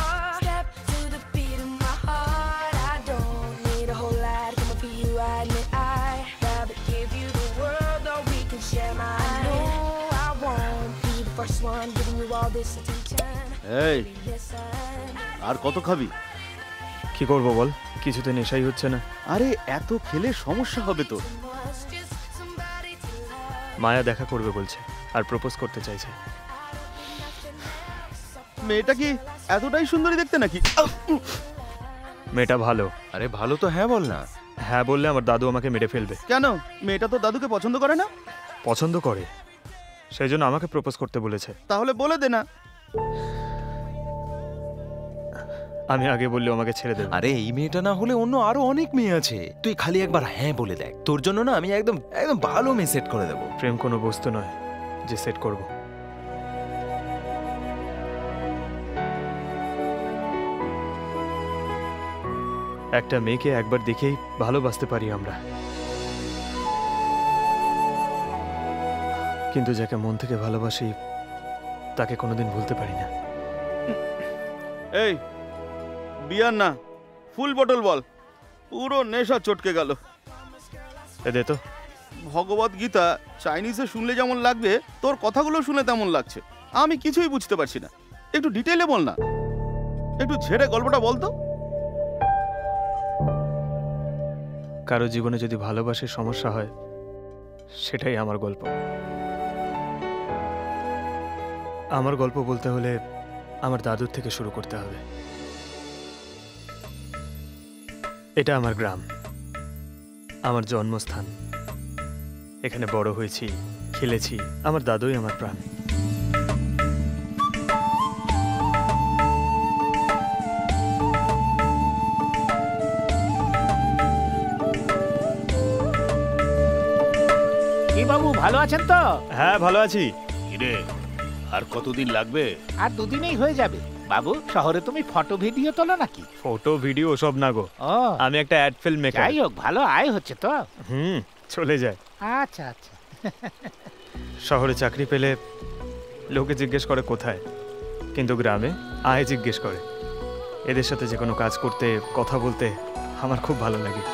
are. Step to the beat of my heart. I don't need a whole lot coming for you. I admit I'd rather give you the world, or we can share mine. I know I won't be the first one giving you all this attention. এই আর কত খাবি? কি করবো বল, কিছুতে নেশাই হচ্ছে না। আরে এত খেলে সমস্যা হবে তো। মায়া দেখা করবে বলছে আর প্রপোজ করতে চাইছে। মেয়েটা কি এতটাই সুন্দরী দেখতে নাকি? মেয়েটা ভালো। আরে ভালো তো হ্যাঁ বল না। হ্যাঁ বললে আমার দাদু আমাকে মেরে ফেলবে। কেন? মেয়েটা তো দাদুকে পছন্দ করে না। পছন্দ করে, সেই জন্য আমাকে প্রপোজ করতে বলেছে। তাহলে বলে দে না। আমি আগে বললে আমাকে ছেড়ে দেবে। আরে এই মেয়েটা না হলে অন্য আরো অনেক মেয়ে আছে, তুই খালি একবার হ্যাঁ বলে দেখ, তোর জন্য না আমি একদম একদম ভালো মেয়ে সেট করে দেবো। প্রেম কোনো বস্তু নয় যে সেট করব। একটা মেয়েকে একবার দেখেই ভালোবাসতে পারি আমরা, কিন্তু যাকে মন থেকে ভালোবাসি তাকে কোনোদিন ভুলতে পারি না। এই বিয়ার না, ফুল বটল বল। পুরো নেশা চটকে গেল। এ দে তো। ভগবত গীতা চাইনিজে শুনলে যেমন লাগবে, তোর কথাগুলো শুনে তেমন লাগছে। আমি কিছুই বুঝতে পারছি না। একটু ডিটেইলে বল না, একটু ঝেড়ে গল্পটা বল তো। কারো জীবনে যদি ভালোবাসার সমস্যা হয়, সেটাই আমার গল্প। আমার গল্প বলতে হলে আমার দাদুর থেকে শুরু করতে হবে। এটা আমার গ্রাম, আমার জন্মস্থান। এখানে বড় হয়েছি, খেলেছি। আমার দাদুই আমার প্রাণ। কি বাবু ভালো আছেন তো? হ্যাঁ ভালো আছি। কিরে আর কতদিন লাগবে? আর দুদিনেই হয়ে যাবে। বাবু শহরে তুমি ফটো ভিডিও তোলো নাকি? ফটো ভিডিও সব না গো, আমি একটা অ্যাড ফিল্ম মেকার। যাই হোক, ভালো আয় হচ্ছে তো? চলে যায়। আচ্ছা আচ্ছা। শহরে চাকরি পেলে লোকে জিজ্ঞেস করে কোথায়, কিন্তু গ্রামে আয় জিজ্ঞেস করে। এদের সাথে যে কোনো কাজ করতে, কথা বলতে আমার খুব ভালো লাগে।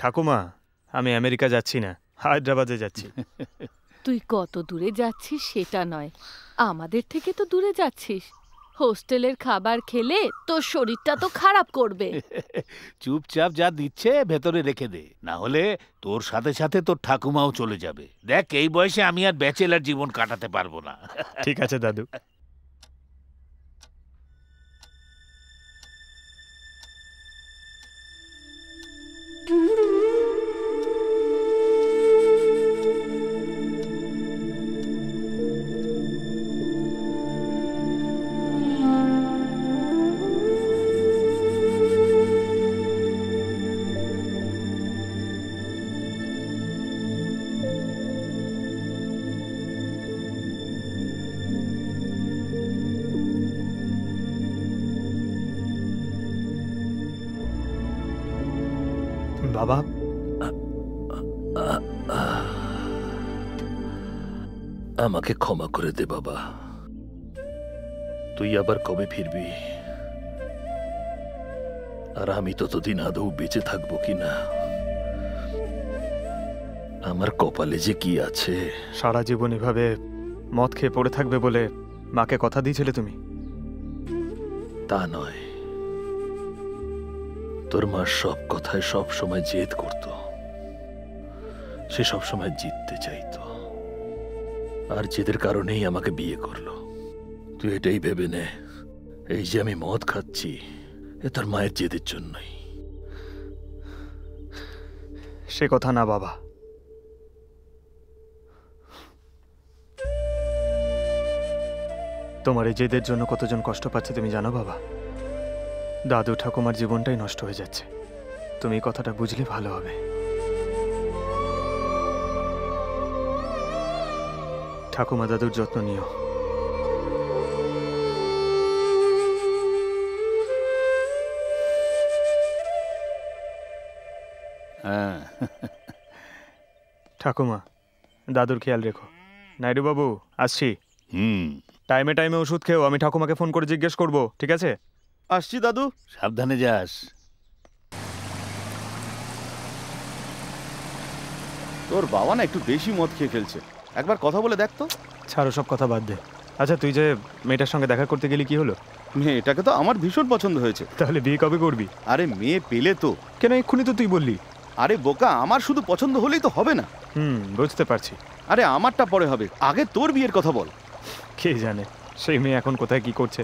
ঠাকুমা, আমি আমেরিকা যাচ্ছি না, হায়দ্রাবাদে যাচ্ছি। তুই কত দূরে যাচ্ছিস সেটা নয়, আমাদের থেকে তো দূরে যাচ্ছিস। হোস্টেলের খাবার খেলে তোর শরীরটা তো খারাপ করবে। চুপচাপ যা দিচ্ছে ভেতরে রেখে দে, না হলে তোর সাথে সাথে তোর ঠাকুমাও চলে যাবে। দেখ এই বয়সে আমি আর ব্যাচেলার জীবন কাটাতে পারবো না। ঠিক আছে দাদু। বাবা, আমাকে ক্ষমা করে দে বাবা। তুই আবার কবে ফিরবি? আর আমি ততদিন আদৌ বেঁচে থাকবো কিনা। আমার কপালে যে কি আছে। সারা জীবন এভাবে মদ খেয়ে পড়ে থাকবে বলে মাকে কথা দিয়েছিলে তুমি? তা নয়, তোর মা সব কথায় সব সময় জেদ করত। সে সব সময় জিততে চাইতো, আর জেদের কারণেই আমাকে বিয়ে করলো। তুই এটাই ভেবে নে, এই যে আমি মদ খাচ্ছি এ তোর মায়ের জেদের জন্যই। সে কথা না বাবা, তোমার এই জেদের জন্য কতজন কষ্ট পাচ্ছে তুমি জানো বাবা? দাদু ঠাকুমার জীবনটাই নষ্ট হয়ে যাচ্ছে। তুমি এই কথাটা বুঝলে ভালো হবে। ঠাকুমা দাদুর যত্ন নিও। হ্যাঁ, ঠাকুমা দাদুর খেয়াল রেখো। নাইডু বাবু আসছি। টাইমে টাইমে ওষুধ খেও। আমি ঠাকুমাকে ফোন করে জিজ্ঞেস করব, ঠিক আছে? আসছি দাদু। সাবধানে যাস। তোর বাবা না একটু বেশি মদ খেয়ে ফেলছে, একবার কথা বলে দেখ তো। ছাড়ো, সব কথা বাদ দে। আচ্ছা, তুই যে মেয়েটার সঙ্গে দেখা করতে গেলি, কি হলো? মেয়েটাকে তো আমার ভীষণ পছন্দ হয়েছে। তাহলে বিয়ে কবে করবি? আরে মেয়ে পেলে তো। কেন, এক্ষুনি তো তুই বললি। আরে বোকা, আমার শুধু পছন্দ হলেই তো হবে না। বুঝতে পারছি। আরে আমারটা পরে হবে, আগে তোর বিয়ের কথা বল। কে জানে সেই মেয়ে এখন কোথায় কি করছে।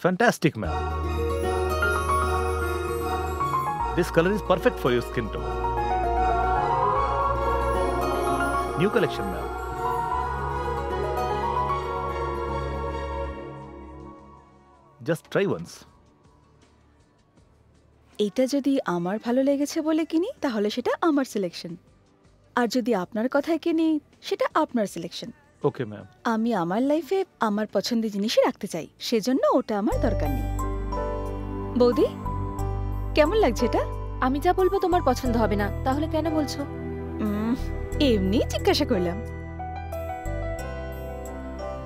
Fantastic, ma'am. This color is perfect for your skin tone. New collection, ma'am. Just try once. এটা যদি আমার ভালো লেগেছে বলে কিনি তাহলে সেটা আমার সিলেকশন, আর যদি আপনার কথায় কিনি সেটা আপনার সিলেকশন। Okay, ma'am. আমি আমার লাইফে আমার পছন্দের জিনিসই রাখতে চাই, সেজন্য ওটা আমার দরকার নেই। বৌদি, কেমন লাগছে এটা? আমি যা বলবো তোমার পছন্দ হবে না, তাহলে কেন বলছো? এমনি জিজ্ঞাসা করলাম।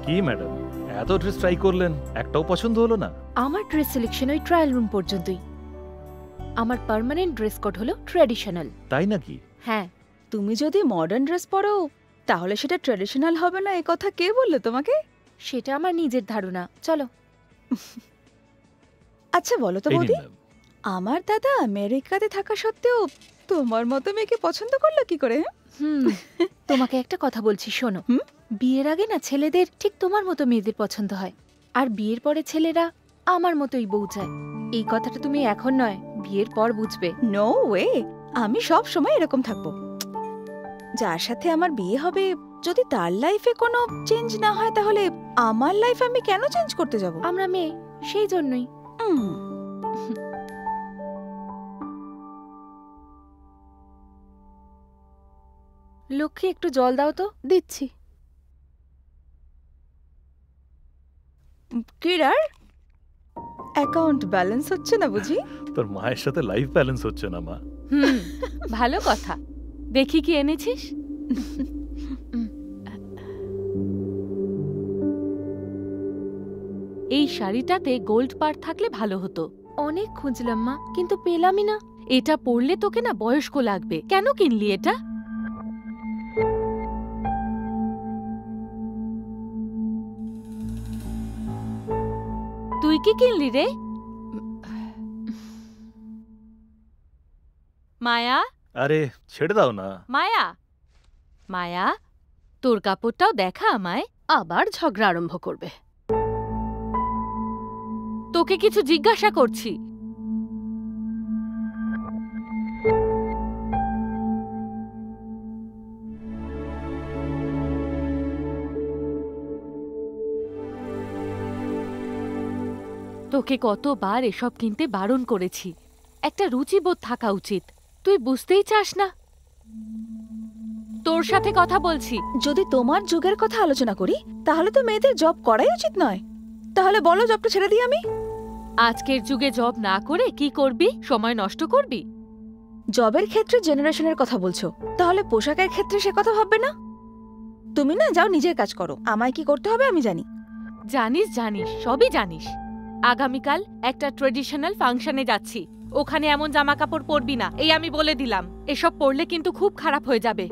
কি ম্যাডাম, এত ড্রেস ট্রাই করলেন, একটাও পছন্দ হলো না? আমার ড্রেস সিলেকশন ওই ট্রায়াল রুম পর্যন্তই। আমার পার্মানেন্ট ড্রেস কোড হলো ট্র্যাডিশনাল। তাই নাকি? হ্যাঁ। তুমি যদি মডার্ন ড্রেস পরো তাহলে সেটা ট্র্যাডিশনাল হবে না, এ কথা কে বললো তোমাকে? সেটা আমার নিজের ধারণা। চলো। আচ্ছা বলো তো এই নিন, বৌদি, ma'am. আমার দাদা আমেরিকাতে থাকা সত্ত্বেও তোমার মতো মেয়েকে পছন্দ করলো কি করে? তোমাকে একটা কথা বলছি, শোনো। বিয়ের আগে না ছেলেদের ঠিক তোমার মতো মেয়েদের পছন্দ হয়, আর বিয়ের পরে ছেলেরা আমার মতোই বউ চায়। এই কথাটা তুমি এখন নয়, বিয়ের পর বুঝবে। নো ওয়ে, আমি সব সময় এরকম থাকবো। যার সাথে আমার বিয়ে হবে যদি তার লাইফে কোনো চেঞ্জ না হয় তাহলে আমার লাইফ আমি কেন চেঞ্জ করতে যাব? আমরা মেয়ে, সেই জন্যই। লক্ষ্মী, একটু জল দাও তো। দিচ্ছি। কিরার অ্যাকাউন্ট ব্যালেন্স হচ্ছে না বুঝি? তোর মায়ের সাথে লাইফ ব্যালেন্স হচ্ছে না মা। ভালো কথা। দেখি কি এনেছিস। এই শাড়িটাতে গোল্ড পার থাকলে ভালো হতো। অনেক খুঁজলাম মা, কিন্তু পেলামই না। এটা পরলে তোকে না বয়স্ক লাগবে। কেন কিনলি এটা? তুই কি কিনলি রে? মায়া, আরে ছেড়ে দাও না। মায়া, মায়া, তোর কাপড়টাও দেখা আমায়। আবার ঝগড়া আরম্ভ করবে। তোকে কিছু জিজ্ঞাসা করছি। তোকে কতবার এসব কিনতে বারণ করেছি। একটা রুচিবোধ থাকা উচিত। তুই বুঝতেই চাস না। তোর সাথে কথা বলছি। যদি তোমার যুগের কথা আলোচনা করি তাহলে তো মেয়েদের জব করাই উচিত নয়। তাহলে বলো জবটা ছেড়ে দিই আমি? আজকের যুগে জব না করে কি করবি? সময় নষ্ট করবি? জবের ক্ষেত্রে জেনারেশনের কথা বলছো, তাহলে পোশাকের ক্ষেত্রে সে কথা ভাববে না? তুমি না যাও নিজের কাজ করো, আমায় কি করতে হবে আমি জানি। জানিস জানিস, সবই জানিস। আগামীকাল একটা ট্রেডিশনাল ফাংশনে যাচ্ছি। ওখানে এমন জামা কাপড় পরবি না, এই আমি বলে দিলাম। এসব পরলে কিন্তু খুব খারাপ হয়ে যাবে।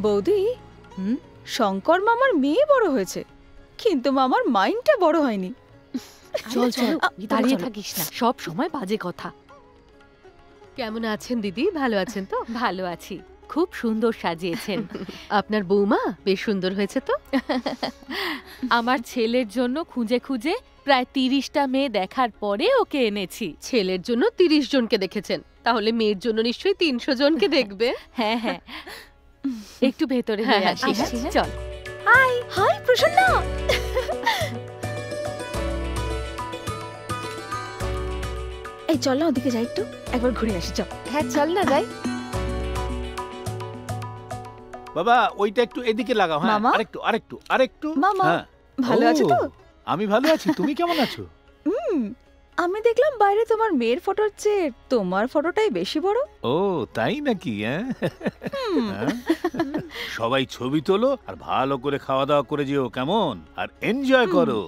বৌদি, শঙ্কর মামার মেয়ে বড় হয়েছে, কিন্তু মামার মাইন্ডটা বড় হয়নি। চল চল, দাঁড়িয়ে চলো। থাকিস না, সব সময় বাজে কথা। কেমন আছেন দিদি? ভালো আছেন তো? ভালো আছি, খুব সুন্দর সাজিয়েছেন। আপনার বৌমা বেশ সুন্দর হয়েছে তো। আমার ছেলের জন্য খুঁজে খুঁজে প্রায় 30টা মেয়ে দেখার পরে ওকে এনেছি। ছেলের জন্য 30 জনকে দেখেছেন, তাহলে মেয়ের জন্য নিশ্চয়ই 300 জনকে দেখবে। হ্যাঁ হ্যাঁ, একটু ভেতরে নিয়ে আসি। চল। High high Prasanna. এই চল না ওদিকে যাই, একটু একবার ঘুরে আসি। চল। হ্যাঁ চল না যাই। বাবা ওইটা একটু এদিকে লাগাও। হ্যাঁ, মামা? আরেকটু আরেকটু আরেকটু। মামা, হ্যাঁ। ভালো আছো তো? আমি ভালো আছি, তুমি কেমন আছো? আমি দেখলাম বাইরে তোমার মেয়ের ফটোর চেয়ে তোমার ফটোটাই বেশি বড়। ও তাই নাকি? হ্যাঁ, সবাই ছবি তোলো আর ভালো করে খাওয়া দাওয়া করে যেও, কেমন? আর এনজয় করো।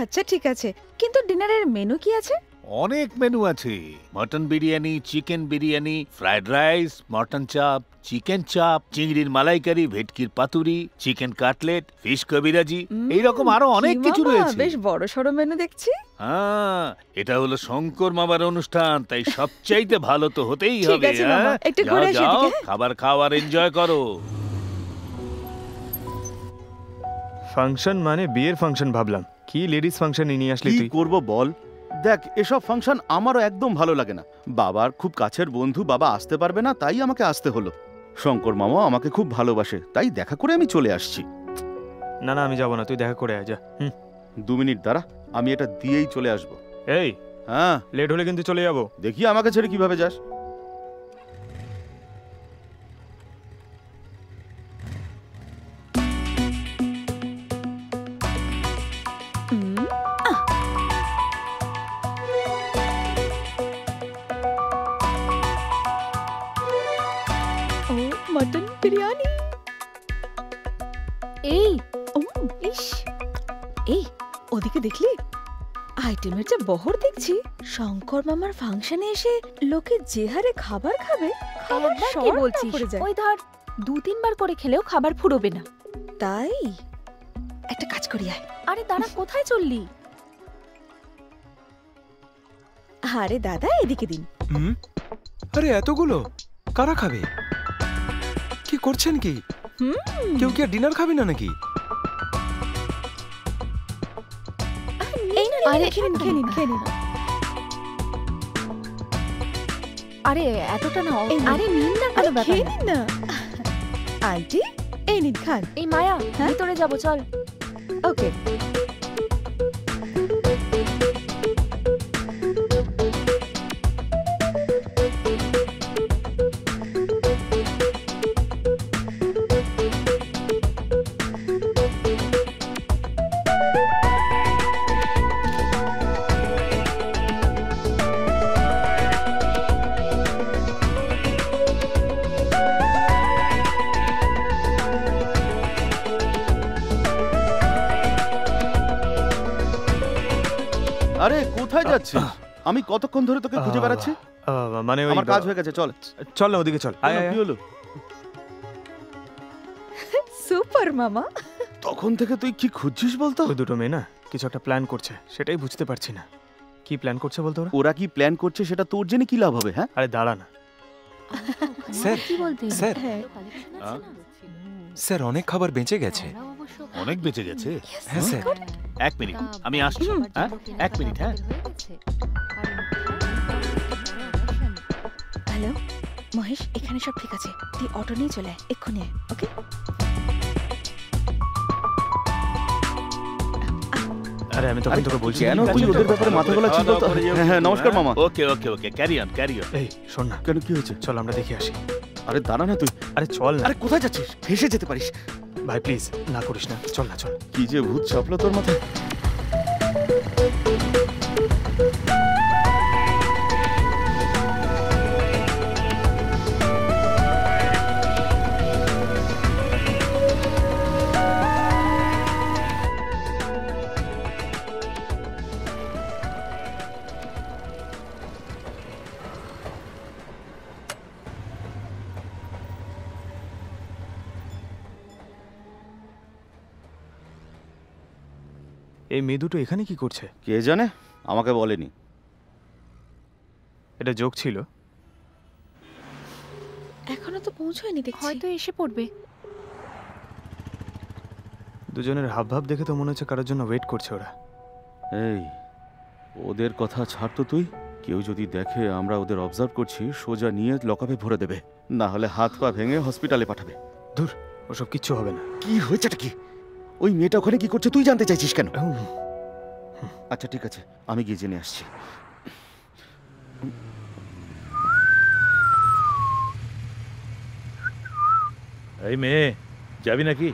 আচ্ছা ঠিক আছে, কিন্তু ডিনারের মেনু কি আছে? অনেক মেনু আছে। Mutton biryani, chicken biryani, fried rice, mutton চাপ, চিকেন চাপ, চিংড়ির মালাইকারি, ভেটকির পাতুরি, চিকেন কাটলেট, ফিশ কবিরাজি, এইরকম আরো অনেক কি কিছু মামা, রয়েছে। বেশ বড় সড়ো মেনু দেখছি। হ্যাঁ, এটা হলো শঙ্কর মামার অনুষ্ঠান, তাই সবচাইতে ভালো তো হতেই ঠিক হবে। আছে মামা, একটু যাও, ঘুরে আসি যাও, এদিকে, হ্যাঁ? খাবার খাও আর এনজয় করো। ফাংশন মানে বিয়ের ফাংশন ভাবলাম, কি লেডিস ফাংশন নিয়ে আসলি কি তুই? করব বল? দেখ, এসব ফাংশন আমারও একদম ভালো লাগে না। বাবার খুব কাছের বন্ধু, বাবা আসতে পারবে না, তাই আমাকে আসতে হলো। শঙ্কর মামা আমাকে খুব ভালোবাসে, তাই দেখা করে আমি চলে আসছি। না না, আমি যাবো না, তুই দেখা করে আয়, যা। 2 মিনিট দাঁড়া, আমি এটা দিয়েই চলে আসবো। এই হ্যাঁ, লেট হলে কিন্তু চলে যাবো। দেখি আমাকে ছেড়ে কিভাবে যাস। ও মটন বিরিয়ানি। এই ইস, এই ওদিকে দেখলি আইটেমের যে বহর দেখছি। শঙ্কর মামার ফাংশনে এসে লোকে যে হারে খাবার খাবে, খাবার একবার কি short না বলছিস? পড়ে যায়। ওই ধর 2-3 বার করে খেলেও খাবার ফুরোবে না। তাই একটা কাজ করি, আয়। আরে দাঁড়া, কোথায় চললি? আরে দাদা এদিকে দিন। আরে এতগুলো কারা খাবে? কি করছেন কি? কেউ কি আর ডিনার খাবে না নাকি? এই না, আরে, খেয়ে নিন, খেয়ে নিন, খেয়ে নিন। আরে এতটা না, এই নিন। আরে নিন না, আরে কোনো ব্যাপার খেয়ে না। নিন না। আন্টি এই নিন, খান। এই মায়া, হ্যাঁ? ভিতরে যাবো, চল। ওকে। আরে কোথায় যাচ্ছিস? আমি কতক্ষণ ধরে তোকে খুঁজে বেড়াচ্ছি। মানে ওই আমার কাজ হয়ে গেছে, চল। চল না ওদিকে চল। আয়, আয়, কি হলো? সুপার মামা। তখন থেকে তুই কি খুঁজছিস বলতো? ওই দুটো মেয়ে না কিছু একটা প্ল্যান করছে, সেটাই বুঝতে পারছি না কি প্ল্যান করছে বলতো ওরা। ওরা কি প্ল্যান করছে সেটা তোর জেনে কি লাভ হবে? হ্যাঁ, আরে দাঁড়া না, স্যার, কি বলতে? স্যার, হ্যাঁ। স্যার অনেক খাবার বেঁচে গেছে। অনেক বেঁচে গেছে। হ্যাঁ স্যার। 1 মিনিট, আমি আসছি। হ্যাঁ, 1 মিনিট। হ্যাঁ, হ্যালো মহেশ, এখানে সব ঠিক আছে, তুই অটো নিয়ে চলে আয়, এক্ষুনি আয়। ওকে। আরে আমি তখন তোকে বলছি কেন তুই ওদের ব্যাপারে মাথা গলাচ্ছিস বলতো? হ্যাঁ, নমস্কার মামা। ওকে ওকে ওকে, ক্যারি অন ক্যারি অন। এই শোন না, কেন, কি হয়েছে? চল আমরা দেখে আসি। আরে দাঁড়া না তুই। আরে চল না আরে কোথায় যাচ্ছিস? ফেসে যেতে পারিস। ভাই, প্লিজ না করিস না, চল না, চল। কি যে ভূত চাপলো তোর মাথায়। এই মেয়ে দুটো এখানে কি করছে? কে জানে, আমাকে বলেনি। এটা জোক ছিল। এখনো তো পৌঁছয়নি দেখছি। হয়তো এসে পড়বে। দুজনের হাবভাব দেখে তো মনে হচ্ছে কারোর জন্য ওয়েট করছে ওরা। এই, ওদের কথা ছাড় তো তুই। কেউ যদি দেখে আমরা ওদের অবজার্ভ করছি, সোজা নিয়ে লকআপে ভরে দেবে, না হলে হাত পা ভেঙে হসপিটালে পাঠাবে। ধুর, ওসব কিচ্ছু হবে না। কি হয়েছেটা কি? ওই মেয়েটা ওখানে কি করছে তুই জানতে চাইছিস কেন? আচ্ছা ঠিক আছে, আমি গিয়ে জেনে আসছি। এই মেয়ে, যাবি নাকি?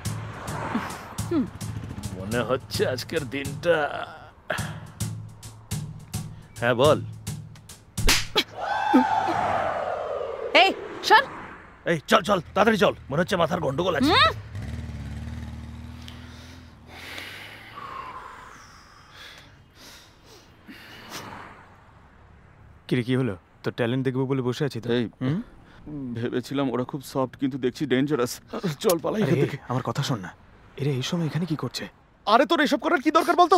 মনে হচ্ছে আজকের দিনটা। হ্যাঁ বল। এই শোন, এই চল চল, তাড়াতাড়ি চল, মনে হচ্ছে মাথার গন্ডগোল আছে। কিরে, কি হলো? তোর ট্যালেন্ট দেখবো বলে বসে আছি তো। এই, ভেবেছিলাম ওরা খুব সফট, কিন্তু দেখছি ডেঞ্জারাস। চল পালাই এখান থেকে। আমার কথা শোন না। এরা এই সময় এখানে কি করছে? আরে তোর এসব করার কি দরকার বলতো?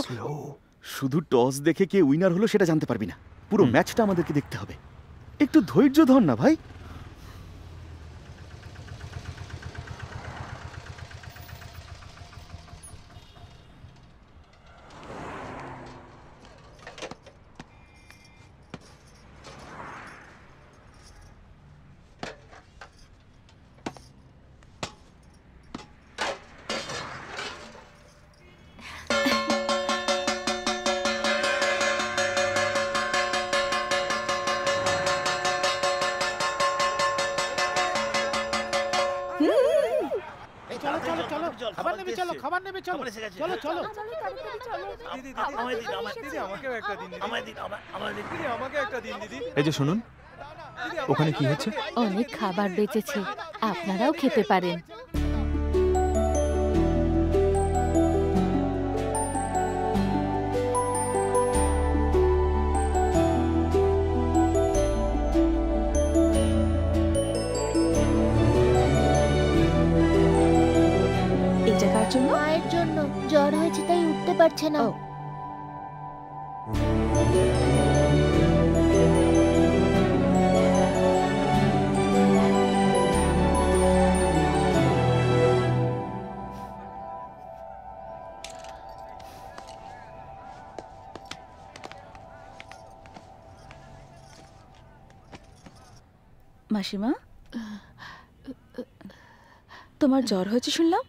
শুধু টস দেখে কে উইনার হলো সেটা জানতে পারবি না, পুরো ম্যাচটা আমাদেরকে দেখতে হবে। একটু ধৈর্য ধর না ভাই। এই যে শুনুন, ওখানে কি হচ্ছে? অনেক খাবার বেঁচেছে, আপনারাও খেতে পারেন। এটা কার জন্য? মায়ের জন্য। জ্বর হয়েছে তাই উঠতে পারছে না। মাসিমা, তোমার জ্বর হয়েছে শুনলাম।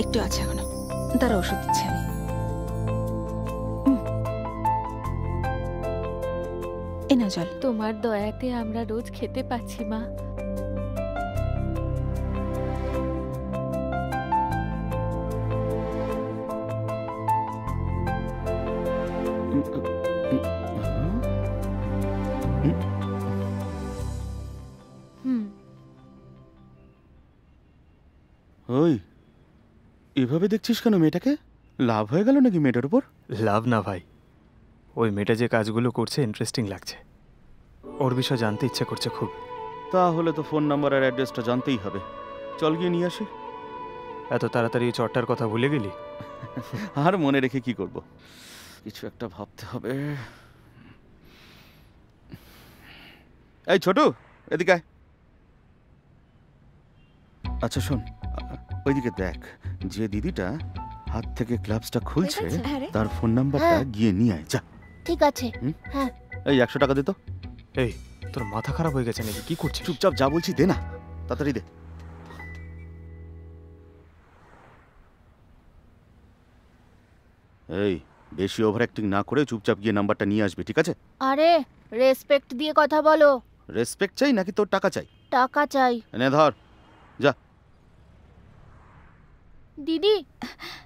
একটু আছে এখনো, তারা ওষুধ দিচ্ছে আমি। এ না জল। তোমার দয়াতে আমরা রোজ খেতে পাচ্ছি মা। ওই, এভাবে দেখছিস কেন মেয়েটাকে? লাভ হয়ে গেল নাকি মেয়েটার উপর? লাভ না ভাই, ওই মেয়েটা যে কাজগুলো করছে ইন্টারেস্টিং লাগছে। ওর বিষয় জানতে ইচ্ছে করছে খুব। তাহলে তো ফোন নাম্বার আর অ্যাড্রেসটা জানতেই হবে। চল গিয়ে নিয়ে আসি। এত তাড়াতাড়ি চটটার কথা ভুলে গেলি? আর মনে রেখে কি করব, কিছু একটা ভাবতে হবে। এই ছোটু, এদিকে আয়। আচ্ছা শোন, ওইদিকে দেখ, যে দিদিটা হাত থেকে গ্লাভসটা খুলছে তার ফোন নাম্বারটা গিয়ে নিয়ে আয় যা। ঠিক আছে। হ্যাঁ। এই 100 টাকা দে তো। এই, তোর মাথা খারাপ হয়ে গেছে নাকি? কি করছিস? চুপচাপ যা বলছি দে না, তাড়াতাড়ি দে। এই, বেশি ওভার অ্যাক্টিং না করে চুপচাপ গিয়ে নাম্বারটা নিয়ে আসবি, ঠিক আছে? আরে রেসপেক্ট দিয়ে কথা বলো। রেসপেক্ট চাই নাকি তোর টাকা চাই? টাকা চাই। এনে ধর, যা। দিদি,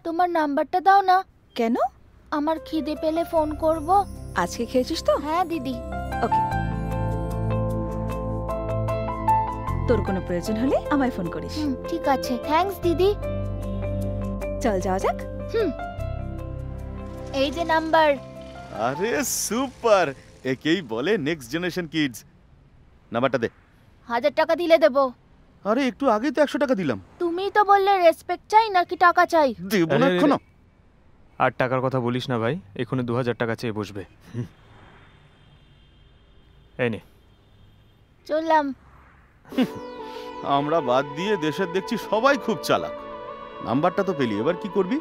তোমার নাম্বারটা দাও না। কেন? আমার খিদে পেলে ফোন করব। আজকে খেয়েছিস তো? হ্যাঁ দিদি। ওকে, তোর কোনো প্রয়োজন হলে আমায় ফোন করিস। ঠিক আছে, থ্যাঙ্কস দিদি। চল যাওয়া যাক। এই যে নাম্বার। আরে সুপার, একেই বলে নেক্সট জেনারেশন কিডস। নাম্বারটা দে। 1000 টাকা দিলে দেবো। আরে একটু আগেই তো 100 টাকা দিলাম। তুমি তো বললে রেসপেক্ট চাই নাকি টাকা চাই। দেবো না আরে, এখনো। আর টাকার কথা বলিস না ভাই, এখানে 2000 টাকা চেয়ে বসবে। এই নে। চললাম। আমরা বাদ দিয়ে দেশের দেখছি সবাই খুব চালাক। নাম্বারটা তো পেলি, এবার কি করবি?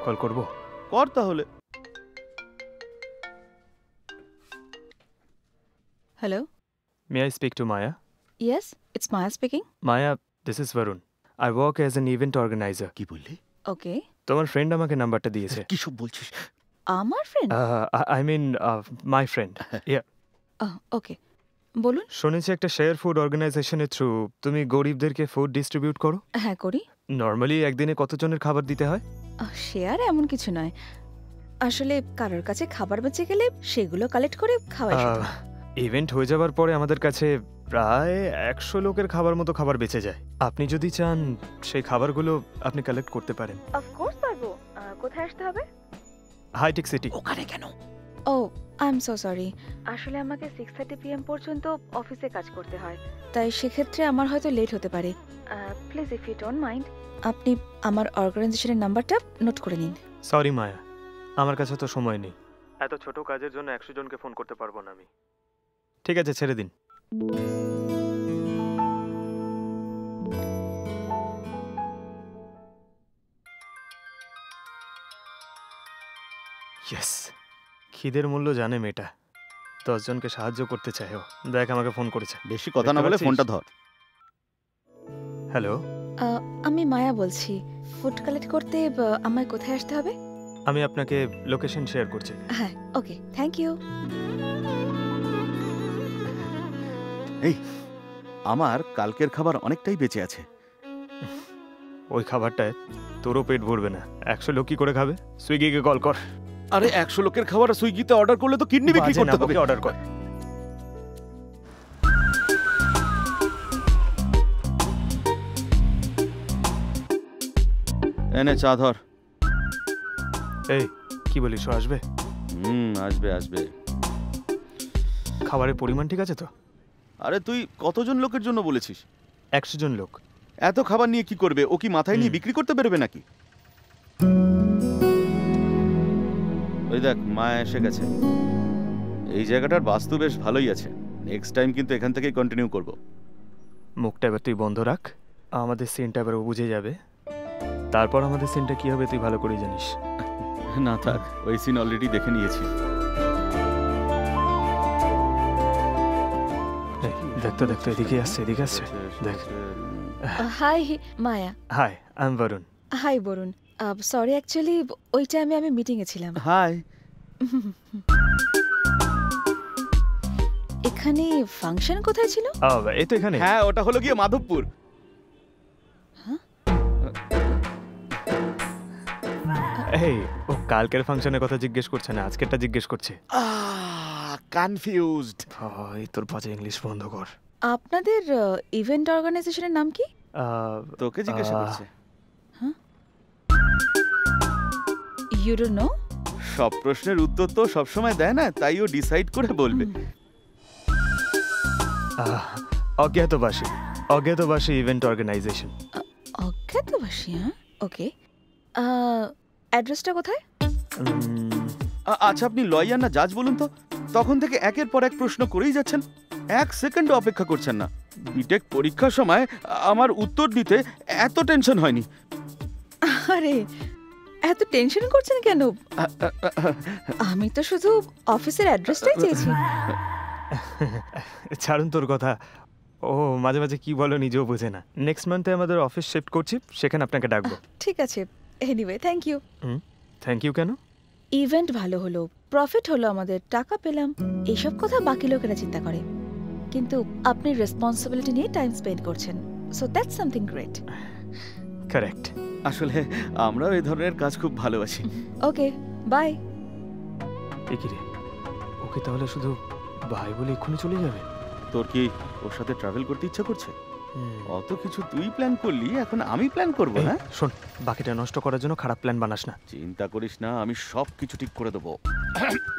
কল করব। কর তাহলে। Hello, may I speak to Maya? Yes, it's Maya speaking. Maya, this is Varun. I work as an event organiser. কি বললি? ওকে। তোমার ফ্রেন্ড আমাকে নাম্বারটা দিয়েছে। কি সব বলছিস? আমার friend? I mean my friend. Okay, বলুন। শুনেছি একটা শেয়ার ফুড অর্গানাইজেশনের থ্রু তুমি গরিবদেরকে ফুড ডিস্ট্রিবিউট করো। হ্যাঁ, করি। নর্মালি একদিনে কতজনের খাবার দিতে হয়? শেয়ার এমন কিছু নয়, আসলে কারোর কাছে খাবার বেঁচে গেলে সেগুলো কালেক্ট করে খাওয়াই শুধু। ইভেন্ট হয়ে যাওয়ার পরে আমাদের কাছে প্রায় 100 লোকের খাবার মতো খাবার বেঁচে যায়। আপনি যদি চান সেই খাবারগুলো আপনি কালেক্ট করতে পারেন। অফকোর্স পারবো। কোথায় আসতে হবে? হাইটেক সিটি। ওখানে কেন? ও, আই এম সো সরি। আসলে আমাকে 6:30 PM পর্যন্ত অফিসে কাজ করতে হয়, তাই সেক্ষেত্রে আমার হয়তো লেট হতে পারে। Please if you don't mind, আপনি আমার অর্গানাইজেশনের নাম্বারটা নোট করে নিন। সরি মায়া, আমার কাছে তো সময় নেই। এত ছোট কাজের জন্য 100 জনকে ফোন করতে পারবো না আমি। ঠিক আছে, ছেড়ে দিন। ইয়েস, খিদের মূল্য জানে মেয়েটা। 10 জনকে সাহায্য করতে চায় ও। দেখ আমাকে ফোন করেছে। বেশি কথা না দেখতে বলে পাচ্ছিস? ফোনটা ধর। হ্যালো, আমি মায়া বলছি। ফুড কালেক্ট করতে আমায় কোথায় আসতে হবে? আমি আপনাকে লোকেশন শেয়ার করছি। হ্যাঁ, ওকে, থ্যাংক ইউ। এই, আমার কালকের খাবার অনেকটাই বেঁচে আছে। ওই খাবারটায় তোরও পেট ভরবে না। 100 লোক কি করে খাবে? সুইগিকে কল কর। আরে 100 লোকের খাবার সুইগিতে অর্ডার করলে তো কিডনি বিক্রি করতে হবে। অর্ডার কর। এনে চা ধর। এই, কি বলিস, ও আসবে? আসবে আসবে। খাবারের পরিমাণ ঠিক আছে তো? আরে তুই কতজন লোকের জন্য বলেছিস? 100 জন লোক। এত খাবার নিয়ে কি করবে? ও কি মাথায় নিয়ে বিক্রি করতে বেরোবে নাকি? ওই দেখ, মা এসে গেছে। এই জায়গাটার বাস্তু বেশ ভালোই আছে। নেক্সট টাইম কিন্তু এখান থেকেই কন্টিনিউ করব। মুখটা এবার তুই বন্ধ রাখ। আমাদের সিনটা এবার ও বুঝে যাবে। তারপর আমাদের সিনটা কি হবে তুই ভালো করে জানিস। না থাক, ওই সিন অলরেডি দেখে নিয়েছি। দেখতো দেখতো, এদিকে আসছে, এদিকে আসছে। দেখ। Hi Maya. Hi, I am Varun. Hi Varun. Sorry, actually ওই টাইমে আমি মিটিংয়ে ছিলাম। হাই। এখানে ফাংশন কোথায় ছিল? এই তো এখানে। হ্যাঁ, ওটা হলো গিয়ে মাধবপুর। এই, ও কালকের ফাংশনের কথা জিজ্ঞেস করছে না, আজকেরটা জিজ্ঞেস করছে। কনফিউজড। এই তোর বাজে ইংলিশ বন্ধ কর। আপনাদের ইভেন্ট অর্গানাইজেশনের নাম কি? তোকে জিজ্ঞাসা করছে। You don't know? সব প্রশ্নের উত্তর তো সবসময় দেয় না, তাই ও ডিসাইড করে বলবে। অজ্ঞাতবাসী। অজ্ঞাতবাসী ইভেন্ট অর্গানাইজেশন। অজ্ঞাতবাসী? হ্যাঁ, ওকে। অ্যাড্রেসটা কোথায়? আচ্ছা, আপনি লয়ার না জাজ বলুন তো? তখন থেকে একের পর এক প্রশ্ন করেই যাচ্ছেন, 1 সেকেন্ডও অপেক্ষা করছেন না। বিটেক পরীক্ষার সময় আমার উত্তর দিতে এত টেনশন হয়নি। আরে এত টেনশন করছেন কেন? আমি তো শুধু অফিসের অ্যাড্রেসটাই চেয়েছি। ছাড়ুন তোর কথা। ও মাঝে মাঝে কি বলো নিজেও বোঝে না। নেক্সট মান্থে আমাদের অফিস শিফট করছি, সেখানে আপনাকে ডাকবো। ঠিক আছে, anyway thank you. Thank you কেন? ইভেন্ট ভালো হলো, প্রফিট হলো, আমাদের টাকা পেলাম, এইসব কথা বাকি লোকেরা চিন্তা করে, কিন্তু আপনি রেসপন্সিবিলিটি নিয়ে টাইম স্পেন্ড করছেন, so that's something great. Correct. আসলে আমরাও এই ধরনের কাজ খুব ভালোবাসি। ওকে, বাই। কি রে, ওকে তাহলে শুধু ভাই বলে এক্ষুনি চলে যাবে? তোর কি ওর সাথে ট্রাভেল করতে ইচ্ছা করছে? অত কিছু তুই প্ল্যান করলি, এখন আমি প্ল্যান করব এই, না? শোন, বাকিটা নষ্ট করার জন্য খারাপ প্ল্যান বানাস না। চিন্তা করিস না, আমি সব কিছু ঠিক করে দেবো।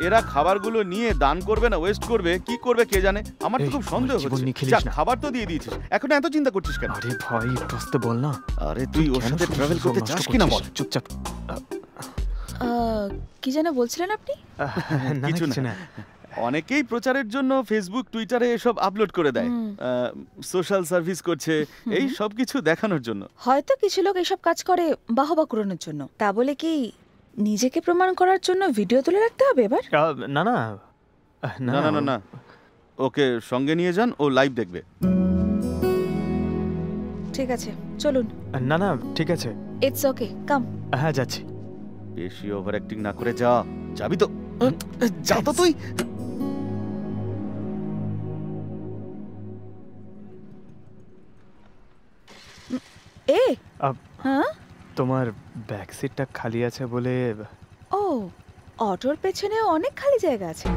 এরা খাবারগুলো নিয়ে দান করবে না ওয়েস্ট করবে, কি করবে কে জানে। আমার তো এই, খুব সন্দেহ আমার জীবন হচ্ছে। নিয়ে খেলিস যাক, না। খাবার তো দিয়ে দিয়েছিস, এখন এত চিন্তা করছিস কেন? আরে ভাই, একটু আস্তে বল না। আরে তুই ওর কেন সাথে শুধু ট্রাভেল শুধু করতে নষ্ট চাস কিনা বল। করছিস? চুপচাপ। কি যেন বলছিলেন আপনি? না, কিছু কিছু না। না। অনেকেই প্রচারের জন্য ফেসবুক টুইটারে এসব আপলোড করে দেয়, সোশ্যাল সার্ভিস করছে, এই সব কিছু দেখানোর জন্য। হয়তো কিছু লোক এসব কাজ করে বাহবা কুড়ানোর জন্য। তা বলে কি নিজেকে প্রমাণ করার জন্য ভিডিও তুলে রাখতে হবে এবার? না না না না না না, ওকে সঙ্গে নিয়ে যান, ও লাইভ দেখবে। ঠিক আছে, চলুন। না না, ঠিক আছে। ইটস ওকে, কাম। হ্যাঁ, যাচ্ছি। বেশি ওভার অ্যাক্টিং না করে যা। যাবি তো? যা তো তুই। এ হ্যাঁ, তোমার ব্যাক সিটটা খালি আছে বলে। ও, অটোর পেছনে অনেক খালি জায়গা আছে।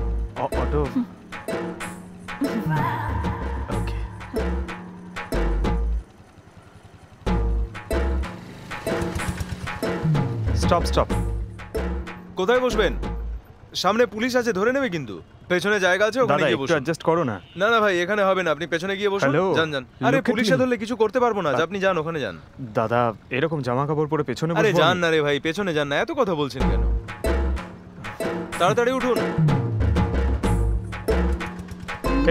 অটো। ওকে। Stop stop. কোথায় বসবেন? সামনে পুলিশ আছে, ধরে নেবে কিন্তু। পেছনে জায়গা আছে, ওখানে দাদা গিয়ে একটু বসুন। অ্যাডজাস্ট করো না। না না ভাই, এখানে হবে না, আপনি পেছনে গিয়ে বসুন। হ্যালো, যান যান। আরে look at পুলিশে me. ধরলে কিছু করতে পারবো না, আপনি যান, ওখানে যান। দাদা, এরকম জামা কাপড় পরে পেছনে আরে বসবো যান আমি? না রে ভাই, পেছনে যান না, এত কথা বলছেন কেন? তাড়াতাড়ি উঠুন।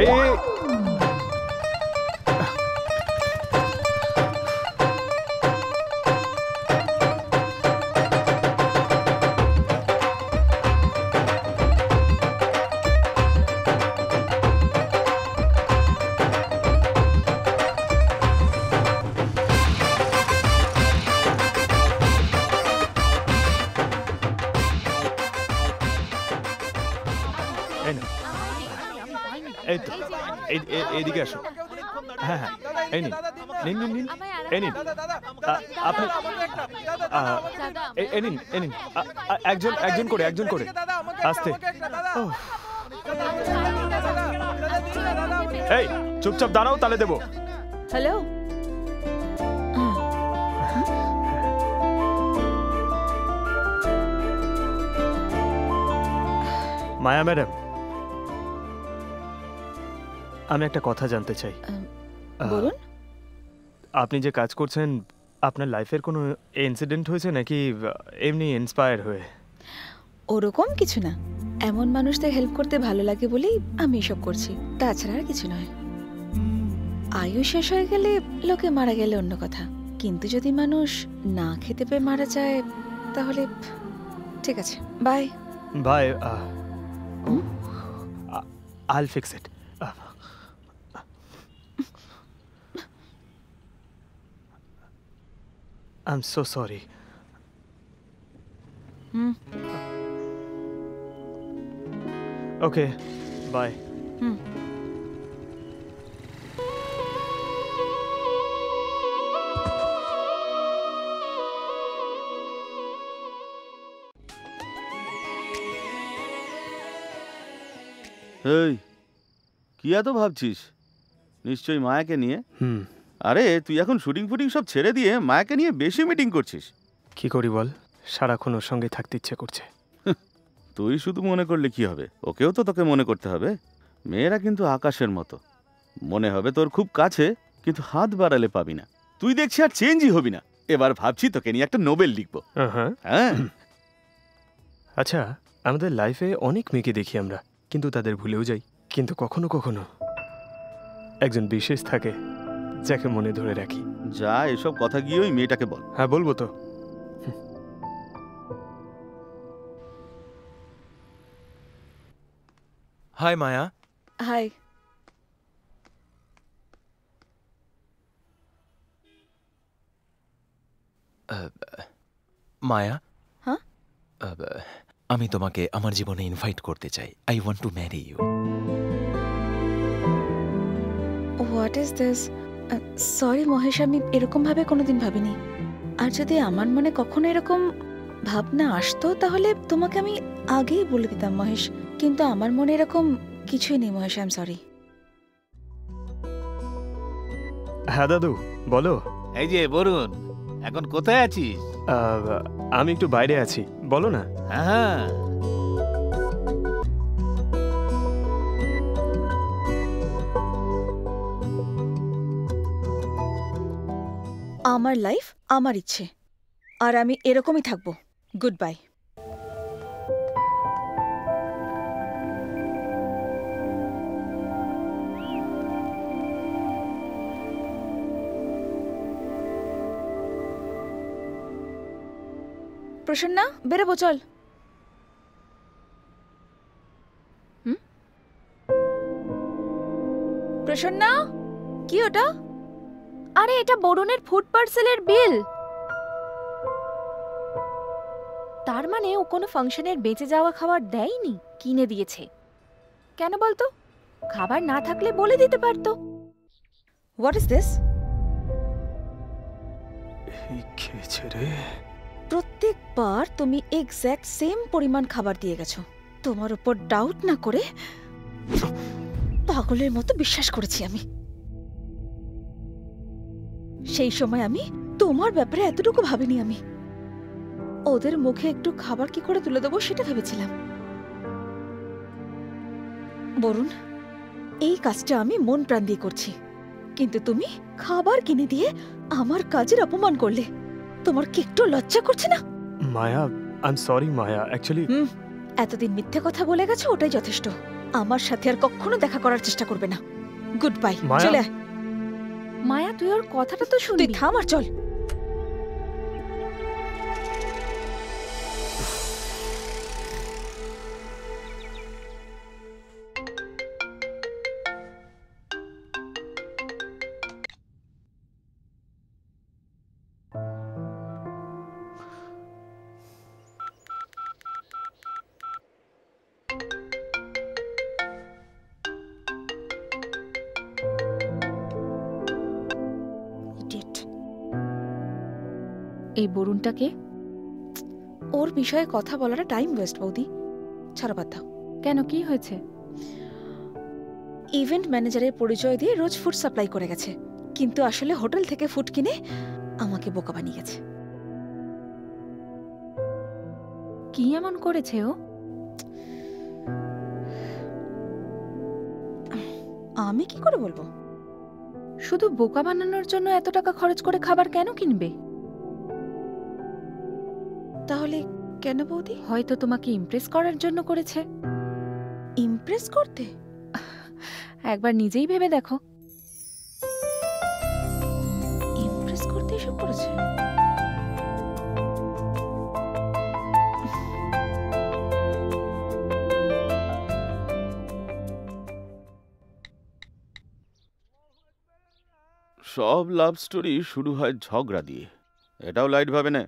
এই, এই, এই নাও। এই তো, এইদিকে আসুন। হ্যাঁ হ্যাঁ, এই নিন নিন নিন নিন, এই নিন। আপনি এই নিন, এই নিন। একজন করে, একজন করে। আস্তে। ওহ। এই, চুপচাপ দাঁড়াও, তাহলে দেবো। হ্যালো। মায়া ম্যাডাম, আমি একটা কথা জানতে চাই। বলুন। আপনি যে কাজ করছেন, আপনার লাইফের কোনো ইনসিডেন্ট হয়েছে নাকি এমনি ইন্সপায়ার হয়ে? ওরকম কিছু না, এমন মানুষদের হেল্প করতে ভালো লাগে বলেই আমি এসব করছি, তাছাড়া আর কিছু নয়। আয়ু শেষ হয়ে গেলে লোকে মারা গেলে অন্য কথা, কিন্তু যদি মানুষ না খেতে পেয়ে মারা যায় তাহলে ঠিক আছে। Bye bye. I'll fix it. I'm so sorry. Okay, bye. এই, কি এত ভাবছিস? নিশ্চয়ই মায়াকে নিয়ে। হুম। আরে তুই এখন শুটিং ফুটিং সব ছেড়ে দিয়ে মায়াকে নিয়ে বেশি মিটিং করছিস। কি করি বল, সারাক্ষণ ওর সঙ্গে থাকতে ইচ্ছে করছে। তুই শুধু মনে করলে কি হবে, ওকেও তো তোকে মনে করতে হবে। মেয়েরা কিন্তু আকাশের মতো, মনে হবে তোর খুব কাছে, কিন্তু হাত বাড়ালে পাবি না। তুই দেখছি আর চেঞ্জই হবি না। এবার ভাবছি তোকে নিয়ে একটা নোবেল লিখবো। হ্যাঁ। আচ্ছা, আমাদের লাইফে অনেক মেয়েকে দেখি আমরা, কিন্তু তাদের ভুলেও যাই। কিন্তু কখনো কখনো একজন বিশেষ থাকে যাকে মনে ধরে রাখি। যা, এসব কথা গিয়ে ওই মেয়েটাকে বল। হ্যাঁ, বলবো তো। হাই মায়া। হাই। মায়া, হ্যাঁ? আমি তোমাকে আমার জীবনে ইনভাইট করতে চাই। I want to marry you. What is this? Sorry Mahesh, আমি এরকম ভাবে কোনোদিন ভাবিনি। আর যদি আমার মনে কখনো এরকম ভাবনা আসতো তাহলে তোমাকে আমি আগেই বলে দিতাম মহেশ, কিন্তু আমার মনে এরকম কিছুই নেই মহেশ। I am sorry. হ্যাঁ দাদু বলো। এই যে বরুণ, এখন কোথায় আছিস? আমি একটু বাইরে আছি, বলো না। হ্যাঁ, আমার লাইফ আমার ইচ্ছে, আর আমি এরকমই থাকবো। Good bye. প্রসন্না, বেরোবো, চল। প্রসন্না, কি ওটা? আরে এটা বরুণের ফুড পার্সেলের বিল। তার মানে ও কোনো ফাংশনের বেঁচে যাওয়া খাবার দেয়নি, কিনে দিয়েছে। কেন বলতো? খাবার না থাকলে বলে দিতে পারতো। What is this? খেয়েছে রে। প্রত্যেকবার তুমি এক্স্যাক্ট সেম পরিমাণ খাবার দিয়ে গেছো। তোমার উপর ডাউট না করে পাগলের মতো বিশ্বাস করেছি আমি। সেই সময় আমি তোমার ব্যাপারে এতটুকু ভাবিনি। আমি ওদের মুখে একটু খাবার কি করে তুলে দেবো সেটা ভেবেছিলাম। বরুণ, এই কাজটা আমি মন প্রাণ দিয়ে করছি, কিন্তু তুমি খাবার কিনে দিয়ে আমার কাজের অপমান করলে। তোমার কি একটু লজ্জা করছে না? Maya, I am sorry Maya, actually এতদিন মিথ্যে কথা বলে গেছো, ওটাই যথেষ্ট। আমার সাথে আর কখনো দেখা করার চেষ্টা করবে না। Good bye. চলে আয়। মায়া, তুই ওর কথাটা তো তুই শুনবি। থাম আর চল। এই বরুণটাকে? ওর বিষয়ে কথা বলাটা টাইম ওয়েস্ট বৌদি, ছাড়া বাদ দাও। কেন, কি হয়েছে? ইভেন্ট ম্যানেজারের পরিচয় দিয়ে রোজ ফুড সাপ্লাই করে গেছে, কিন্তু আসলে হোটেল থেকে ফুড কিনে আমাকে বোকা বানিয়ে গেছে। কি এমন করেছে ও? আমি কি করে বলবো? শুধু বোকা বানানোর জন্য এত টাকা খরচ করে খাবার কেন কিনবে? তাহলে কেন বৌদি? হয়তো তোমাকে ইমপ্রেস করার জন্য করেছে। ইমপ্রেস করতে? একবার নিজেই ভেবে দেখো। ইমপ্রেস করতে এসব করেছে? সব লাভ স্টোরি শুরু হয় ঝগড়া দিয়ে, এটাও লাইট ভাবে না।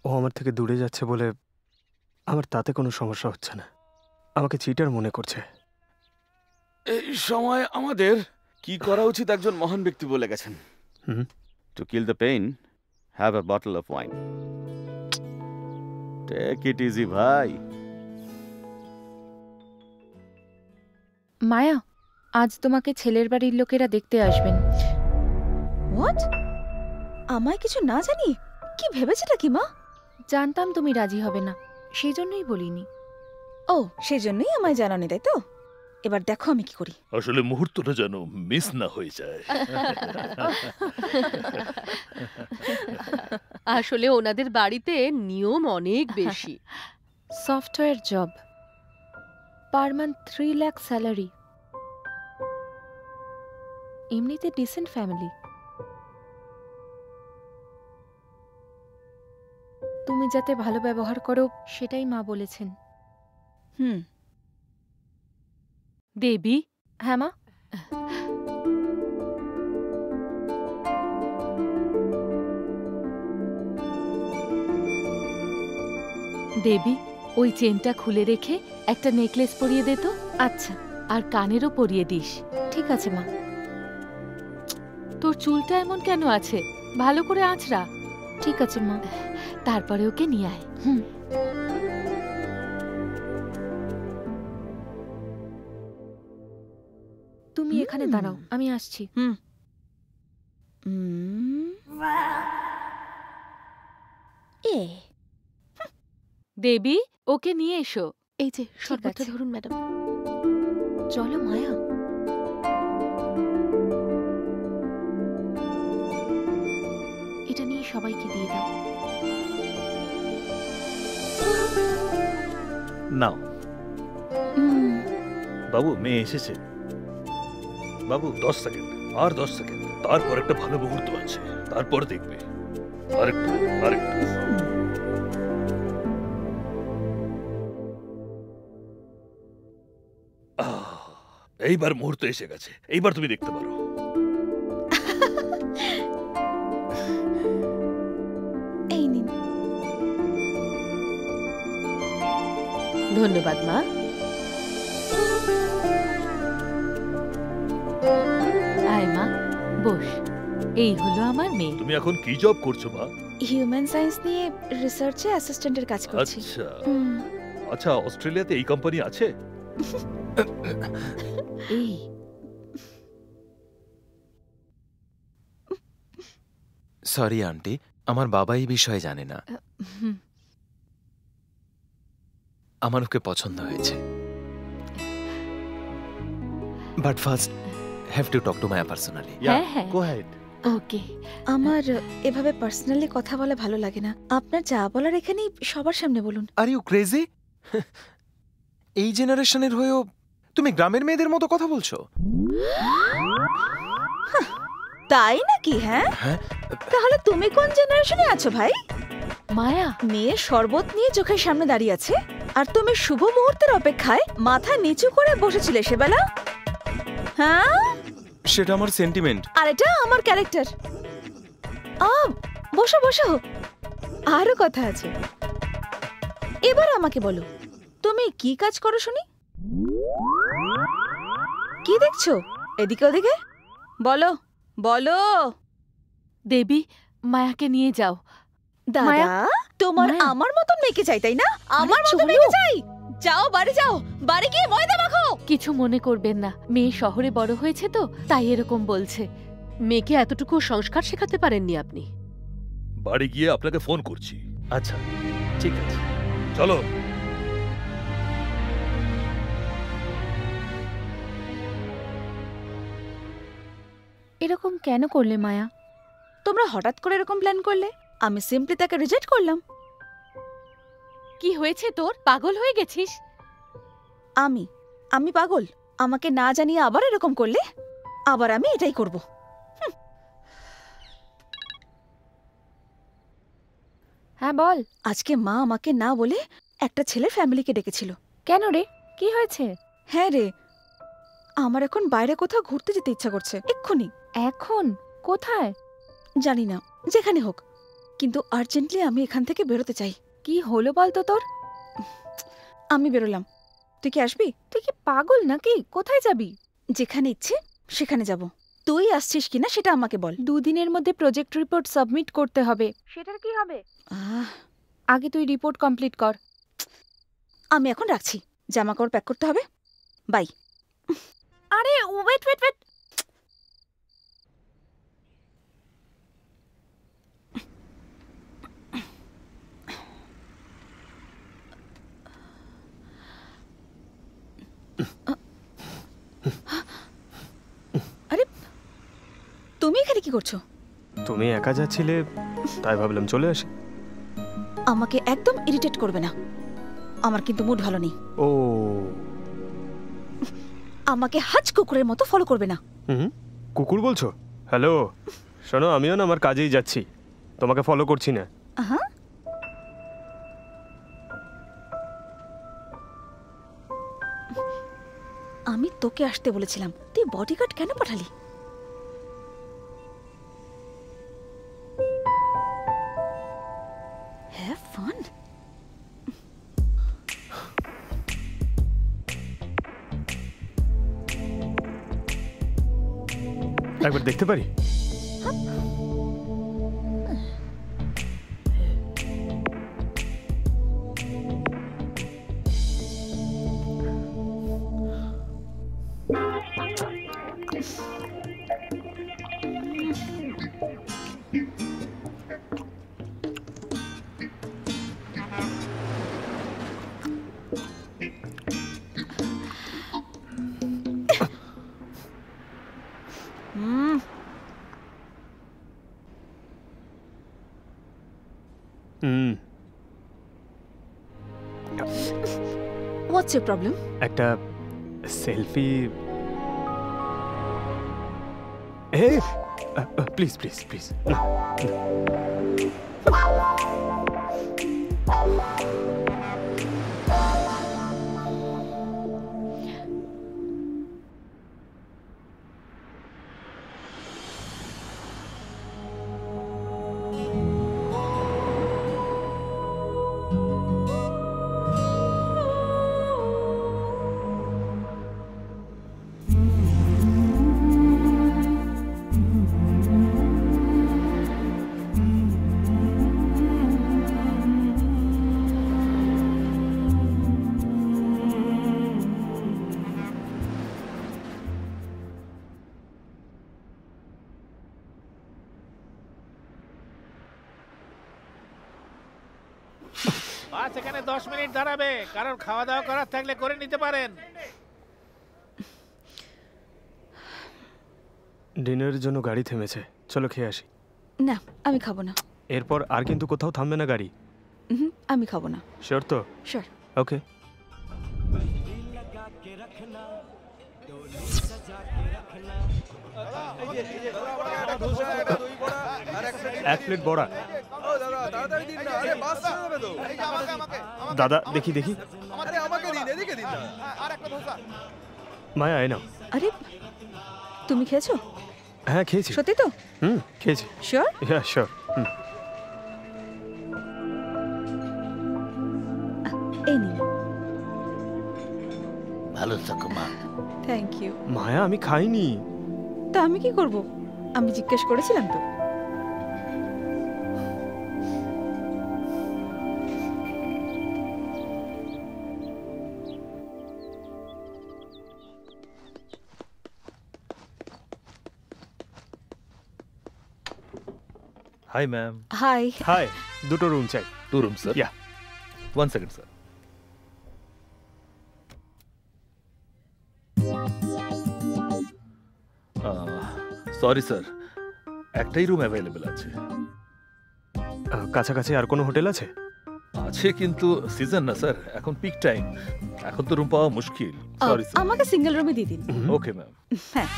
ও আমার থেকে দূরে যাচ্ছে বলে আমার তাতে কোনো সমস্যা হচ্ছে না, আমাকে চিটার মনে করছে। এই সময় আমাদের কি করা উচিত একজন মহান ব্যক্তি বলে গেছেন। To kill the pain, have a bottle of wine. Take it easy ভাই। মায়া, আজ তোমাকে ছেলের বাড়ির লোকেরা দেখতে আসবেন। হোয়াট? আমায় কিছু না জানি? কি ভেবেছেটা কি মা? জানতাম তুমি রাজি হবে না, সেই জন্যই বলিনি। ও, সেই জন্যই আমায় জানানি, তাই তো? এবার দেখো আমি কি করি। আসলে মুহূর্তটা যেন মিস না হয়ে যায়। আসলে ওনাদের বাড়িতে নিয়ম অনেক বেশি। Software job, per month 3 lakh salary, এমনিতে ডিসেন্ট ফ্যামিলি। তুমি যাতে ভালো ব্যবহার করো সেটাই মা বলেছেন। দেবী। হ্যাঁ মা। দেবী, ওই চেনটা খুলে রেখে একটা নেকলেস পরিয়ে দে তো। আচ্ছা। আর কানেরও পরিয়ে দিস। ঠিক আছে মা। তোর চুলটা এমন কেন আছে? ভালো করে আঁচড়া। ঠিক আছে মা। তারপরে ওকে নিয়ে আয়। তুমি এখানে দাঁড়াও, আমি আসছি। এ দেবী, ওকে নিয়ে এসো। এই যে ঠিক শরবতটা আছে। ধরুন ম্যাডাম। চলো মায়া। এটা নিয়ে সবাইকে দিয়ে দাও। নাও বাবু, মেয়ে এসেছে। বাবু 10 সেকেন্ড, আর 10 সেকেন্ড, তারপর একটা ভালো মুহূর্ত আছে, তারপর দেখবে। আরেকটু, আরেকটু। এইবার মুহূর্ত এসে গেছে, এইবার তুমি দেখতে পারো। এই নিন। ধন্যবাদ মা। আয় মা, বস। এই হলো আমার মেয়ে। তুমি এখন কি জব করছো মা? হিউম্যান সায়েন্স নিয়ে রিসার্চে অ্যাসিস্ট্যান্টের কাজ করছি। আচ্ছা হুম। আচ্ছা, অস্ট্রেলিয়াতে এই কোম্পানি আছে? এই সরি আন্টি, আমার বাবা এই বিষয়ে জানে না। আমার ওকে পছন্দ হয়েছে, but first have to talk to Maya personally. হ্যাঁ হ্যাঁ, গো হেড। ওকে। আমার এভাবে পার্সোনালি কথা বলা ভালো লাগে না। আপনার যা বলার এখানেই সবার সামনে বলুন। Are you crazy? এই জেনারেশনের হয়েও তুমি গ্রামের মেয়েদের মতো কথা বলছো? তাই নাকি? হ্যাঁ, হ্যাঁ, তাহলে তুমি কোন জেনারেশনে আছো ভাই? মায়া, মেয়ে শরবত নিয়ে চোখের সামনে দাঁড়িয়ে আছে, আর তুমি শুভ মুহূর্তের অপেক্ষায় মাথা নিচু করে বসেছিলে সেবেলা। হ্যাঁ, সেটা আমার সেন্টিমেন্ট। আর এটা আমার ক্যারেক্টার। বসো বসো, আরো কথা আছে। এবার আমাকে বলো, তুমি কি কাজ করো শুনি? কি দেখছো এদিকে ওদিকে? বলো বলো। দেবী, মায়াকে নিয়ে যাও। দাদা, মায়া, তোমার মায়া। আমার মতন মেয়েকে চাই, তাই না? আমার মতন চলো। মেয়েকে চাই। যাও বাড়ি যাও, বাড়ি গিয়ে ময়দা মাখো। কিছু মনে করবেন না, মেয়ে শহরে বড় হয়েছে তো তাই এরকম বলছে। মেয়েকে এতটুকু সংস্কার শেখাতে পারেননি আপনি। বাড়ি গিয়ে আপনাকে ফোন করছি। আচ্ছা ঠিক আছে, চলো। এরকম কেন করলে মায়া? তোমরা হঠাৎ করে এরকম প্ল্যান করলে, আমি সিম্পলি তাকে রিজেক্ট করলাম। কি হয়েছে তোর? পাগল হয়ে গেছিস? আমি পাগল? আমাকে না জানিয়ে আবার এরকম করলে? আবার আমি এটাই করব। হ্যাঁ বল। আজকে মা আমাকে না বলে একটা ছেলের ফ্যামিলিকে ডেকেছিল। কেন রে, কি হয়েছে? হ্যাঁ রে, আমার এখন বাইরে কোথাও ঘুরতে যেতে ইচ্ছা করছে এক্ষুনি। এখন কোথায়? জানি না, যেখানে হোক, কিন্তু আর্জেন্টলি আমি এখান থেকে বেরোতে চাই। কি হলো বল তো তোর? আমি বেরোলাম, তুই কি আসবি? তুই কি পাগল নাকি? কোথায় যাবি? যেখানে ইচ্ছে সেখানে যাব। তুই আসছিস কিনা সেটা আমাকে বল। 2 দিনের মধ্যে প্রজেক্ট রিপোর্ট সাবমিট করতে হবে। সেটার কি হবে? আগে তুই রিপোর্ট কমপ্লিট কর। আমি এখন রাখছি, জামা কাপড় প্যাক করতে হবে। বাই। আরে ওয়েট ওয়েট ওয়েট, আরে তুমি এখানে কি করছো? তুমি একা যাচ্ছিলে তাই ভাবলাম চলে আসি। আমাকে একদম ইরিটেট করবে না, আমার কিন্তু মুড ভালো নেই। ও, আমাকে হাজ কুকুরের মতো ফলো করবে না। কুকুর বলছো? হ্যালো, শোনো, আমিও না আমার কাজেই যাচ্ছি, তোমাকে ফলো করছি না। আমি তোকে আসতে বলেছিলাম, তুই বডিগার্ড কেন পাঠালি? Have fun. একবার দেখতে পারি? What's your problem? একটা সেলফি। এ প্লিজ প্লিজ প্লিজ। বাস এখানে 10 মিনিট দাঁড়াবে, কারণ খাওয়া দাওয়া করার থাকলে করে নিতে পারেন। ডিনারের জন্য গাড়ি থেমেছে, চলো খেয়ে আসি। না, আমি খাবো না। এরপর আর কিন্তু কোথাও থামবে না গাড়ি? আমি খাবো না। শিওর তো? শিওর। ওকে। এক প্লেট বড়া। দাদা দেখি দেখি। মায়া আয় নাও। আরে তুমি খেয়েছো? হ্যাঁ খেয়েছি। সত্যি তো? খেয়েছি। শিওর? হ্যাঁ শিওর। এই নিন। ভালো থাকো মা। Thank you. মায়া আমি খাইনি। তা আমি কি করব? আমি জিজ্ঞেস করেছিলাম তো। Hi, ma'am. হাই। হাই, দুটো রুম চাই। 2 rooms, sir. Yeah. 1 second, sir. Sorry sir, একটাই রুম অ্যাভেলেবেল আছে। কাছাকাছি আর কোনো হোটেল আছে? আছে কিন্তু সিজন না স্যার, এখন পিক টাইম, এখন তো রুম পাওয়া মুশকিল। Sorry sir. আমাকে সিঙ্গেল রুমে দিয়ে দিন। Okay ma'am. হ্যাঁ।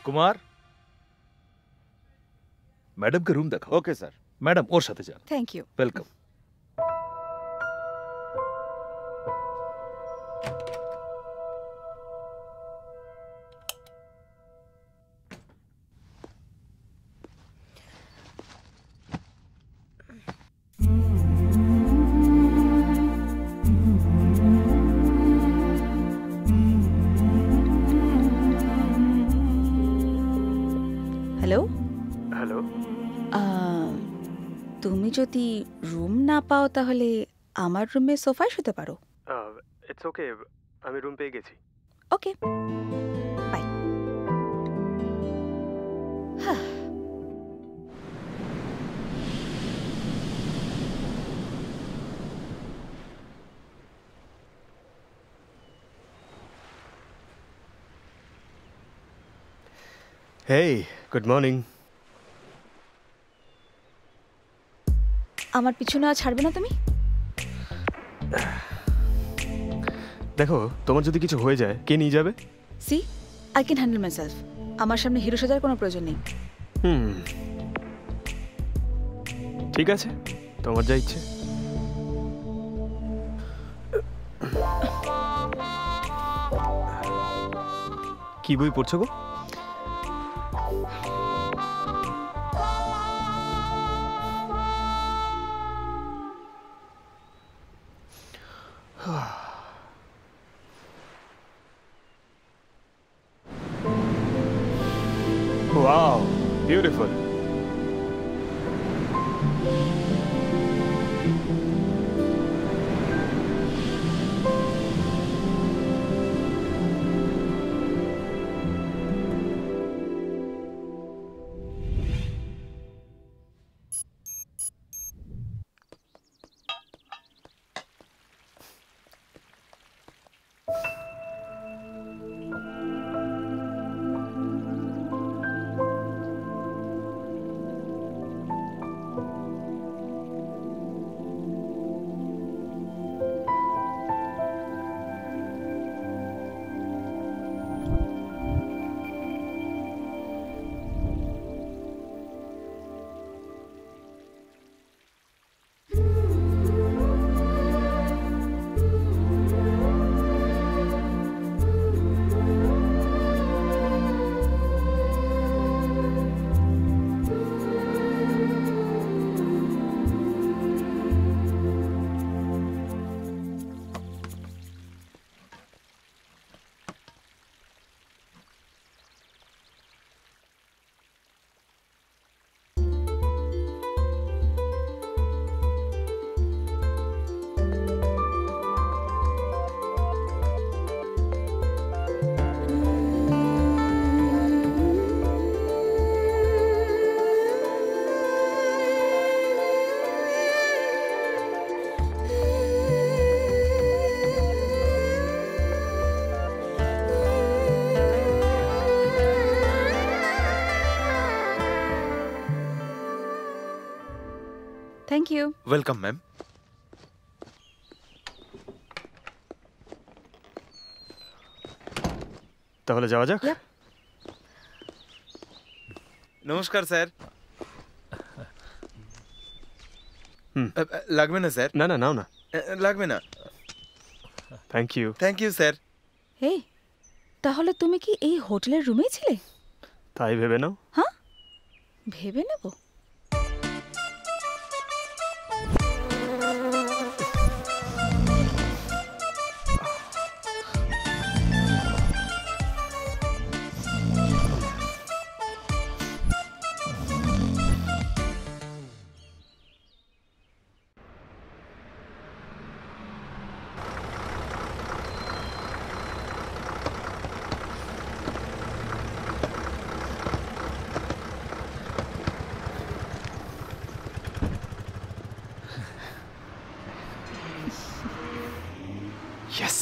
কুমার, ম্যাডামকে রুম দেখাও। Okay sir. ম্যাডাম ওর সাথে যান। Thank you. Welcome. Hello. Hello. তুমি যদি রুম না পাও তাহলে আমার রুমে সোফায় শুতে পারো। ইটস ওকে, আমি রুম পেয়ে গেছি। ওকে, বাই। Hey, good morning. আমার পিছনে আর ছাড়বে না তুমি? দেখো, তোমার যদি কিছু হয়ে যায় কে নিয়ে যাবে? See, I can handle myself. আমার সামনে হিরো সাজার কোনো প্রয়োজন নেই। ঠিক আছে, তোমার যা ইচ্ছে। কি বই পড়ছো গো? Wow, beautiful. Thank you. Welcome ma'am. তাহলে যাওয়া যাক। নমস্কার স্যার। হুম। লাগবে না স্যার? না না, নাও না। লাগবে না। Thank you. Thank you sir. Hey, তাহলে তুমি কি এই হোটেলের রুমেই ছিলে? তাই ভেবে নাও। হ্যাঁ, ভেবে নেব। Yes.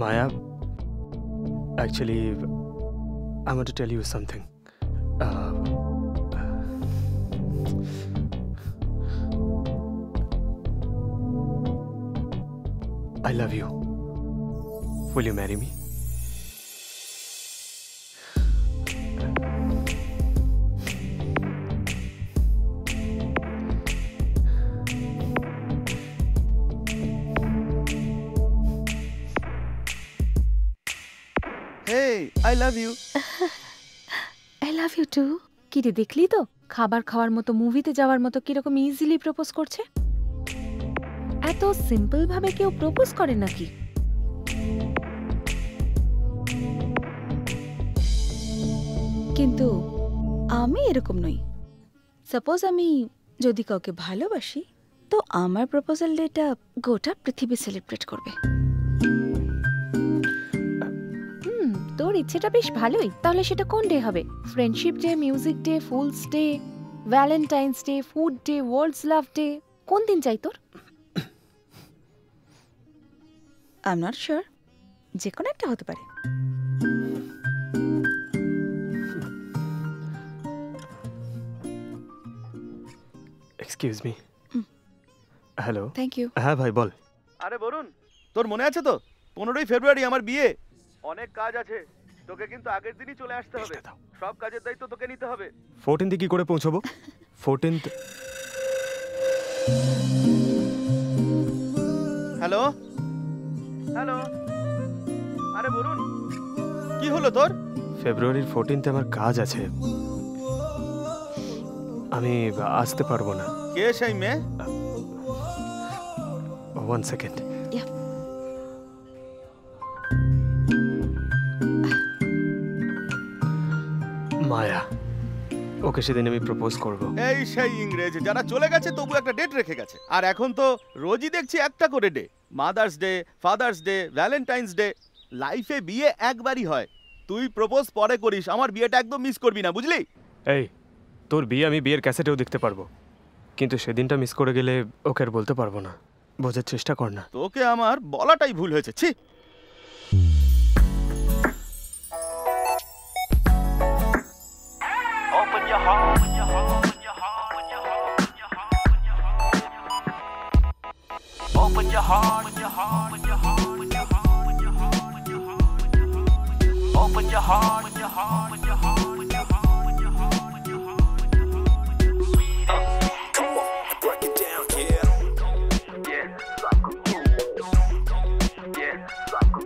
Maya, actually, I want to tell you something. I love you. Will you marry me? Hey, I love you. I love you too. কি রে, দেখলি তো খাবার খাওয়ার মতো, মুভিতে যাওয়ার মতো কিরকম ইজিলি প্রপোজ করছে। এত সিম্পল ভাবে কেউ প্রপোজ করে নাকি? কিন্তু আমি এরকম নই। সাপোজ আমি যদি কাউকে ভালোবাসি, তো আমার প্রপোজাল ডেটা গোটা পৃথিবী সেলিব্রেট করবে। তোর ইচ্ছেটা বেশ ভালোই। তাহলে সেটা কোন ডে হবে? Friendship day, music day, fools day, Valentine's day, food day, world's love day, কোন দিন চাই তোর? আই এম নট শিওর, যে কোনো একটা হতে পারে। Excuse me. Hello. Thank you. হ্যাঁ ভাই বল। আরে বরুণ, তোর মনে আছে তো 15ই ফেব্রুয়ারি আমার বিয়ে। অনেক কাজ আছে, তোকে কিন্তু আগের দিনই চলে আসতে হবে। সব কাজের দায়িত্ব তোকে নিতে হবে। 14th কি করে পৌঁছবো? 14th। হ্যালো হ্যালো, আরে বরুণ, কি হলো তোর? ফেব্রুয়ারির 14th আমার কাজ আছে, আমি আসতে পারবো না। কে সেই মেয়ে? 1 সেকেন্ড। মায়া, ওকে সেদিন আমি প্রপোজ করব। এই সেই ইংরেজ যারা চলে গেছে তবু একটা ডেট রেখে গেছে। আর এখন তো রোজই দেখছি একটা করে day. Mother's day, father's day, Valentine's day. লাইফে বিয়ে একবারই হয়। তুই প্রপোজ পরে করিস, আমার বিয়েটা একদম মিস করবি না, বুঝলি? এই, তোর বিয়ে আমি বিয়ের ক্যাসেটেও দেখতে পারবো, কিন্তু সেদিনটা মিস করে গেলে ওকে আর বলতে পারবো না। বোঝার চেষ্টা কর না। তোকে আমার বলাটাই ভুল হয়েছে। ছি। Open your heart, open your heart, open your heart, open your heart, open your heart, open your heart, open your heart, open your heart, open your heart, open your heart, open your heart, open your heart, open your heart, open your heart, open your heart, open your heart, open your heart. Come on, break it down, yeah. Yeah, sucker. Yeah, sucker.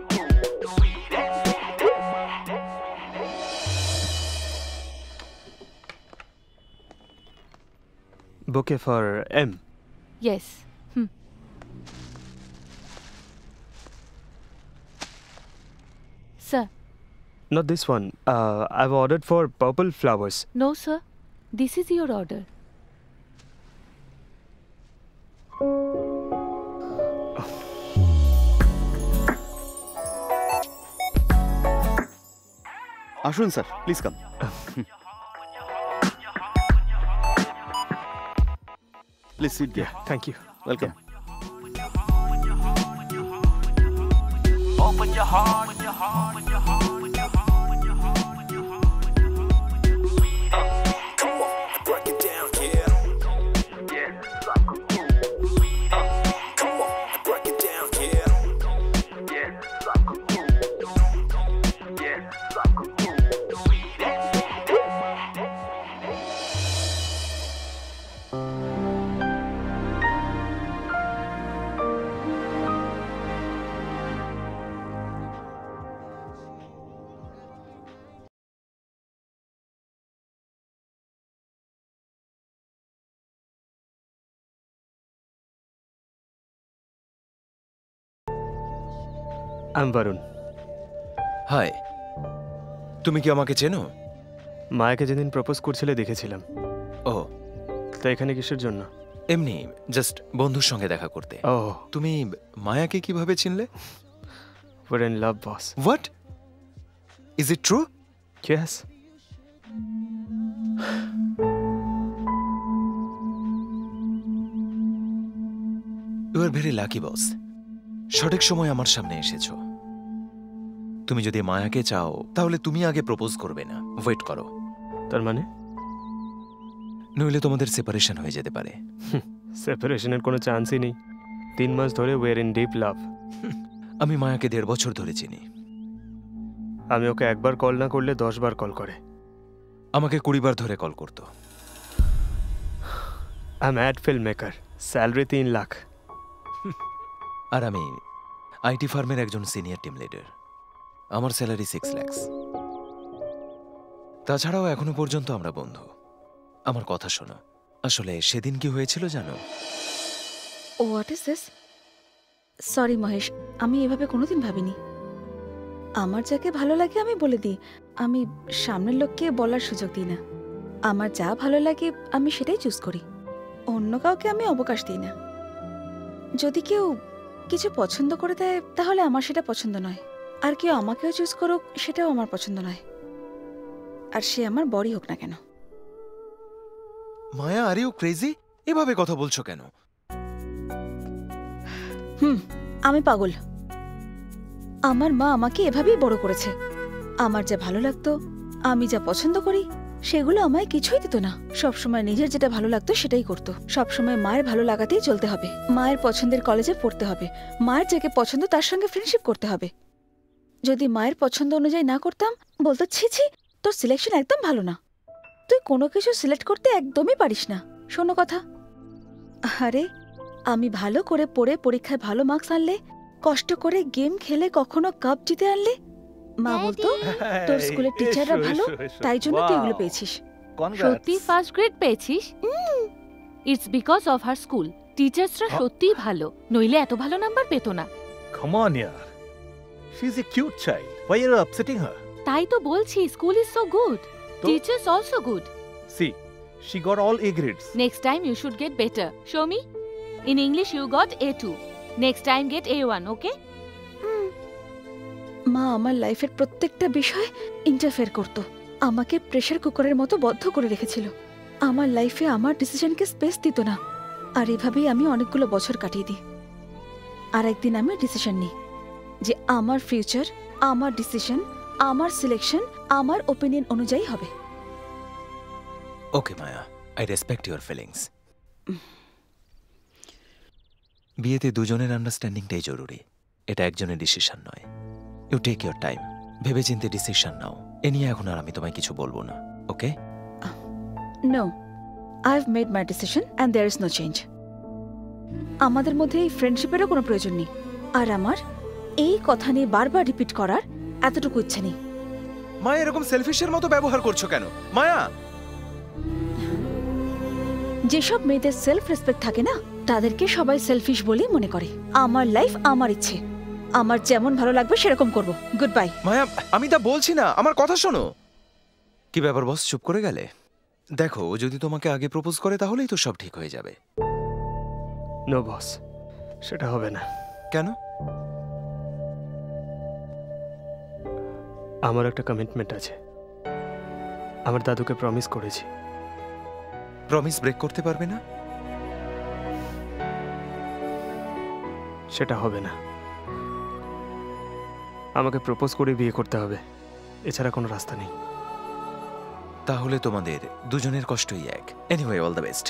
Bouquet for M. Yes. Sir. Not this one. I've ordered for purple flowers. No, sir. This is your order. আসুন sir, please come. Please sit there. Thank you. Welcome. Open your heart, open your heart, open your heart, open your heart, open your heart, open your heart, open your heart. Come on, break it down, yeah. Yeah, come on, break it down, yeah. Yeah, I'm Varun. Hi, তুমি কি আমাকে চেনো? মায়াকে যেদিন propose করছিলে দেখেছিলাম। ও, তা এখানে কিসের জন্য? এমনি জাস্ট বন্ধুর সঙ্গে দেখা করতে। ও, তুমি মায়াকে কিভাবে চিনলে? we're in love, boss. What? Is it true? Yes. You are very lucky boss. সঠিক সময় আমার সামনে এসেছো। তুমি যদি মায়াকে চাও তাহলে তুমি আগে প্রপোজ করবে না, ওয়েট করো। তার মানে নইলে তোমাদের সেপারেশন হয়ে যেতে পারে। সেপারেশনের কোনো চান্সই নেই। 3 মাস ধরে we're in deep love. আমি মায়াকে 1.5 বছর ধরে চিনি। আমি ওকে একবার কল না করলে 10 বার কল করে। আমাকে 20 বার ধরে কল করতো। I'm ad film maker. Salary 3 lakh. আর আমি আইটি ফার্মের একজন সিনিয়র টিম লিডার। আমার স্যালারি 6 লাখ। তাছাড়াও এখনো পর্যন্ত আমরা বন্ধু। আমার কথা শোনো, আসলে সেদিন কি হয়েছিল জানো? What is this? Sorry Mahesh, আমি এভাবে কোনোদিন ভাবিনি। আমার যাকে ভালো লাগে আমি বলে দিই, আমি সামনের লোককে বলার সুযোগ দিই না। আমার যা ভালো লাগে আমি সেটাই চুজ করি, অন্য কাউকে আমি অবকাশ দিই না। যদি কেউ কিছু পছন্দ করে দেয় তাহলে আমার সেটা পছন্দ নয়, আর কেউ আমাকেও চুজ করুক সেটাও আমার পছন্দ নয়, আর সে আমার বড়ই হোক না কেন। মায়া, আর ইউ ক্রেজি? এভাবে কথা বলছো কেন? আমি পাগল। আমার মা আমাকে এভাবেই বড় করেছে। আমার যা ভালো লাগতো, আমি যা পছন্দ করি, সেগুলো আমায় কিছুই দিত না। সবসময় নিজের যেটা ভালো লাগতো সেটাই করতো। সবসময় মায়ের ভালো লাগাতেই চলতে হবে, মায়ের পছন্দের কলেজে পড়তে হবে, মায়ের যাকে পছন্দ তার সঙ্গে ফ্রেন্ডশিপ করতে হবে। যদি মায়ের পছন্দ অনুযায়ী না করতাম, বলতো ছি ছি, তোর সিলেকশন একদম ভালো না, তুই কোনো কিছু সিলেক্ট করতে একদমই পারিস না। শোনো কথা, আরে আমি ভালো করে পড়ে পরীক্ষায় ভালো মার্কস আনলে, কষ্ট করে গেম খেলে কখনো কাপ জিতে আনলে, মা বলতো তোর স্কুলের টিচাররা ভালো, তাই জন্য তুই এগুলো পেয়েছিস। সত্যি ফার্স্ট গ্রেড পেয়েছিস? It's because of her school. টিচার্সরা সত্যিই ভালো, নইলে এত ভালো নাম্বার পেতো না। Come on, yaar. She's a cute child. Why are you upsetting her? তাই তো বলছি, school is so good, teachers also good. See, she got all A grades. Next time you should get better. Show me. In English you got A2. Next time get A1, okay? মা আমার লাইফের প্রত্যেকটা বিষয় interfere করত, আমাকে pressure কুকারের মতো বদ্ধ করে রেখেছিল। আমার লাইফে আমার ডিসিশনকে স্পেস দিত না, আর এভাবেই আমি অনেকগুলো বছর কাটিয়ে দিই। আর একদিন আমি ডিসিশন নিই যে আমার ফিউচার, আমার ডিসিশন, আমার সিলেকশন আমার ওপিনিয়ন অনুযায়ী হবে। Okay Maya, I respect your feelings. বিয়েতে দুজনের আন্ডারস্ট্যান্ডিংটাই জরুরি, এটা একজনের ডিসিশন নয়। ইউ টেক ইউর টাইম, ভেবেচিন্তে ডিসিশন নাও। এ নিয়ে এখন আর আমি তোমায় কিছু বলবো না, okay? No, I have made my decision and there is no change. আমাদের মধ্যে এই ফ্রেন্ডশিপেরও কোনো প্রয়োজন নেই, আর আমার এই কথা নিয়ে বারবার রিপিট করার এতটুকু ইচ্ছে নেই। মায়া, এরকম সেলফিশের মতো ব্যবহার করছো কেন মায়া? যেসব মেয়েদের সেলফ রেসপেক্ট থাকে না, তাদেরকে সবাই সেলফিশ বলেই মনে করে। আমার লাইফ আমার ইচ্ছে, আমার যেমন ভালো লাগবে সেরকম করব। Good bye. মায়া, আমি তা বলছি না, আমার কথা শোনো। কি ব্যাপার বস, চুপ করে গেলে? দেখো, যদি তোমাকে আগে প্রপোজ করে তাহলেই তো সব ঠিক হয়ে যাবে। নো বস, সেটা হবে না। কেন? আমার একটা কমিটমেন্ট আছে। আমার দাদুকে প্রমিস করেছি। প্রমিস ব্রেক করতে পারবে না? সেটা হবে না। আমাকে প্রপোজ করে বিয়ে করতে হবে, এছাড়া কোনো রাস্তা নেই। তাহলে তোমাদের দুজনের কষ্টই এক। Anyway, all the best.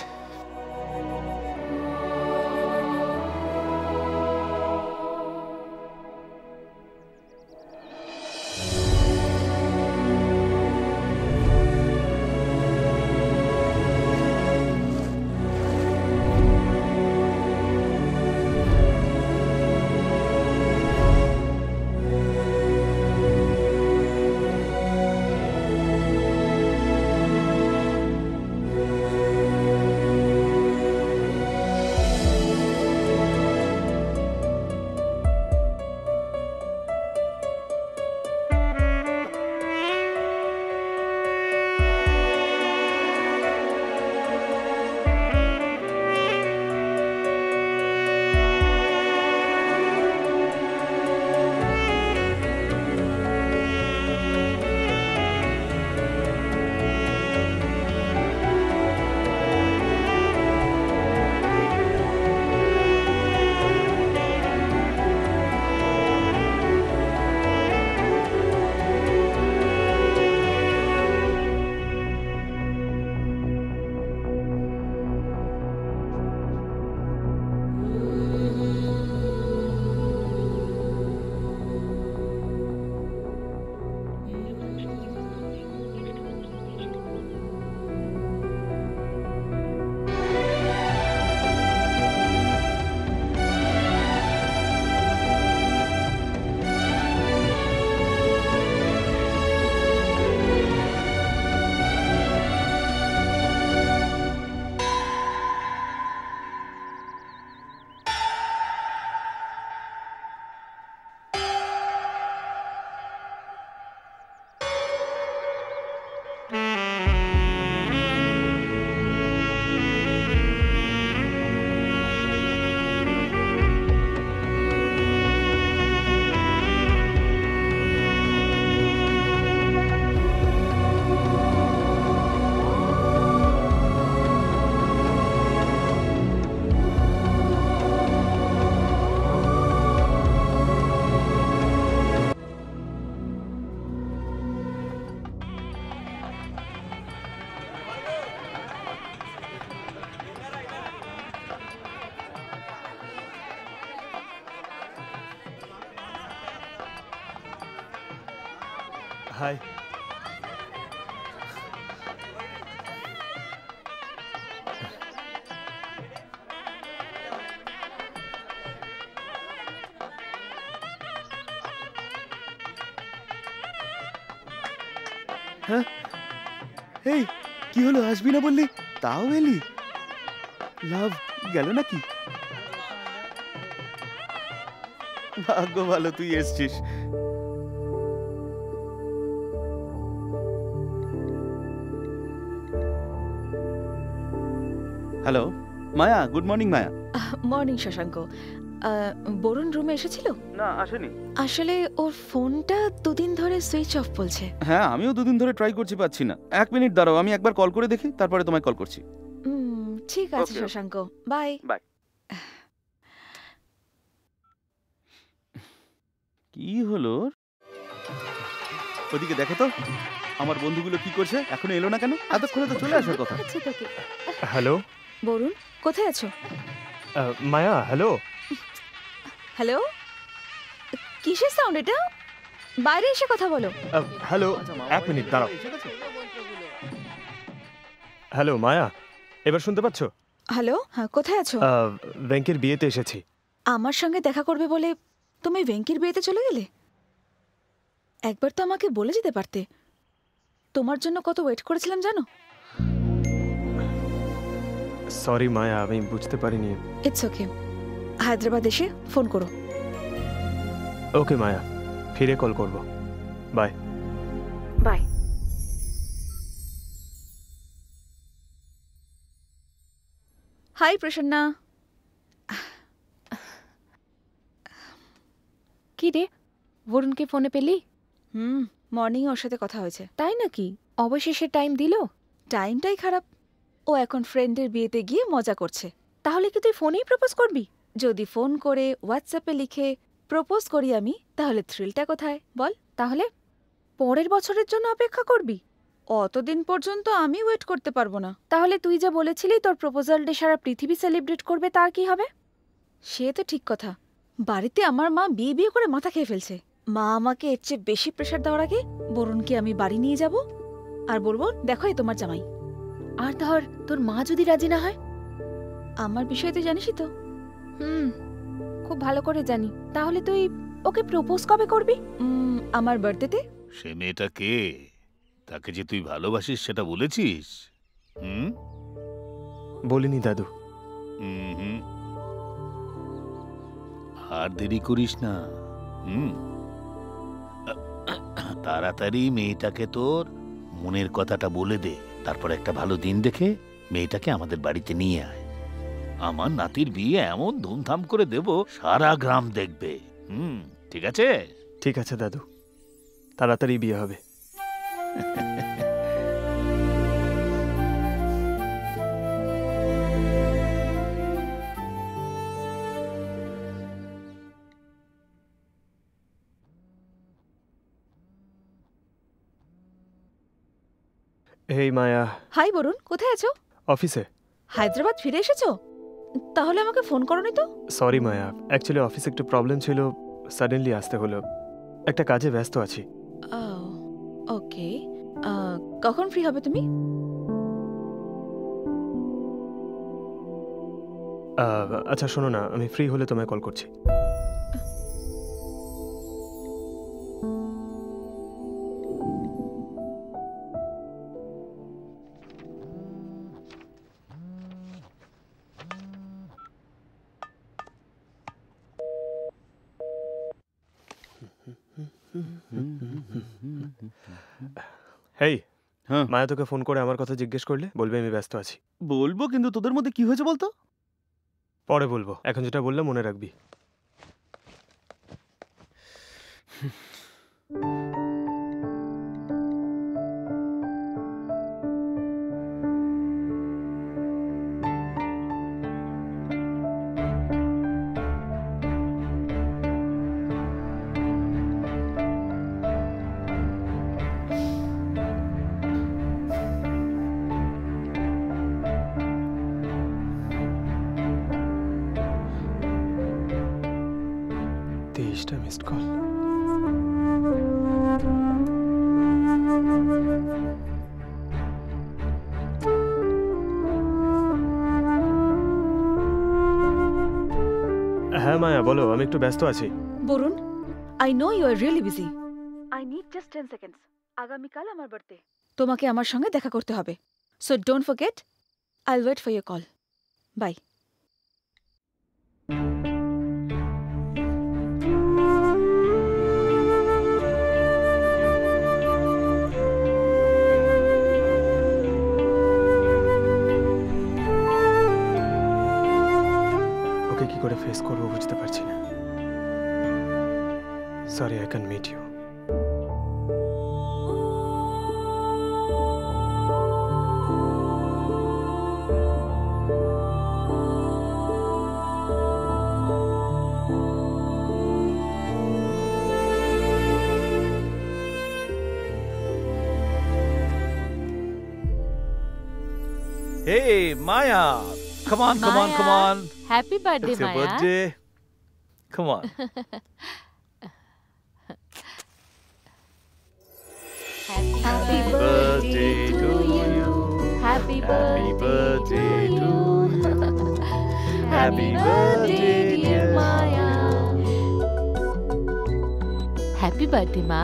Hi. হ্যাঁ, এই কি হলো, আসবি না বললি, তাও এলি? লাভ গেল নাকি? ভাগ্য ভালো তুই এসছিস। হ্যালো মায়া, গুড মর্নিং মায়া। মর্নিং শশাঙ্ক। বরুণ রুমে এসেছিল? না, আসেনি। আসলে ওর ফোনটা দুদিন ধরে সুইচ অফ বলছে। হ্যাঁ, আমিও দুদিন ধরে ট্রাই করছি, পাচ্ছি না। 1 মিনিট দাঁড়াও, আমি একবার কল করে দেখি, তারপরে তোমায় কল করছি। ঠিক আছে Okay. Shashanka, bye bye. কি হলো? ওদিকে দেখো তো, আমার বন্ধুগুলো কি করছে, এখনো এলো না কেন? এতক্ষণে তো চলে আসার কথা। হ্যালো বরুণ, কোথায় আছো? মায়া, হ্যালো। হ্যালো, কিসের সাউন্ড এটা? বাইরে এসে কথা বলো। হ্যালো, 1 মিনিট দাঁড়াও। হ্যালো মায়া, এবার শুনতে পাচ্ছ? হ্যালো, হ্যাঁ, কোথায় আছো? ব্যাংকের বিয়েতে এসেছি। আমার সঙ্গে দেখা করবে বলে তুমি ভেঙ্কির বিয়েতে চলে গেলে? একবার তো আমাকে বলে যেতে পারতে। তোমার জন্য কত ওয়েট করেছিলাম জানো? সরি মায়া, আমি বুঝতে পারিনি। ইটস ওকে, হায়দ্রাবাদ এসে ফোন করো। ওকে মায়া, ফিরে কল করব। Bye bye. হাই প্রসন্না। কি রে, বরুণকে ফোনে পেলি? মর্নিং ওর সাথে কথা হয়েছে। তাই নাকি? অবশেষে টাইম দিল? টাইমটাই খারাপ। ও এখন ফ্রেন্ডের বিয়েতে গিয়ে মজা করছে। তাহলে কি তুই ফোনেই প্রপোজ করবি? যদি ফোন করে হোয়াটসঅ্যাপে লিখে প্রপোজ করি আমি, তাহলে থ্রিলটা কোথায় বল? তাহলে পরের বছরের জন্য অপেক্ষা করবি? অতদিন পর্যন্ত আমি ওয়েট করতে পারবো না। তাহলে তুই যা বলেছিলি তোর প্রপোজাল ডে সারা পৃথিবী সেলিব্রেট করবে, তার কি হবে? সে তো ঠিক কথা। বাড়িতে আমার মা বিয়ে বিয়ে করে মাথা খেয়ে ফেলছে। মা আমাকে এর চেয়ে বেশি প্রেশার দেওয়ার আগে বরুণকে আমি বাড়ি নিয়ে যাব আর বলবো, দেখো এই তোমার জামাই। আর ধর তোর মা যদি রাজি না হয়? আমার বিষয় তো জানিসই তো। খুব ভালো করে জানি। তাহলে তুই ওকে প্রপোজ কবে করবি? আমার বার্থডেতে। সে মেয়েটা কে? তাকে যে তুই ভালোবাসিস সেটা বলেছিস? বলিনি দাদু। আর দেরি করিস না। তাড়াতাড়ি মেয়েটাকে তোর মনের কথাটা বলে দে। তারপর একটা ভালো দিন দেখে মেয়েটাকে আমাদের বাড়িতে নিয়ে আয়। আমার নাতির বিয়ে এমন ধুমধাম করে দেব, সারা গ্রাম দেখবে। ঠিক আছে? ঠিক আছে দাদু, তাড়াতাড়ি বিয়ে হবে। এই মায়া। হাই বরুণ, কোথায় আছো? অফিসে। হায়দ্রাবাদ ফিরে এসেছো? তাহলে আমাকে ফোন করোনি তো? সরি মায়া, অ্যাকচুয়ালি অফিসে একটু প্রবলেম ছিল, সাডেনলি আসতে হলো। একটা কাজে ব্যস্ত আছি। ওকে, কখন ফ্রি হবে তুমি? আচ্ছা শোনো না, আমি ফ্রি হলে তোমায় কল করছি। হেই, মায়া তোকে ফোন করে আমার কথা জিজ্ঞেস করলে বলবে আমি ব্যস্ত আছি। বলবো, কিন্তু তোদের মধ্যে কি হয়েছে বলতো? পরে বলবো, এখন যেটা বললে মনে রাখবি। Missed call. হ্যাঁ মায়া বলো, আমি একটু ব্যস্ত আছি। Varun, I know you are really busy. I need just 10 seconds. আগামীকাল আমার বার্থডে। তোমাকে আমার সঙ্গে দেখা করতে হবে। So don't forget. I'll wait for your call. Bye. Okay কি করে ফেস করবো বুঝতে পারছি না। Sorry, I can meet you. Hey, Maya. Come on, come on, come on. Happy birthday, It's your Maya. birthday. Come on. Happy birthday to you. Happy Happy birthday to you. Happy birthday, dear Maya. Happy birthday, Ma.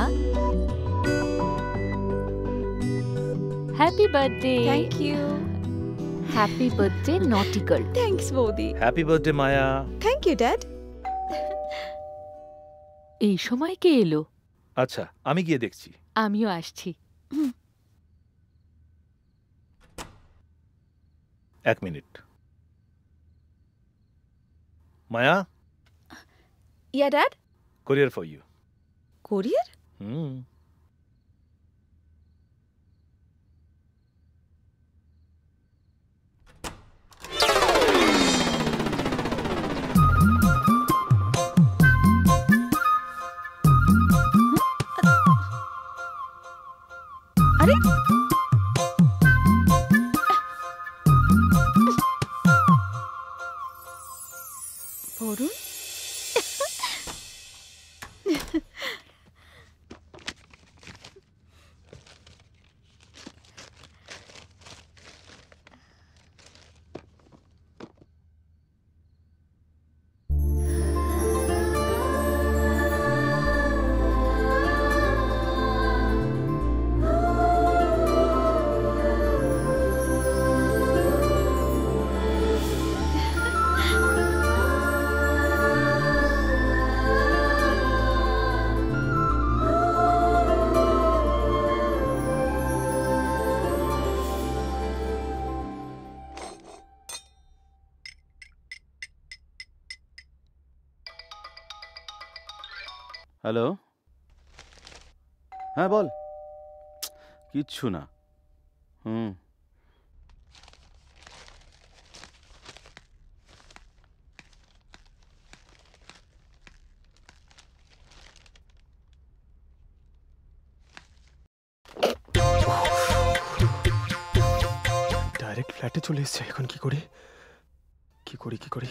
Happy birthday. Thank you. Happy birthday naughty girl. Thanks বৌদি। Happy birthday Maya. Thank you dad. এই সময় কে এলো? আচ্ছা, আমি গিয়ে দেখছি। আমিও আসছি। 1 মিনিট। মায়া, ইয়া ড্যাড। কোরিয়ার ফর ইউ। কোরিয়ার? বরুণ, হ্যালো, হ্যাঁ বল। কিচ্ছু না। ডাইরেক্ট ফ্ল্যাটে চলে এসছে, এখন কি করি কি করি কি করি?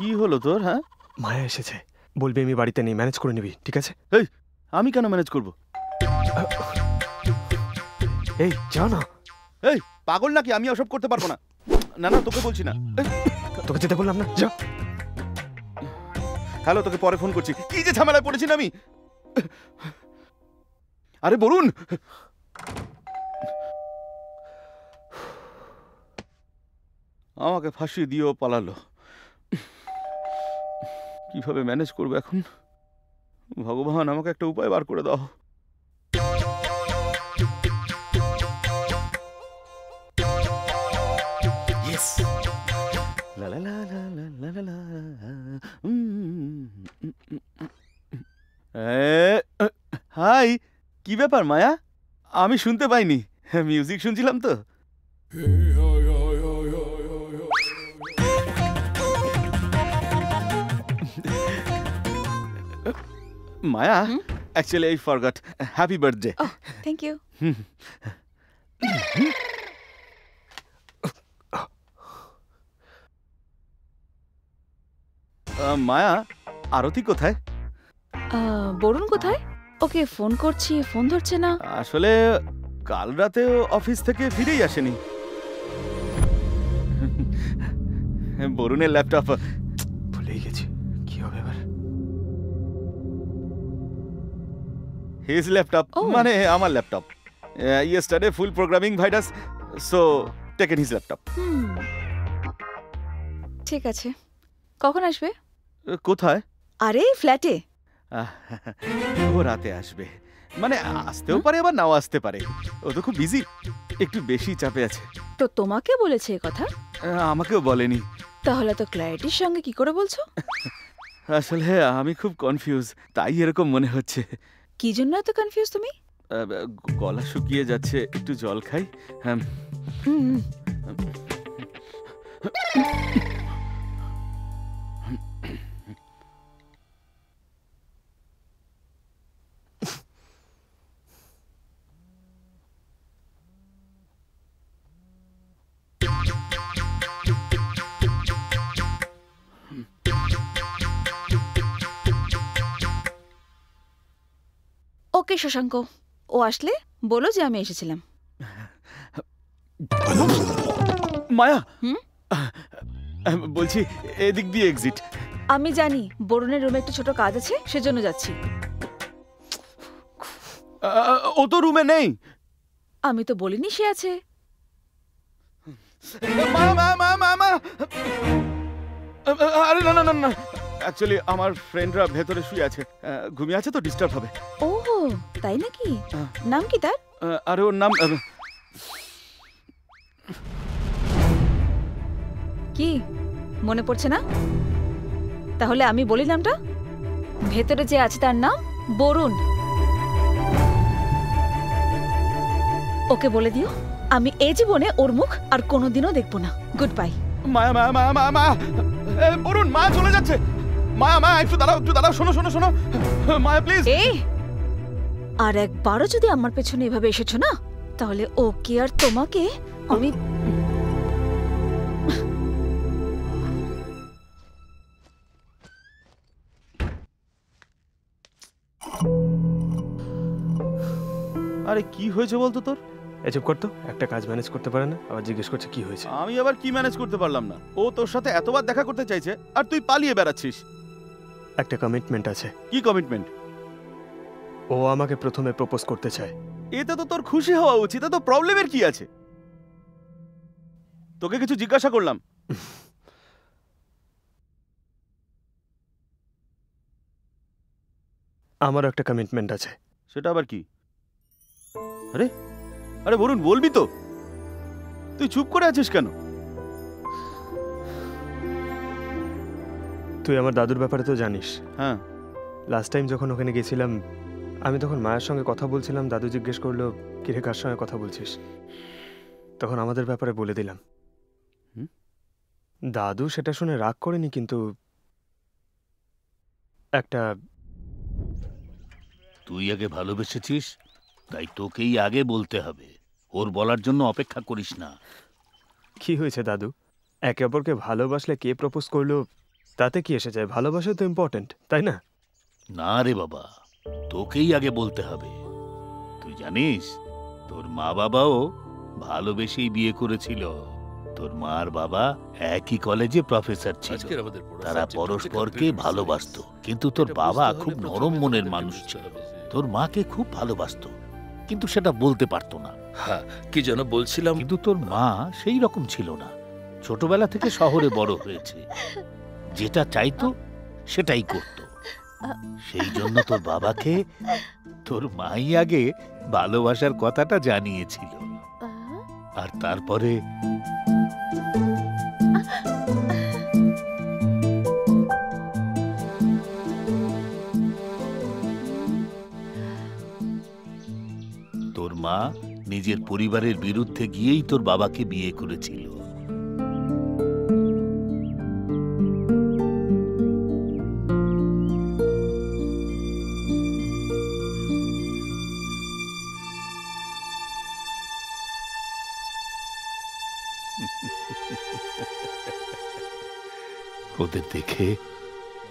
কি হলো তোর? হ্যাঁ, মায়া এসেছে, বলবি আমি বাড়িতে নেই, ম্যানেজ করে নিবি, ঠিক আছে? এই আমি কেন ম্যানেজ করব? এই যা না। এই পাগল নাকি? আমি ওসব করতে পারবো না। না না, তোকে বলছি না। তোকে যেতে বললাম না, যা। হ্যালো, তোকে পরে ফোন করছি। কি যে ঝামেলায় পড়েছি না আমি। আরে বরুণ, আমাকে ফাঁসি দিয়েও পালালো। কিভাবে ম্যানেজ করবো এখন? ভগবান, আমাকে একটা উপায় বার করে দাও। হাই, কি ব্যাপার মায়া? আমি শুনতে পাইনি, মিউজিক শুনছিলাম তো। মায়া, actually I forgot. Happy birthday. Oh, thank you. মায়া, আরতি কোথায়? বরুণ কোথায়? ওকে ফোন করছি, ফোন ধরছে না। আসলে কাল রাতে অফিস থেকে ফিরেই আসেনি। বরুণের ল্যাপটপ ভুলেই গেছি, কি হবে এবার? হিজ ল্যাপটপ, মানে আমার laptop. Yesterday full programming virus, so taken his laptop. ঠিক আছে, কখন আসবে? কোথায়? আরে ফ্ল্যাটে। ও রাতে আসবে, মানে আসতেও পারে আবার নাও আসতে পারে। ও তো খুব বিজি, একটু বেশি চাপে আছে। তো তোমাকে বলেছে এই কথা? আমাকেও বলেনি। তাহলে তো ক্ল্যারিটির সঙ্গে কি করে বলছো? আসলে আমি খুব কনফিউজ, তাই এরকম মনে হচ্ছে। কি জন্য এত কনফিউজ তুমি? গলা শুকিয়ে যাচ্ছে, একটু জল খাই। ওকে শশাঙ্ক, ও আসলে বলো যে আমি এসেছিলাম। মায়া, বলছি এদিক দিয়ে এক্সিট। আমি জানি বরুণের রুমে একটু ছোট কাজ আছে, সেজন্য যাচ্ছি। ও তো রুমে নেই। আমি তো বলিনি সে আছে। আরে না না না না, অ্যাকচুয়ালি আমার ফ্রেন্ডরা ভেতরে শুয়ে আছে, ঘুমিয়ে আছে তো ডিস্টার্ব হবে। ও তাই নাকি? নাম কি তার? আরে ওর নাম কি মনে পড়ছে না? তাহলে আমি বলি নামটা। ভেতরে যে আছে তার নাম বরুণ। ওকে বলে দিও আমি এই জীবনে ওর মুখ আর কোনোদিনও দেখবো না। Goodbye. মায়া মায়া মায়া মায়া মায়া, বরুণ, মায়া চলে যাচ্ছে। মায়া মায়া, একটু দাঁড়াও, একটু দাঁড়াও, শোনো শোনো শোনো, মায়া প্লিজ। এই আর একবারও যদি আমার পেছনে এভাবে এসেছো না, তাহলে ওকে আর তোমাকে আমি আরে কি হয়েছে বলতো তোর? এসব করতো একটা কাজ ম্যানেজ করতে পারে না, আবার জিজ্ঞেস করছে কি হয়েছে। আমি আবার কি ম্যানেজ করতে পারলাম না? ও তোর সাথে এতবার দেখা করতে চাইছে আর তুই পালিয়ে বেড়াচ্ছিস। একটা কমিটমেন্ট আছে। কি কমিটমেন্ট? ও আমাকে প্রথমে প্রপোজ করতে চায়। এতে তো তোর খুশি হওয়া উচিত, তো প্রবলেমের কি আছে? তোকে কিছু জিজ্ঞাসা করলাম। আমারও একটা কমিটমেন্ট আছে। সেটা আবার কি? আরে আরে বরুণ, বলবি তো? তুই চুপ করে আছিস কেন? তুই আমার দাদুর ব্যাপারে তো জানিস। হ্যাঁ। লাস্ট টাইম যখন ওখানে গেছিলাম আমি তখন মায়ের সঙ্গে কথা বলছিলাম, দাদু জিজ্ঞেস করলো কিরে কার সঙ্গে কথা বলছিস, তখন আমাদের ব্যাপারে বলে দিলাম। দাদু সেটা শুনে রাগ করেনি, কিন্তু একটা তুই আগে ভালোবেসেছিস, তাই তোকেই আগে বলতে হবে, ওর বলার জন্য অপেক্ষা করিস না। কি হয়েছে দাদু, একে অপরকে ভালোবাসলে কে প্রপোজ করলো তাতে কি এসে যায়? ভালোবাসা তো ইম্পর্টেন্ট, তাই না? না রে বাবা, তোকেই আগে বলতে হবে। তুই জানিস তোর মা বাবাও ভালোবেসেই বিয়ে করেছিল। তোর মার বাবা একই কলেজে প্রফেসর ছিল, তারা পরস্পরকে ভালোবাসতো, কিন্তু তোর বাবা খুব নরম মনের মানুষ ছিল, তোর মাকে খুব ভালোবাসতো, কিন্তু সেটা বলতে পারতো না। হ্যাঁ, কি যেন বলছিলাম। কিন্তু তোর মা সেই রকম ছিল না, ছোটবেলা থেকে শহরে বড় হয়েছে, যেটা চাইতো সেটাই করত। সেই জন্য তোর বাবাকে তোর মাই আগে ভালোবাসার কথাটা জানিয়েছিল, আর তারপরে তোর মা নিজের পরিবারের বিরুদ্ধে গিয়েই তোর বাবাকে বিয়ে করেছিল। ওদের দেখে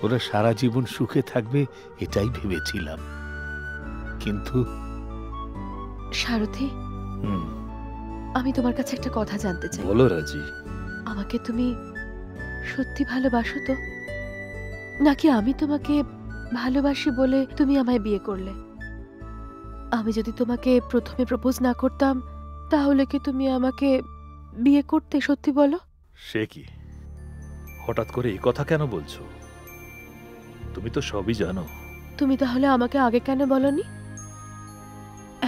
ওরা সারা জীবন সুখে থাকবে এটাই ভেবেছিলাম, কিন্তু সারথি, আমি তোমার কাছে একটা কথা জানতে চাই। বলো রাজি। আমাকে তুমি সত্যি ভালোবাসো তো, নাকি আমি তোমাকে ভালোবাসি বলে তুমি আমায় বিয়ে করলে? আমি যদি তোমাকে প্রথমে প্রপোজ না করতাম তাহলে কি তুমি আমাকে বিয়ে করতে? সত্যি বলো। সে কি, হঠাৎ করে এই কথা কেন বলছো? তুমি তো সবই জানো। তুমি তাহলে আমাকে আগে কেন বলনি?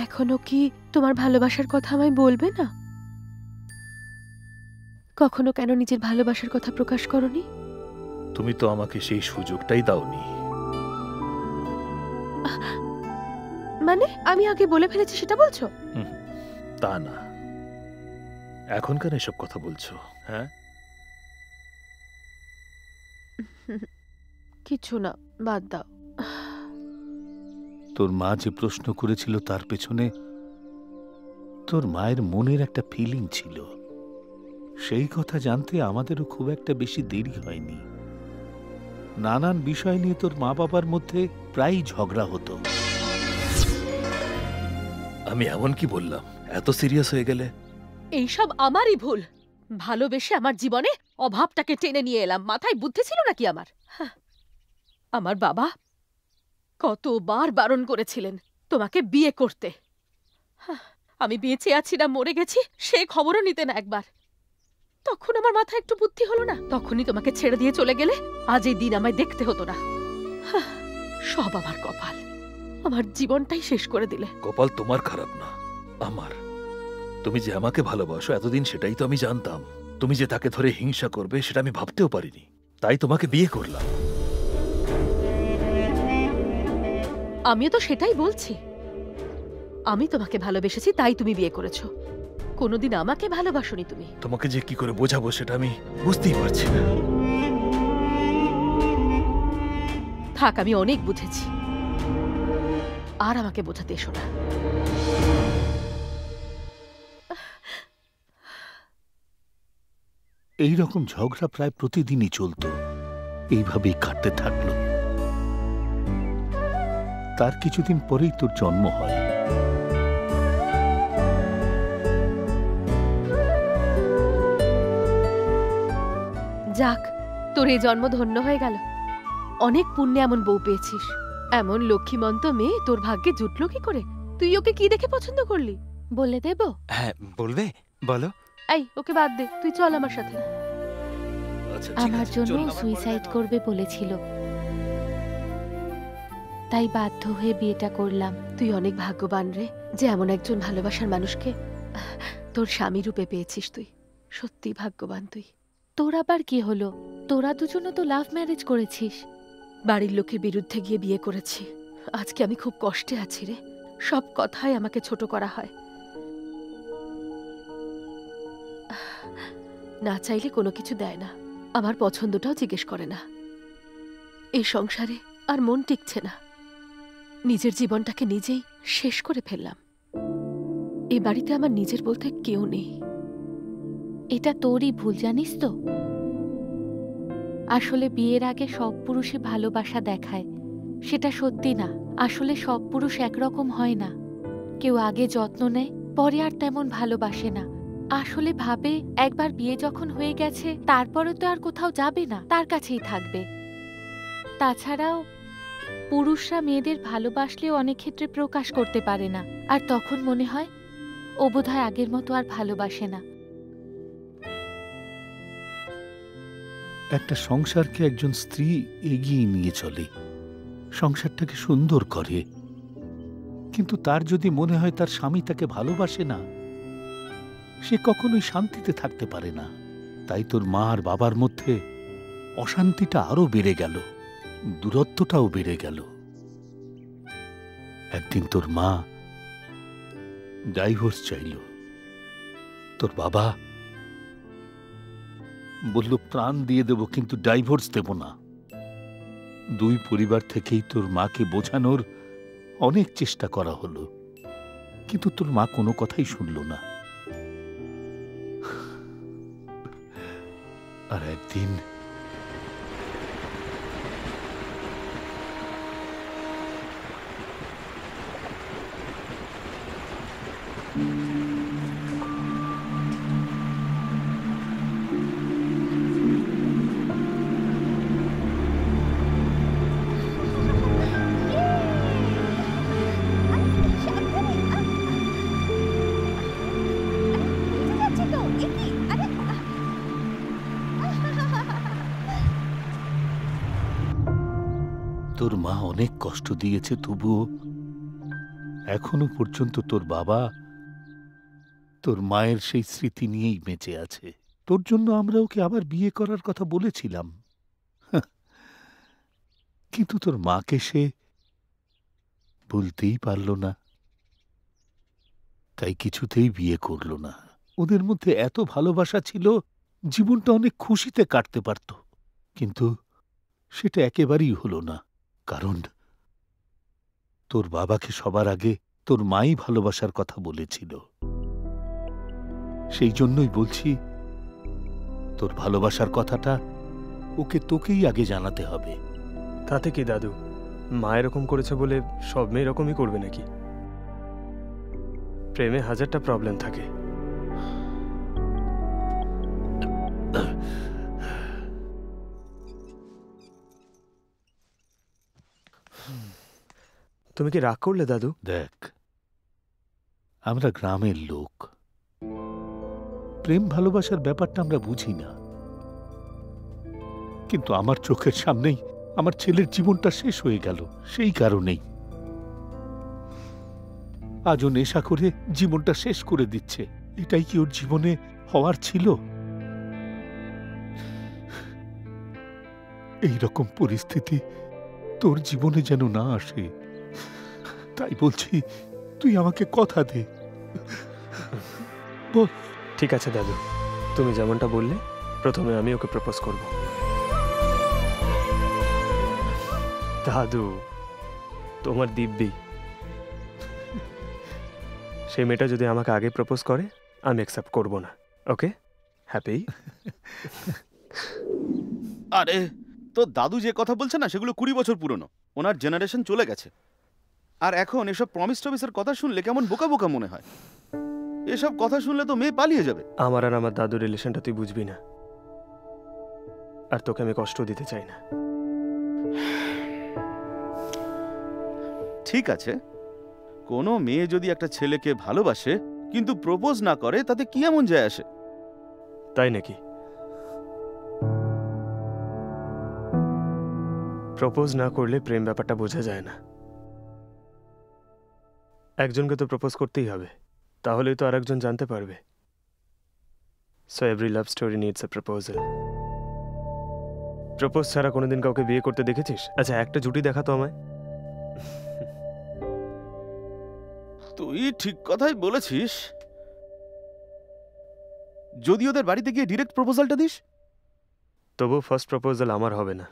এখনো কি তোমার ভালোবাসার কথা আমায় বলবে না? কখনো কেন নিজের ভালোবাসার কথা প্রকাশ করনি? তুমি তো আমাকে সেই সুযোগটাই দাওনি। মানে আমি আগে বলে ফেলেছি সেটা বলছো? তা না, এখন কেন এসব কথা বলছো? হ্যাঁ, কিছু না, বাদ দাও। তোর মা যে প্রশ্ন করেছিল তার পেছনে তোর মায়ের মনের একটা ফিলিং ছিল, সেই কথা জানতে আমাদেরও খুব একটা বেশি দেরি হয়নি। নানান বিষয় নিয়ে তোর মা বাবার মধ্যে প্রায়ই ঝগড়া হতো। আমি এমন কি বললাম এত সিরিয়াস হয়ে গেলে? এইসব আমারই ভুল। ভালোবেসে আমার জীবনে অভাবটাকে টেনে নিয়ে এলাম। মাথায় বুদ্ধি ছিল নাকি আমার? আমার বাবা কতবার বারণ করেছিলেন তোমাকে বিয়ে করতে। আমি বেঁচে আছি না মরে গেছি সে খবরও নিতে না একবার। তখন আমার মাথায় একটু বুদ্ধি হলো না, তখনই তোমাকে ছেড়ে দিয়ে চলে গেলে আজ এই দিন আমায় দেখতে হতো না। সব আমার কপাল, আমার জীবনটাই শেষ করে দিলে। কপাল তোমার খারাপ না, আমার। তুমি যে আমাকে ভালোবাসো এতদিন সেটাই তো আমি জানতাম। তুমি যে তাকে ধরে হিংসা করবে সেটা আমি ভাবতেও পারিনি, তাই তোমাকে বিয়ে করলাম। আমিও তো সেটাই বলছি। আমি তোমাকে ভালোবেসেছি তাই তুমি বিয়ে করেছো, কোনোদিন আমাকে ভালোবাসোনি তুমি। তোমাকে যে কি করে বোঝাবো সেটা আমি বুঝতেই পারছি না। থাক, আমি অনেক বুঝেছি, আর আমাকে বোঝাতে এসো না। এইরকম ঝগড়া প্রায় প্রতিদিনই চলতো, এইভাবেই কাটতে থাকলো। তার কিছুদিন পরেই তোর জন্ম হয়। তোর এই জন্ম ধন্য হয়ে গেল। অনেক পুণ্যে এমন বউ পেয়েছিস। এমন লক্ষ্মীমন্ত মেয়ে তোর ভাগ্যে জুটলো কি করে? তুই ওকে কি দেখে পছন্দ করলি বলে দেব? হ্যাঁ বলবে, বলো। এই ওকে বাদ দে, তুই চল আমার সাথে। আচ্ছা, আমার জন্য সুইসাইড করবে বলেছিল, তাই বাধ্য হয়ে বিয়েটা করলাম। তুই অনেক ভাগ্যবান রে, যে এমন একজন ভালোবাসার মানুষকে তোর স্বামী রূপে পেয়েছিস। তুই সত্যি ভাগ্যবান। তুই তোর আবার কি হলো? তোরা দুজনও তো লাভ ম্যারেজ করেছিস। বাড়ির লোকের বিরুদ্ধে গিয়ে বিয়ে করেছি। আজকে আমি খুব কষ্টে আছি রে। সব কথাই আমাকে ছোট করা হয়। না চাইলে কোনো কিছু দেয় না, আমার পছন্দটাও জিজ্ঞেস করে না। এই সংসারে আর মন টিকছে না, নিজের জীবনটাকে নিজেই শেষ করে ফেললাম। এই বাড়িতে আমার নিজের বলতে কেউ নেই। এটা তোরই ভুল, জানিস তো। আসলে বিয়ের আগে সব পুরুষই ভালোবাসা দেখায়, সেটা সত্যি না। আসলে সব পুরুষ একরকম হয় না। কেউ আগে যত্ন নেয়, পরে আর তেমন ভালোবাসে না। আসলে ভাবে একবার বিয়ে যখন হয়ে গেছে তারপরে তো আর কোথাও যাবে না, তার কাছেই থাকবে। তাছাড়াও পুরুষরা মেয়েদের ভালোবাসলেও অনেক ক্ষেত্রে প্রকাশ করতে পারে না, আর তখন মনে হয় ও বোধহয় আগের মতো আর ভালোবাসে না। একটা সংসারকে একজন স্ত্রী এগিয়ে নিয়ে চলে, সংসারটাকে সুন্দর করে, কিন্তু তার যদি মনে হয় তার স্বামী তাকে ভালোবাসে না, সে কখনোই শান্তিতে থাকতে পারে না। তাই তোর মা আর বাবার মধ্যে অশান্তিটা আরো বেড়ে গেল, দূরত্বটাও বেড়ে গেল। একদিন তোর মা ডাইভোর্স চাইল, তোর বাবা বলল প্রাণ দিয়ে দেব কিন্তু ডাইভোর্স দেব না। দুই পরিবার থেকেই তোর মাকে বোঝানোর অনেক চেষ্টা করা হলো, কিন্তু তোর মা কোনো কথাই শুনল না। আর একদিন তোর মা অনেক কষ্ট দিয়েছে, তবুও এখনো পর্যন্ত তোর বাবা তোর মায়ের সেই স্মৃতি নিয়েই বেঁচে আছে। তোর জন্য আমরা ওকে আবার বিয়ে করার কথা বলেছিলাম, কিন্তু তোর মাকে সে বলতেই পারল না, তাই কিছুতেই বিয়ে করল না। ওদের মধ্যে এত ভালোবাসা ছিল, জীবনটা অনেক খুশিতে কাটতে পারত, কিন্তু সেটা একেবারেই হলো না। কারণ তোর বাবাকে সবার আগে তোর মাই ভালোবাসার কথা বলেছিল। সেই জন্যই বলছি, তোর ভালোবাসার কথাটা ওকে তোকেই আগে জানাতে হবে। তাতে কি দাদু, মা এরকম করেছে বলে সব মেয়ে এরকমই করবে নাকি? প্রেমে হাজারটা প্রবলেম থাকে। তুমি কি রাগ করলে দাদু? দেখ, আমরা গ্রামের লোক, প্রেম ভালোবাসার ব্যাপারটা আমরা বুঝি না, কিন্তু আমার চোখের সামনেই আমার ছেলের জীবনটা শেষ হয়ে গেল সেই কারণেই। আজও নেশা করে জীবনটা শেষ করে দিচ্ছে। এটাই কি ওর জীবনে হওয়ার ছিল? এই রকম পরিস্থিতি তোর জীবনে যেন না আসে, তাই বলছি তুই আমাকে কথা দে। বল। ঠিক আছে দাদু, তুমি যেমনটা বললে, প্রথমে আমি ওকে প্রপোজ করব। দাদু, তোমার দিব্যি, সেই মেয়েটা যদি আমাকে আগে প্রপোজ করে আমি অ্যাকসেপ্ট করব না। ওকে, হ্যাপি? আরে তো দাদু যে কথা বলছে না, সেগুলো 20 বছর পুরনো। ওনার জেনারেশন চলে গেছে। আর এখন এসব প্রমিস টমিসের কথা শুনলে কেমন বোকা বোকা মনে হয়। এসব কথা শুনলে তো মেয়ে পালিয়ে যাবে। আমার আর আমার দাদুর রিলেশনটা তুই বুঝবি না। আর তোকে আমি কষ্ট দিতে চাই না। ঠিক আছে, কোনো মেয়ে যদি একটা ছেলেকে ভালোবাসে কিন্তু প্রপোজ না করে তাতে কি এমন যায় আসে? তাই নাকি? প্রপোজ না করলে প্রেম ব্যাপারটা বোঝা যায় না। একজনকে তো প্রপোজ করতেই হবে, তাহলেই তো আরেকজন জানতে পারবে। So every love story needs a proposal. Propose ছাড়া কোনোদিন কাউকে বিয়ে করতে দেখেছিস? আচ্ছা, একটা জুটি দেখাতো আমায়। তুই ঠিক কথাই বলেছিস, যদি ওদের বাড়িতে গিয়ে ডিরেক্ট প্রপোজালটা দিস। তবু ফার্স্ট প্রপোজাল আমার হবে না।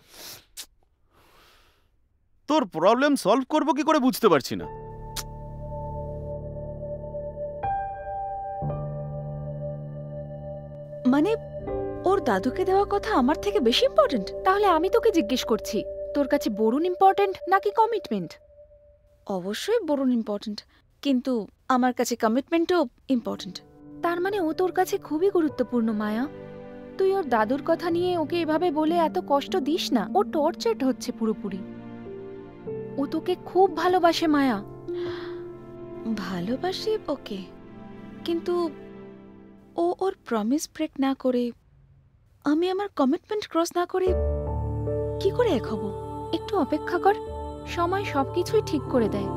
তোর প্রবলেম সলভ করবো কি করে বুঝতে পারছি না। মানে ওর দাদুকে দেওয়া কথা আমার থেকে বেশি ইম্পর্টেন্ট? তাহলে আমি তোকে জিজ্ঞেস করছি, তোর কাছে বরুণ ইম্পর্টেন্ট নাকি কমিটমেন্ট? অবশ্যই বরুণ ইম্পর্টেন্ট, কিন্তু আমার কাছে কমিটমেন্টও ইম্পর্টেন্ট। তার মানে ও তোর কাছে খুবই গুরুত্বপূর্ণ মায়া। তুই ওর দাদুর কথা নিয়ে ওকে এভাবে বলে এত কষ্ট দিস না, ও টর্চারড হচ্ছে পুরোপুরি। ও তোকে খুব ভালোবাসে মায়া। ভালোবাসি ওকে, কিন্তু ও ওর প্রমিস ব্রেক না করে, আমি আমার কমিটমেন্ট ক্রস না করে কি করে এক হব? একটু অপেক্ষা কর, সময় সবকিছুই ঠিক করে দেয়।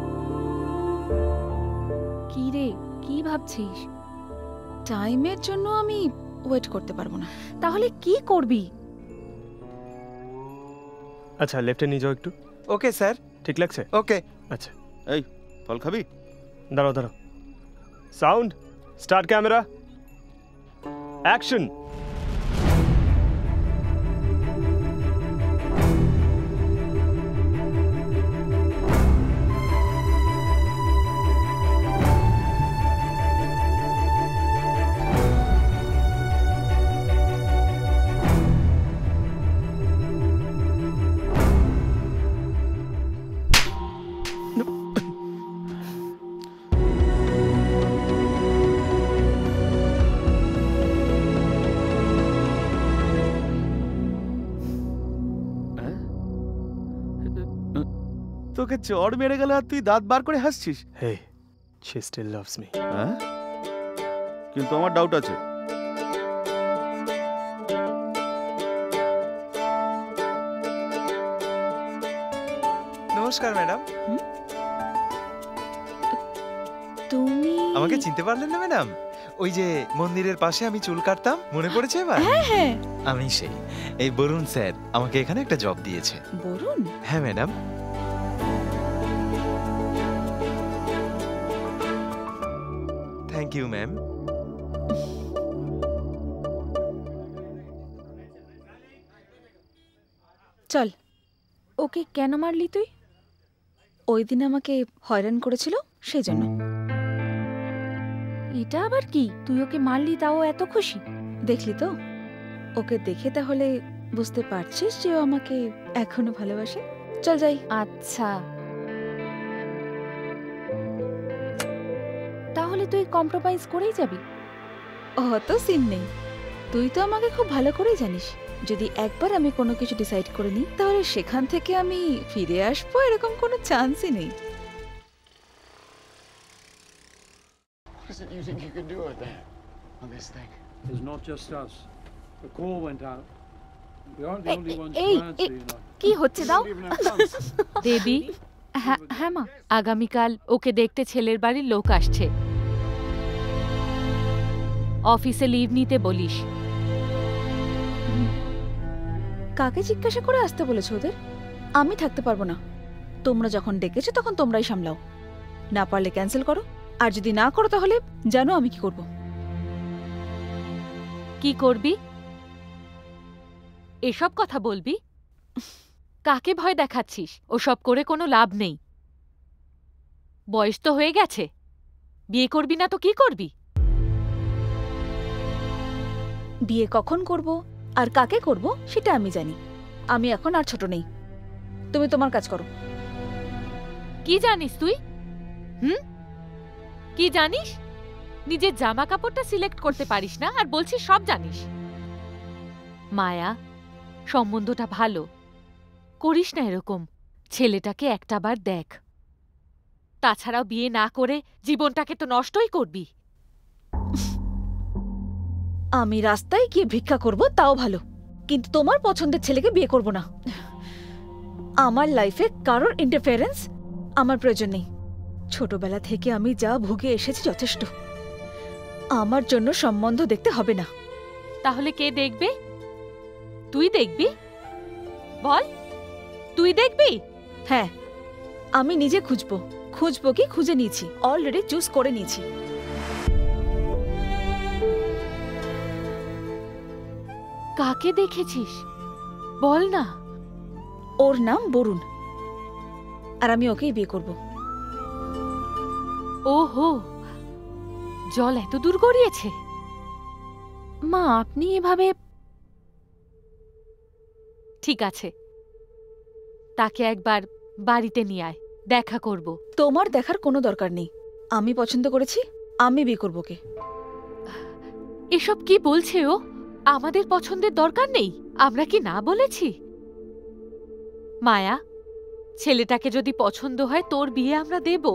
কি রে, কি ভাবছিস? টাইমের জন্য আমি ওয়েট করতে পারবো না। তাহলে কি করবি? আচ্ছা, লেফটে নিয়ে যাও একটু। Okay sir. ঠিক লাগছে? ওকে। আচ্ছা, এই ফল খাবি? দাঁড়াও দাঁড়াও। Sound, start camera, action. তোকে চড় মেরে গেল আর তুই দাঁত বার করে হাসছিস। হে, she still loves me. হ্যাঁ, কিন্তু আমার ডাউট আছে। নমস্কার ম্যাডাম। তুমি আমাকে চিনতে পারলেন না ম্যাডাম? ওই যে মন্দিরের পাশে আমি চুল কাটতাম, মনে পড়েছে এবার? হ্যাঁ হ্যাঁ, আমি সেই, এই বরুণ স্যার আমাকে এখানে একটা জব দিয়েছে। বরুণ? হ্যাঁ ম্যাডাম। Thank you ma'am. চল। ওকে কেন মারলি তুই? ওই দিন আমাকে হয়রান করেছিল, সেই জন্য। এটা আবার কি? তুই ওকে মারলি তাও এত খুশি? দেখলি তো, ওকে দেখে তাহলে বুঝতে পারছিস যে ও আমাকে এখনো ভালোবাসে। চল যাই। আচ্ছা, তাহলে তুই কম্প্রোমাইজ করেই যাবি? অত সিন নেই, তুই তো আমাকে খুব ভালো করেই জানিস। যদি একবার আমি কোনো কিছু ডিসাইড করে নিই, তাহলে সেখান থেকে আমি ফিরে আসবো এরকম কোনো চান্সই নেই। What is it you think you can do with that on this thing? It's not just us. The call went out. We aren't the only ones to answer, you know. কি হচ্ছে দাও? দেবী, হ্যাঁ মা, আগামীকাল ওকে দেখতে ছেলের বাড়ির লোক আসছে। অফিসে লিভ নিতে বলিস। কাকে জিজ্ঞাসা করে আসতে বলেছো ওদের? আমি থাকতে পারবো না। তোমরা যখন ডেকেছো তখন তোমরাই সামলাও। না পারলে ক্যান্সেল করো, আর যদি না করো তাহলে জানো আমি কি করব। কি করবি? এসব কথা বলবি? কাকে ভয় দেখাচ্ছিস? ওসব করে কোনো লাভ নেই। বয়স তো হয়ে গেছে, বিয়ে করবি না তো কি করবি? বিয়ে কখন করব আর কাকে করব সেটা আমি জানি। আমি এখন আর ছোট নেই। তুমি তোমার কাজ করো। কি জানিস তুই? কি জানিস? নিজের জামা কাপড়টা সিলেক্ট করতে পারিস না আর বলছিস সব জানিস। মায়া, সম্বন্ধটা ভালো। করিস না এরকম, ছেলেটাকে একটাবার দেখ। তাছাড়াও বিয়ে না করে জীবনটাকে তো নষ্টই করবি। আমি রাস্তায় গিয়ে ভিক্ষা করব তাও ভালো, কিন্তু তোমার পছন্দের ছেলেকে বিয়ে করব না। আমার লাইফে কারোর ইন্টারফেরেন্স আমার প্রয়োজন নেই। ছোটবেলা থেকে আমি যা ভুগে এসেছি যথেষ্ট। আমার জন্য সম্বন্ধ দেখতে হবে না। তাহলে কে দেখবে? তুই দেখবি? বল, তুই দেখবি? হ্যাঁ, আমি নিজে খুঁজবো কি খুঁজে নিয়েছি, অলরেডি চুজ করে নিয়েছি। কাকে দেখেছিস বল না। ওর নাম বরুণ, আর আমি ওকেই বিয়ে করব। ওহো, জল এত দূর গড়িয়েছে? মা, আপনি এভাবে... ঠিক আছে, তাকে একবার বাড়িতে নিয়ে আয়, দেখা করব। তোমার দেখার কোনো দরকার নেই। আমি পছন্দ করেছি, আমি বিয়ে করব ওকে। এসব কি বলছে ও? আমাদের পছন্দের দরকার নেই? আমরা কি না বলেছি? মায়া, ছেলেটাকে যদি পছন্দ হয় তোর বিয়ে আমরা দেব,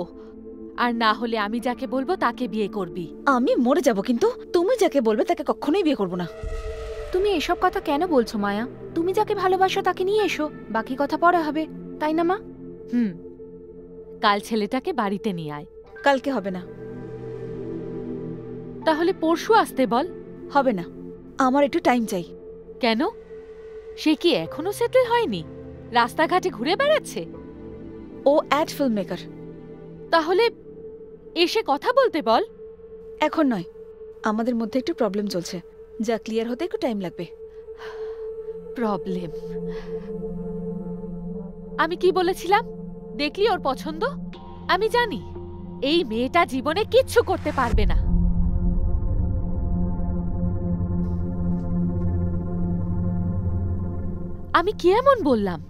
আর না হলে আমি যাকে বলবো তাকে বিয়ে করবি। আমি মরে যাব, কিন্তু তুমি যাকে বলবে তাকে কখনোই বিয়ে করব না। তুমি এসব কথা কেন বলছো মায়া? তুমি যাকে ভালোবাসো তাকে নিয়ে এসো, বাকি কথা পরে হবে, তাই না মা? কাল ছেলেটাকে বাড়িতে নিয়ে আয়। কালকে হবে না। তাহলে পরশু আসতে বল। হবে না, আমার একটু টাইম চাই। কেন? সে কি এখনো সেটেল হয়নি? রাস্তাঘাটে ঘুরে বেড়াচ্ছে? ও অ্যাড ফিল্ম মেকার। তাহলে এসে কথা বলতে বল। এখন নয়, আমাদের মধ্যে একটু প্রবলেম চলছে, যা ক্লিয়ার হতে একটু টাইম লাগবে। প্রবলেম? আমি কি বলেছিলাম? দেখলি ওর পছন্দ? আমি জানি এই মেয়েটা জীবনে কিচ্ছু করতে পারবে না। আমি কি এমন বললাম?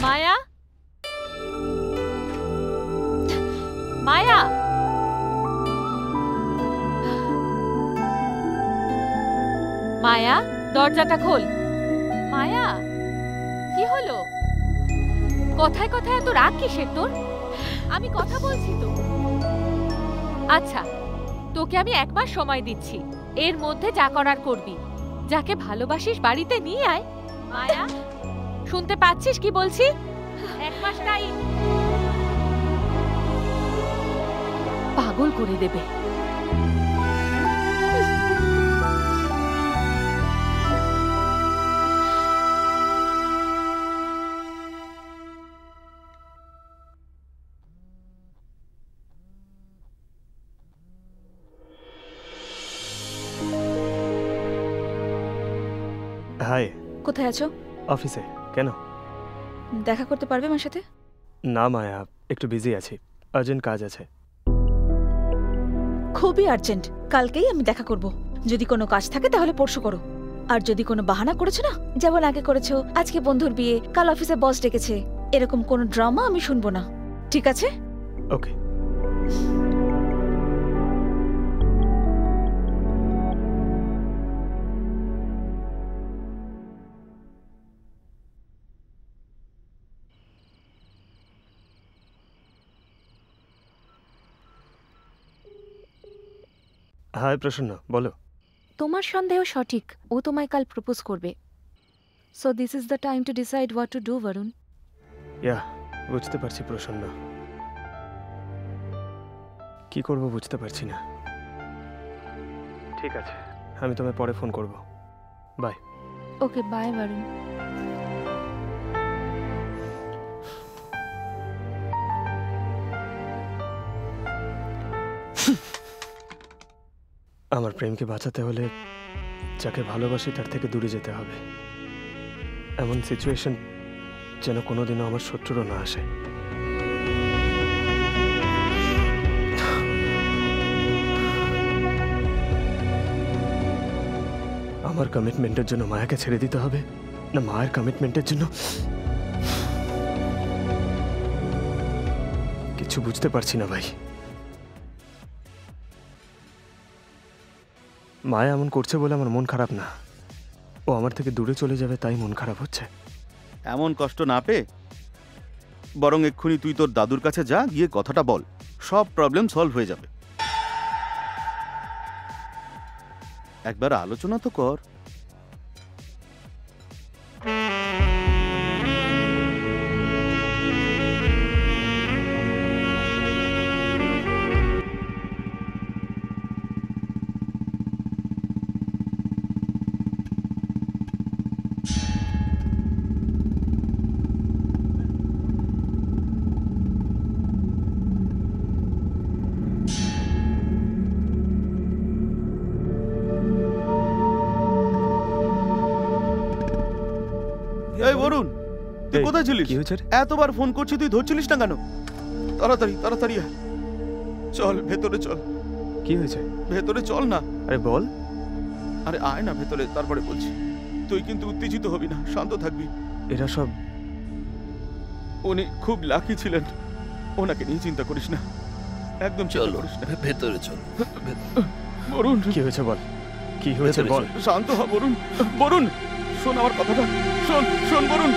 মায়া, মায়া, মায়া, দরজাটা খোল। মায়া, কি হলো? কথায় কথায় এত রাগ কিসের তোর? আমি কথা বলছি তো। আচ্ছা, তোকে আমি 1 মাস সময় দিচ্ছি, এর মধ্যে যা করার করবি। যাকে ভালোবাসিস বাড়িতে নিয়ে আয়। মায়া, শুনতে পাচ্ছিস কি বলছি? 1 মাস টাইম। পাগল করে দেবে। হাই। কোথায় আছো? অফিসে। কেন? দেখা করতে পারবে আমার সাথে? না মায়া, একটু বিজি আছি, আর্জেন্ট কাজ আছে। খুবই আর্জেন্ট, কালকেই আমি দেখা করব। যদি কোনো কাজ থাকে তাহলে পরশু করো। আর যদি কোনো বাহানা করেছো না, যেমন আগে করেছো, আজকে বন্ধুর বিয়ে, কাল অফিসে বস ডেকেছে, এরকম কোনো ড্রামা আমি শুনবো না, ঠিক আছে? ওকে। হাই প্রসন্ন, বলো। তোমার সন্দেহ সঠিক, ও তোমায় কাল প্রপোজ করবে। So this is the time to decide what to do, Varun. Yeah, বুঝতে পারছি প্রসন্ন, কি করব বুঝতে পারছি না। ঠিক আছে, আমি তোমায় পরে ফোন করব। বাই। Okay, bye Varun. আমার প্রেমকে বাঁচাতে হলে যাকে ভালোবাসি তার থেকে দূরে যেতে হবে। এমন সিচুয়েশন যেন কোনোদিনও আমার শত্রুরও না আসে। আমার কমিটমেন্টের জন্য মায়াকে ছেড়ে দিতে হবে, না মায়ের কমিটমেন্টের জন্য? কিছু বুঝতে পারছি না ভাই। মায়া এমন করছে বলে আমার মন খারাপ না, ও আমার থেকে দূরে চলে যাবে তাই মন খারাপ হচ্ছে। এমন কষ্ট না পেয়ে বরং এক্ষুনি তুই তোর দাদুর কাছে যা, গিয়ে কথাটা বল, সব প্রবলেম সলভ হয়ে যাবে। একবার আলোচনা তো কর। এই বরুণ, তুই কোথায় ছিলিস? এতবার ফোন করছি, তুই ধরছিলিস না কেন? তাড়াতাড়ি তাড়াতাড়ি আয়। চল ভেতরে চল। কি হয়েছে? ভেতরে চল না। আরে বল। আরে আয় না ভেতরে, তারপরে বলছি। তুই কিন্তু উত্তেজিত হবি না, শান্ত থাকবি। এরা সব, উনি খুব লাকি ছিলেন, ওনাকে নিয়ে চিন্তা করিস না, একদম চিন্তা করিস না। ভেতরে চল। বরুণ, কি হয়েছে বল, কি হয়েছে বল। শান্ত হ বরুণ। বরুণ শোন আমার কথাটা, শোন শোন বরুণ।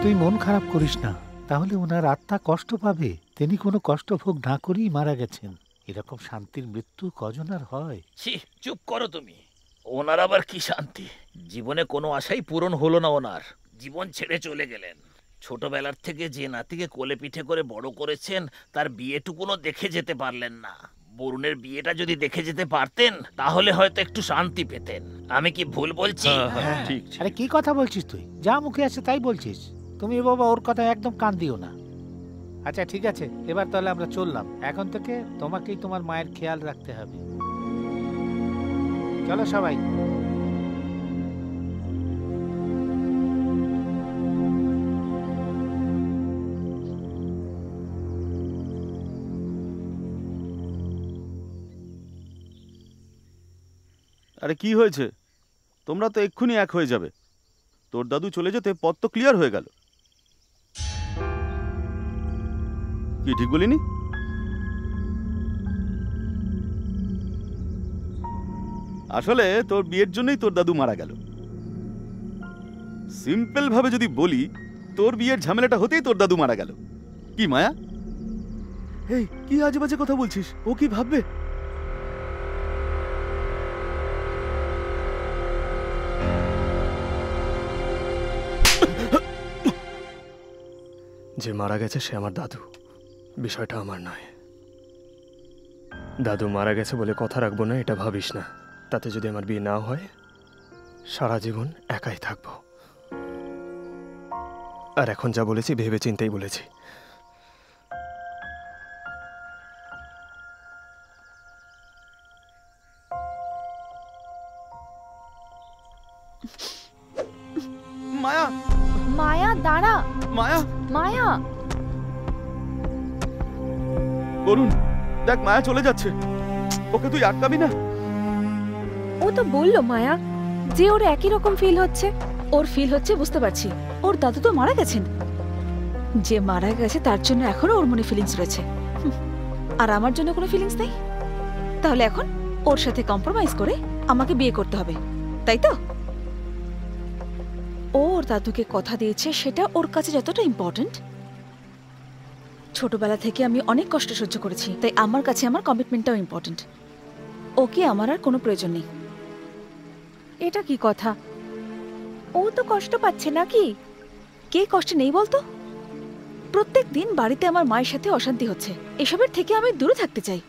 তুই মন খারাপ করিস না, তাহলে ওনার আত্মা কষ্ট পাবে। তিনি কোনো কষ্ট ভোগ না করেই মারা গেছেন। এরকম শান্তির মৃত্যু কজন আর হয়? ছি, চুপ করো তুমি। ওনার আবার কি শান্তি? জীবনে কোনো আশাই পূরণ হলো না ওনার, জীবন ছেড়ে চলে গেলেন। ছোটবেলার থেকে যে নাতিকে কোলে পিঠে করে বড় করেছেন, তার বিয়েটুকুনও দেখে যেতে পারলেন না। বরুণের বিয়েটা যদি দেখে যেতে পারতেন, তাহলে হয়তো একটু শান্তি পেতেন। আমি কি ভুল বলছি? ঠিক। আরে কি কথা বলছিস তুই? যা মুখে আছে তাই বলছিস। তুমি বাবা ওর কথা একদম কান দিও না। আচ্ছা ঠিক আছে, এবার তাহলে আমরা চললাম। এখন থেকে তোমাকেই তোমার মায়ের খেয়াল রাখতে হবে। চলো সবাই। আরে কি হয়েছে? তোমরা তো এক্ষুনি এক হয়ে যাবে। তোর দাদু চলে যেতে পথ তো ক্লিয়ার হয়ে গেল। কি ঠিক বলিনি? আসলে তোর বিয়ের জন্যই তোর দাদু মারা গেল। সিম্পল ভাবে যদি বলি, তোর বিয়ের ঝামেলাটা হতেই তোর দাদু মারা গেল। কি মায়া, এই কি আজে বাজে কথা বলছিস? ও কি ভাববে? যে মারা গেছে সে আমার দাদু, বিষয়টা আমার নয়। দাদু মারা গেছে বলে কথা রাখবো না এটা ভাবিস না। তাতে যদি আমার বিয়ে না হয়, সারা জীবন একাই থাকবো। আর এখন যা বলেছি ভেবে চিন্তেই বলেছি। মায়া, মায়া দাঁড়া। মায়া, মায়া। বরুণ দেখ, মায়া চলে যাচ্ছে। ওকে তুই আটকাবি না? ও তো বললো মায়া যে ওর একই রকম ফিল হচ্ছে। ওর ফিল হচ্ছে বুঝতে পারছি, ওর দাদু তো মারা গেছেন। যে মারা গেছে তার জন্য এখনো ওর মনে ফিলিংস রয়েছে, আর আমার জন্য কোনো ফিলিংস নেই। তাহলে এখন ওর সাথে কম্প্রোমাইজ করে আমাকে বিয়ে করতে হবে, তাই তো? ওর দাদুকে কথা দিয়েছে, সেটা ওর কাছে যতটা ইম্পর্ট্যান্ট। ছোটবেলা থেকে আমি অনেক কষ্ট সহ্য করেছি, তাই আমার কাছে আমার কমিটমেন্টটাও ইম্পর্ট্যান্ট। ওকে আমার আর কোনো প্রয়োজন নেই। এটা কি কথা? ও তো কষ্ট পাচ্ছে নাকি? কে কষ্টে নেই বলতো? প্রত্যেক দিন বাড়িতে আমার মায়ের সাথে অশান্তি হচ্ছে, এসবের থেকে আমি দূরে থাকতে চাই।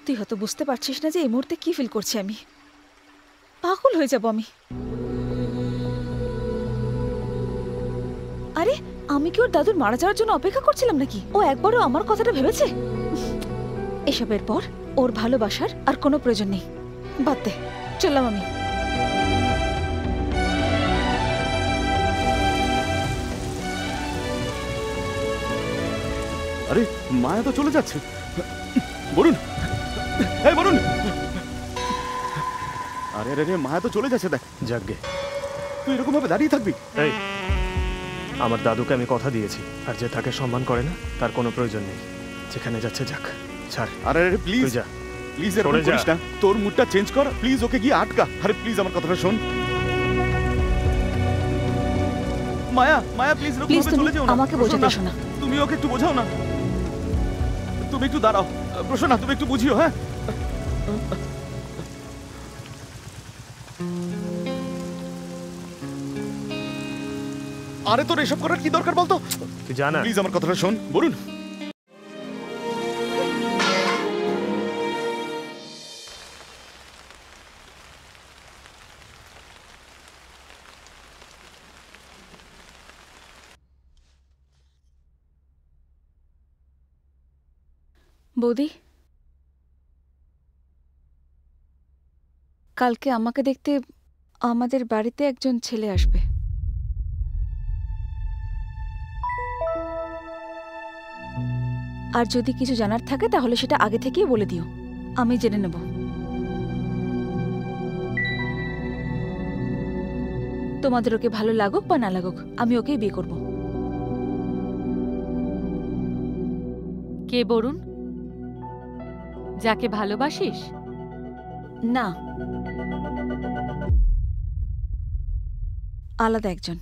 তুই হয়তো বুঝতে পারছিস না যে এই মুহূর্তে কি ফিল করছি আমি। পাগল হয়ে যাব আমি। আরে আমি কি ওর দাদুর মারা যাওয়ার জন্য অপেক্ষা করছিলাম নাকি? ও একবারও আমার কথাটা ভেবেছে? এসবের পর ওর ভালোবাসার আর কোনো প্রয়োজন নেই। বাদ দে, চললাম আমি। আরে মায়া তো চলে যাচ্ছে। বরুণ, এই বরুণ! আরে আরে মায়া তো চলে যাচ্ছে, দেখ। যাকগে, তুই এরকম ভাবে দাঁড়িয়ে থাকবি? এই, আমার দাদুকে আমি কথা দিয়েছি, আর যে তাকে সম্মান করে না তার কোনো প্রয়োজন নেই। যেখানে যাচ্ছে যাক, ছাড়। আরে আরে প্লিজ যা, প্লিজ এরকম করিস না। তোর মুডটা চেঞ্জ কর প্লিজ, ওকে গিয়ে আটকা। আরে প্লিজ আমার কথাটা শোন। মায়া, মায়া প্লিজ এরকম ভাবে চলে যেও না। আমাকে বোঝাতে শোনো না। তুমি ওকে একটু বোঝাও না। তুমি একটু দাঁড়াও প্রসন্না, তুমি একটু বুঝিও। হ্যাঁ, আরে তোর এসব করার কি দরকার বলতো? তুই জানা, প্লিজ আমার কথাটা শোন বরুণ। বৌদি, কালকে আমাকে দেখতে আমাদের বাড়িতে একজন ছেলে আসবে। আর যদি কিছু জানার থাকে তাহলে সেটা আগে থেকেই বলে দিও, আমি জেনে নেব। তোমাদের ওকে ভালো লাগুক বা না লাগুক, আমি ওকেই বিয়ে করব। কে বরুণ? যাকে ভালোবাসিস? না, আলাদা একজন।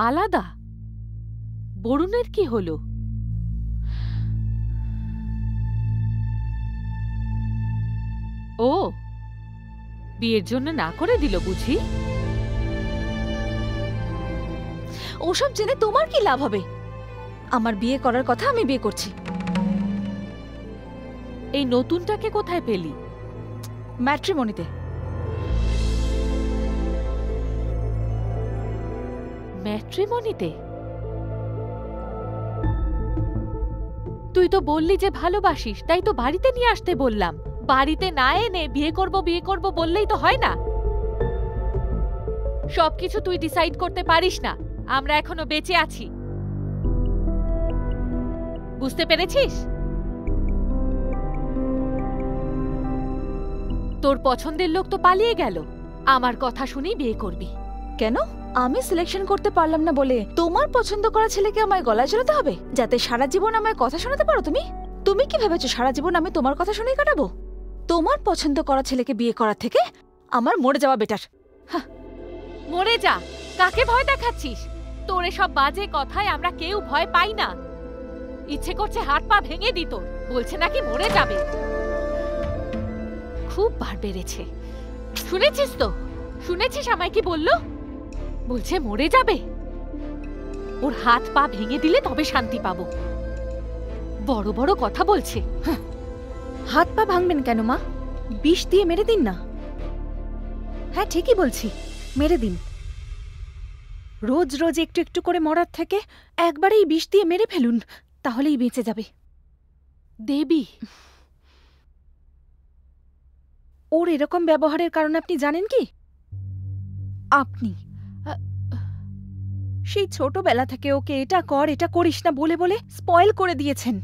আলাদা? বরুণের কি হলো? ও বিয়ের জন্য না করে দিল বুঝি? ওসব জেনে তোমার কি লাভ হবে? আমার বিয়ে করার কথা, আমি বিয়ে করছি। এই নতুনটাকে কোথায় পেলি? ম্যাট্রিমনিতে। ম্যাট্রিমনিতে? তুই তো বললি যে ভালোবাসিস, তাই তো বাড়িতে নিয়ে আসতে বললাম। বাড়িতে না এনে বিয়ে করব বললেই তো হয় না। সবকিছু তুই ডিসাইড করতে পারিস না। আমরা এখনো বেঁচে আছি, বুঝতে পেরেছিস? তোর পছন্দের লোক তো পালিয়ে গেল, আমার কথা শুনেই বিয়ে করবি। কেন? আমি সিলেকশন করতে পারলাম না বলে তোমার পছন্দ করা ছেলেকে আমায় গলায় ঝোলাতে হবে, যাতে সারা জীবন আমায় কথা শোনাতে পারো তুমি? তুমি কি ভেবেছো সারা জীবন আমি তোমার কথা শুনেই কাটাবো? তোমার পছন্দ করা ছেলেকে বিয়ে করার থেকে আমার মরে যাওয়া বেটার। মরে যা, কাকে ভয় দেখাচ্ছিস? তোর এসব বাজে কথায় আমরা কেউ ভয় পাই না। ইচ্ছে করছে হাত পা ভেঙে দিত। বলছে নাকি মরে যাবে। খুব বার বেড়েছে, শুনেছিস তো? শুনেছিস আমায় কি বললো? বলছে মরে যাবে। ওর হাত পা ভেঙে দিলে তবে শান্তি পাবো। বড় বড় কথা বলছে। হাত পা ভাঙবেন কেন মা? বিষ দিয়ে মেরে দিন না। হ্যাঁ ঠিকই বলছি, মেরে দিন। রোজ রোজ একটু একটু করে মরার থেকে একবারেই বিষ দিয়ে মেরে ফেলুন, তাহলেই বেঁচে যাবে। দেবী, ওর এরকম ব্যবহারের কারণ আপনি জানেন কি? আপনি সেই ছোটবেলা থেকে ওকে এটা কর এটা করিস না বলে বলে স্পয়েল করে দিয়েছেন।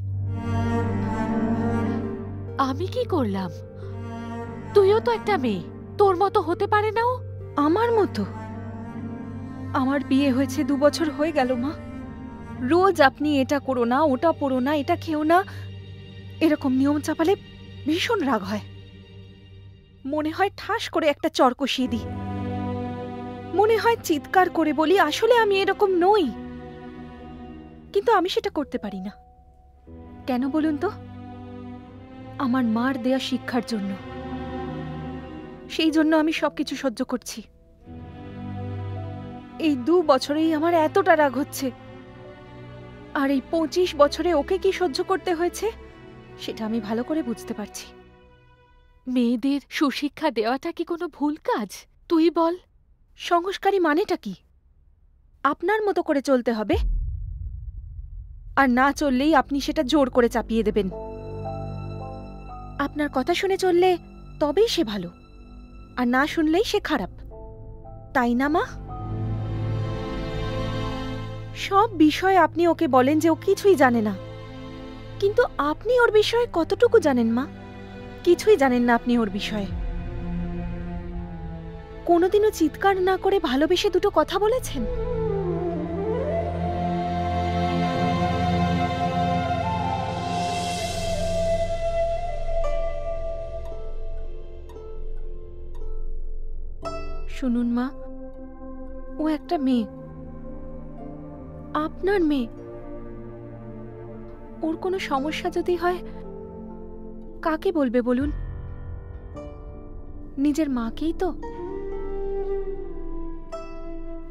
আমি কি করলাম? তুইও তো একটা মেয়ে, তোর মতো হতে পারে না ও? আমার মতো? আমার বিয়ে হয়েছে 2 বছর হয়ে গেল মা। রোজ আপনি এটা করো না, ওটা পড়ো না, এটা খেও না, এরকম নিয়ম চাপালে ভীষণ রাগ হয়। মনে হয় ঠাস করে একটা চর কষিয়ে দিই। মনে হয় চিৎকার করে বলি আসলে আমি এরকম নই, কিন্তু আমি সেটা করতে পারি না। কেন বলুন তো? আমার মার দেয়া শিক্ষার জন্য। সেই জন্য আমি সবকিছু সহ্য করছি। এই 2 বছরেই আমার এতটা রাগ হচ্ছে, আর এই 25 বছরে ওকে কি সহ্য করতে হয়েছে সেটা আমি ভালো করে বুঝতে পারছি। মেয়েদের সুশিক্ষা দেওয়াটা কি কোনো ভুল কাজ? তুই বল। সংস্কারী মানেটা কি? আপনার মতো করে চলতে হবে, আর না চললেই আপনি সেটা জোর করে চাপিয়ে দেবেন। আপনার কথা শুনে চললে তবেই সে ভালো, আর না শুনলেই সে খারাপ, তাই না মা? সব বিষয়ে আপনি ওকে বলেন যে ও কিছুই জানে না, কিন্তু আপনি ওর বিষয়ে কতটুকু জানেন মা? কিছুই জানেন না আপনি ওর বিষয়ে। কোনোদিনও চিৎকার না করে ভালোবেসে দুটো কথা বলেছেন? শুনুন মা, ও একটা মেয়ে, আপনার মেয়ে। ওর কোনো সমস্যা যদি হয় কাকে বলবে বলুন? নিজের মাকেই তো।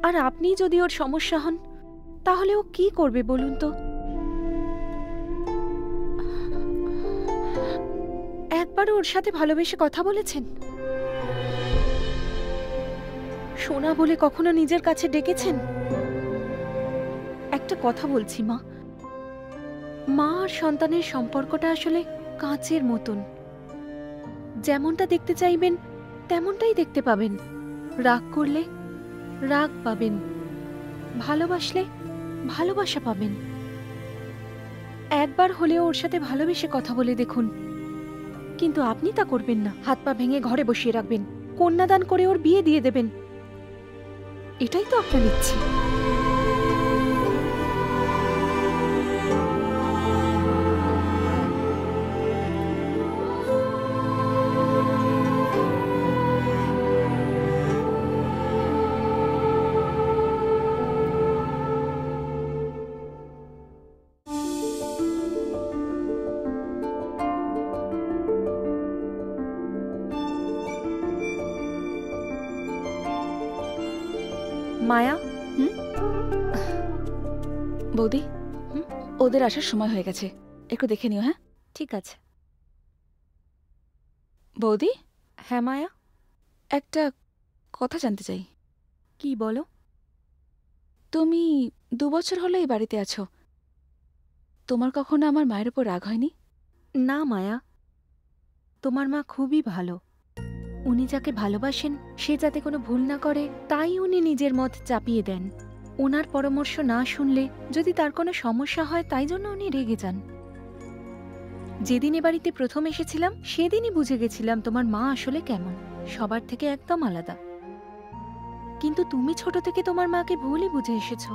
আর আপনি যদি ওর সমস্যা হন তাহলে ও কি করবে বলুন তো? একবারও ওর সাথে ভালোবেসে কথা বলেছেন? সোনা বলে কখনো নিজের কাছে ডেকেছেন? একটা কথা বলছি মা, মা আর সন্তানের সম্পর্কটা আসলে কাঁচের মতন। যেমনটা দেখতে চাইবেন তেমনটাই দেখতে পাবেন। রাগ করলে রাগ পাবেন, ভালোবাসলে ভালোবাসা পাবেন। একবার হলেও ওর সাথে ভালোবেসে কথা বলে দেখুন। কিন্তু আপনি তা করবেন না, হাত পা ভেঙে ঘরে বসিয়ে রাখবেন, কন্যাদান করে ওর বিয়ে দিয়ে দেবেন। এটাই তো আপনার ইচ্ছে। মায়া, বৌদি, ওদের আসার সময় হয়ে গেছে, একটু দেখে নিও। হ্যাঁ ঠিক আছে। বৌদি। হ্যাঁ মায়া, একটা কথা জানতে চাই। কি বলো? তুমি 2 বছর হলো এই বাড়িতে আছো, তোমার কখনো আমার মায়ের উপর রাগ হয়নি? না মায়া, তোমার মা খুবই ভালো। উনি যাকে ভালোবাসেন সে যাতে কোনো ভুল না করে তাই উনি নিজের মত চাপিয়ে দেন। ওনার পরামর্শ না শুনলে যদি তার কোনো সমস্যা হয় তাই জন্য উনি রেগে যান। যেদিন এ বাড়িতে প্রথম এসেছিলাম সেদিনই বুঝে গেছিলাম তোমার মা আসলে কেমন, সবার থেকে একদম আলাদা। কিন্তু তুমি ছোট থেকে তোমার মাকে ভুলই বুঝে এসেছ।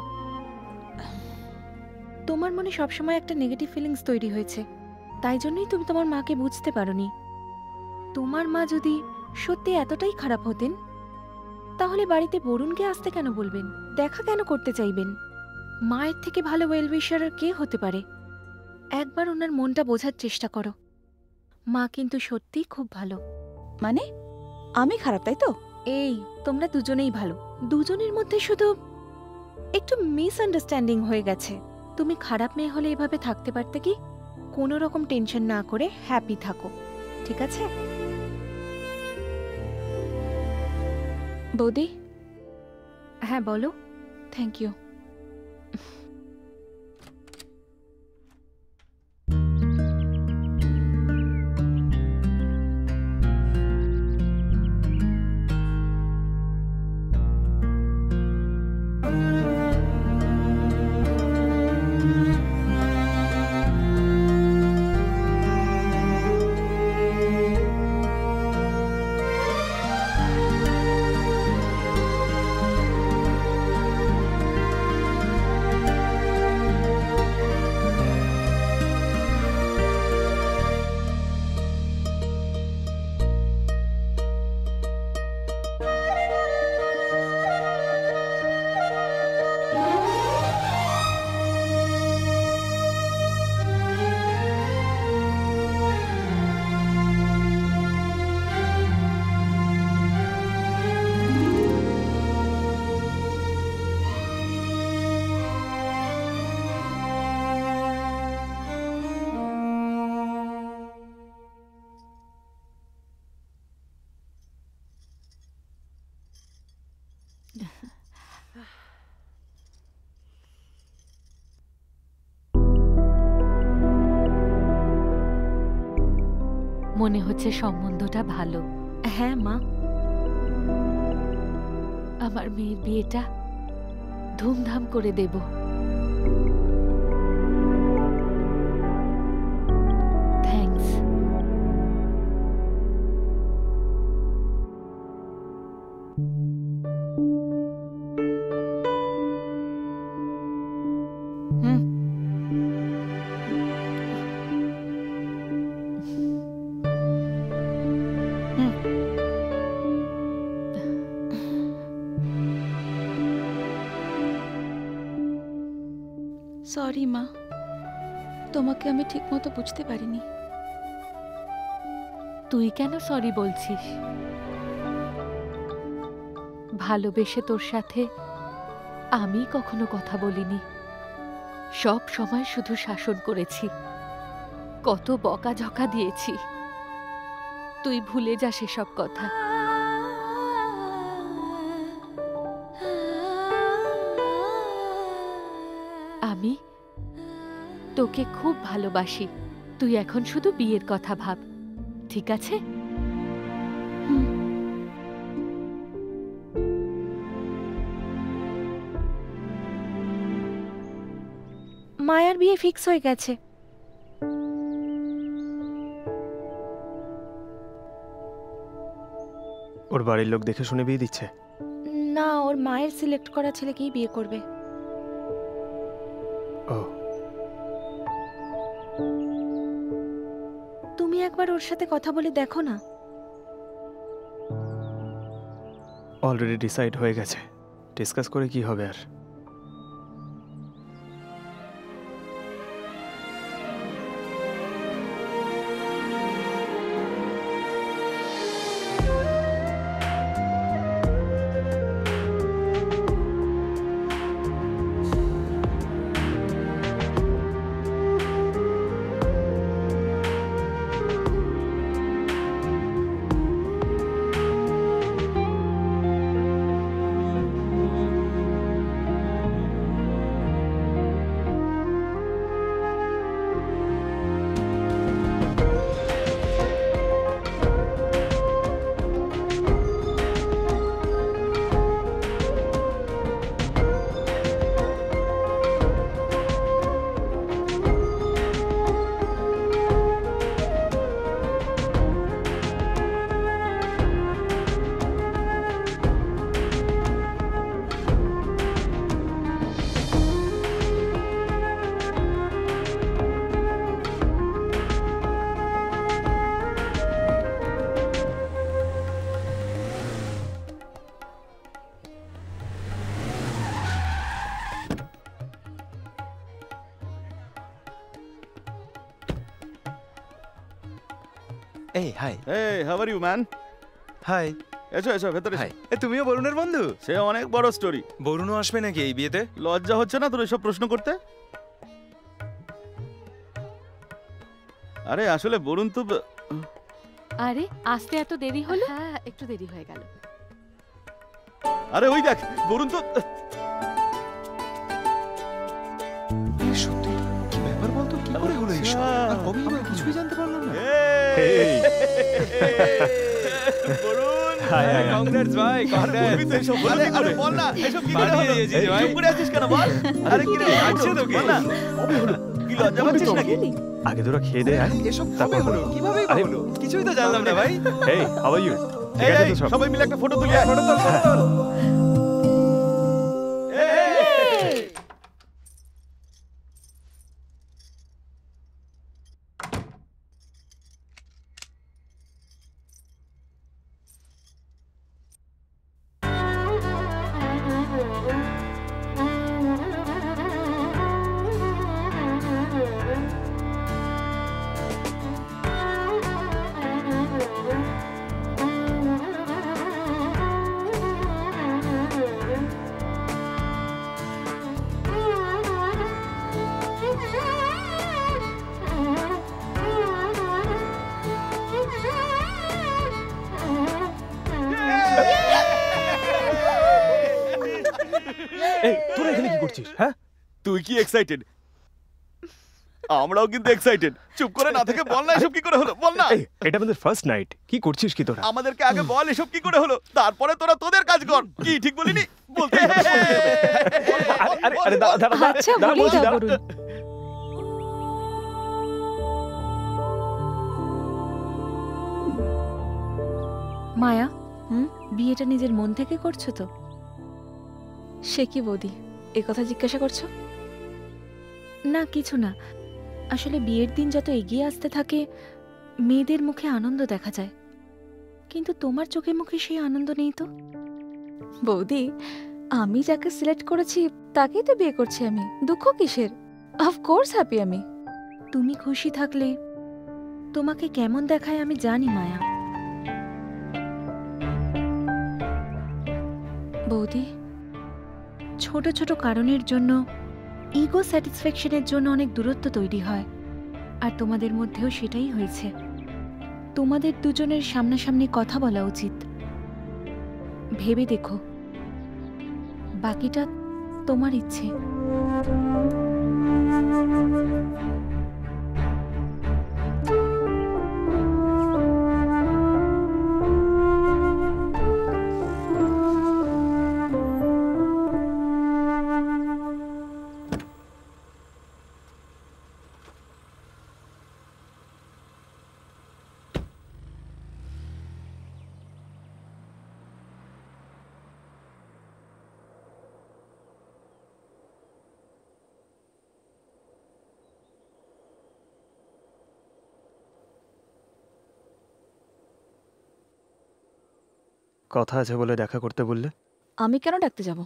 তোমার মনে সবসময় একটা নেগেটিভ ফিলিংস তৈরি হয়েছে, তাই জন্যই তুমি তোমার মাকে বুঝতে পারোনি। তোমার মা যদি সত্যি এতটাই খারাপ হতেন তাহলে বাড়িতে বরুণকে আসতে কেন বলবেন, দেখা কেন করতে চাইবেন? মায়ের থেকে ভালো ওয়েলউইশার কে হতে পারে? একবার ওনার মনটা বোঝার চেষ্টা করো। মা কিন্তু সত্যিই খুব ভালো। মানে আমি খারাপ তাই তো? এই তোমরা দুজনেই ভালো, দুজনের মধ্যে শুধু একটু মিসআন্ডারস্ট্যান্ডিং হয়ে গেছে। তুমি খারাপ মেয়ে হলে এভাবে থাকতে পারতে কি? কোনো রকম টেনশন না করে হ্যাপি থাকো, ঠিক আছে? বৌদি। হ্যাঁ বলো। Thank you. মনে হচ্ছে সম্বন্ধটা ভালো। হ্যাঁ মা, আমার মেয়ের বিয়েটা ধুমধাম করে দেব। থ্যাঙ্কস। সরি মা, তোমাকে আমি ঠিকমতো বুঝতে পারিনি। তুই কেন সরি বলছিস? ভালোবেসে তোর সাথে আমি কখনো কথা বলিনি, সব সময় শুধু শাসন করেছি, কত বকাঝকা দিয়েছি। তুই ভুলে যা সেসব কথা। আমি তোকে খুব ভালোবাসি। তুই এখন শুধু বিয়ের কথা ভাব, ঠিক আছে? মায়ার বিয়ে ফিক্স হয়ে গেছে। ওর বাড়ির লোক দেখে শুনে বিয়ে দিচ্ছে? না, ওর মায়ের সিলেক্ট করা ছেলেকেই বিয়ে করবে। ও, তুমি একবার ওর সাথে কথা বলে দেখো না। অলরেডি ডিসাইড হয়ে গেছে, ডিসকাস করে কি হবে আর। এই hi. Hey, how are you, man? Hi. এসো এসো ভেতরে এসো। এ তুমিও বরুণের বন্ধু? সে অনেক বড় স্টোরি। বরুণও আসবে নাকি এই বিয়েতে? লজ্জা হচ্ছে না তোর এসব প্রশ্ন করতে? আরে আসলে বরুণ তো আরে আসতে এত দেরি হলো? হ্যাঁ, একটু দেরি হয়ে গেল। আরে ওই দেখ, বরুণ তো সত্যি কি ব্যাপার বলতো, কি করে হলো এইসব? আর কবে হলো কিছুই জানতে পারলাম না। বরুণ, কংগ্রেটস ভাই, কংগ্রেটস। এসব বলবি কি করে? বল না, এসব কি করে হলো? চুপ করে আছিস কেন বল? আরে কি রে, আছে তো বল না। কবে হলো? কি লজ্জা পাচ্ছিস নাকি? আগে তোরা খেয়ে দে, এসব কবে হলো, কিভাবে হলো? কিছুই তো জানলাম না ভাই। এই হাউ আর ইউ? ঠিক আছে তো সব? সবাই মিলে একটা ফটো তুলি। ফটো তোল, ফটো তোল। এই তোরা এখানে কি করছিস? হ্যাঁ, তুই কি এক্সাইটেড? আমরাও কিন্তু এক্সাইটেড। চুপ করে না থেকে বল না এসব কি করে হলো, বল না। এটা আমাদের ফার্স্ট নাইট, কি করছিস কি তোরা? আমাদেরকে আগে বল এসব কি করে হলো, তারপরে তোরা তোদের কাজ কর। কি ঠিক বলিনি? বলতে আরে দাঁড়া আচ্ছা বলেই দাও বরুণ। মায়া, বিয়েটা নিজের মন থেকে করছো তো? সে কি বৌদি, এ কথা জিজ্ঞাসা করছো? না কিছু না, আসলে বিয়ের দিন যত এগিয়ে আসতে থাকে মেয়েদের মুখে আনন্দ দেখা যায়, কিন্তু তোমার চোখে মুখে সেই আনন্দ নেই তো। বৌদি, আমি যাকে সিলেক্ট করেছি তাকেই তো বিয়ে করছি আমি, দুঃখ কিসের? অফকোর্স হ্যাপি আমি। তুমি খুশি থাকলে তোমাকে কেমন দেখায় আমি জানি মায়া। বৌদি, ছোট ছোট কারণের জন্য ইগো স্যাটিসফ্যাকশনের জন্য অনেক দূরত্ব তৈরি হয়, আর তোমাদের মধ্যেও সেটাই হয়েছে। তোমাদের দুজনের সামনাসামনি কথা বলা উচিত। ভেবে দেখো, বাকিটা তোমার ইচ্ছে। কথা আছে বলে দেখা করতে বললে? আমি কেন ডাকতে যাব?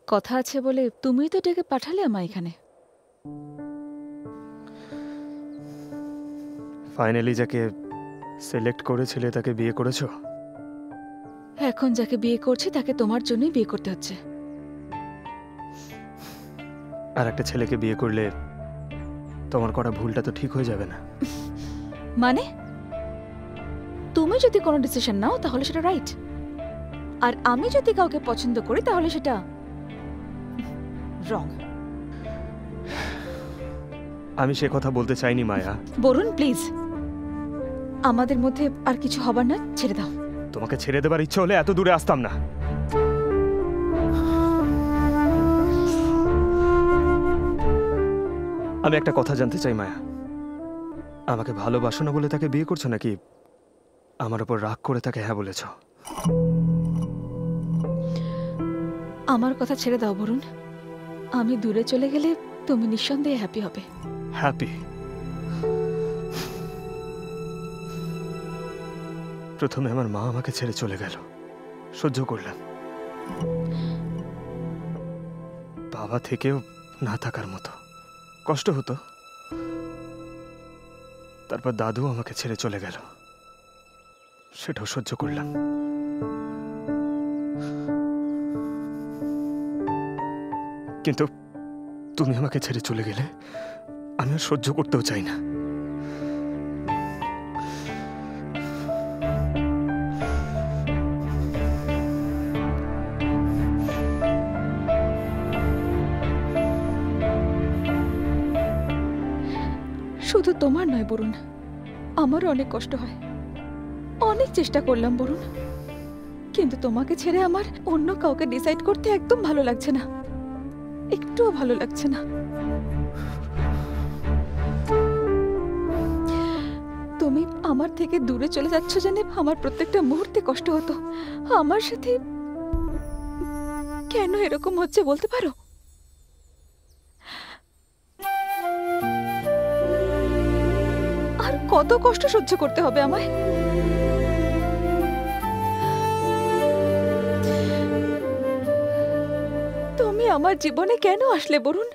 কথা আছে বলে তুমিই তো ডেকে পাঠালে আমায় এখানে। ফাইনালি যাকে সিলেক্ট করেছিলে তাকে বিয়ে করেছো? এখন যাকে বিয়ে করছি তাকে তোমার জন্যই বিয়ে করতে হচ্ছে। আর একটা ছেলেকে বিয়ে করলে তোমার করা ভুলটা তো ঠিক হয়ে যাবে না? মানে তুমি যদি কোনো ডিসিশন নাও তাহলে সেটা রাইট, আর আমি যদি কাউকে পছন্দ করি তাহলে সেটা রং। আমি সে কথা বলতে চাইনি মায়া। বরুণ প্লিজ, আমাদের মধ্যে আর কিছু হবার না, ছেড়ে দাও। তোমাকে ছেড়ে দেবার ইচ্ছে হলে এত দূরে আসতাম না। আমি একটা কথা জানতে চাই মায়া, আমাকে ভালোবাসো না বলে তাকে বিয়ে করছো নাকি আমার উপর রাগ করে তাকে হ্যাঁ বলেছ? আমার কথা ছেড়ে দাও বরুণ, আমি দূরে চলে গেলে তুমি নিঃসন্দেহে হ্যাপি হবে। হ্যাপি? প্রথমে আমার মা আমাকে ছেড়ে চলে গেল, সহ্য করলাম। বাবা থেকেও না থাকার মতো কষ্ট হতো। তারপর দাদু আমাকে ছেড়ে চলে গেল, সেটাও সহ্য করলাম। কিন্তু তুমি আমাকে ছেড়ে চলে গেলে আমি আর সহ্য করতেও চাই না। শুধু তোমার নয় বরুণ, আমারও অনেক কষ্ট হয়। অনেক চেষ্টা করলাম বরুণ, কিন্তু তোমাকে ছেড়ে আমার অন্য কাউকে ডিসাইড করতে একদম ভালো লাগছে না, একটুও ভালো লাগছে না। তুমি আমার থেকে দূরে চলে যাচ্ছ জেনে আমার প্রত্যেকটা মুহূর্তে কষ্ট হতো। আমার সাথে কেন এরকম হচ্ছে বলতে পারো? আর কত কষ্ট সহ্য করতে হবে আমায়? তুমি আমার জীবনে কেন আসলে বরুণ?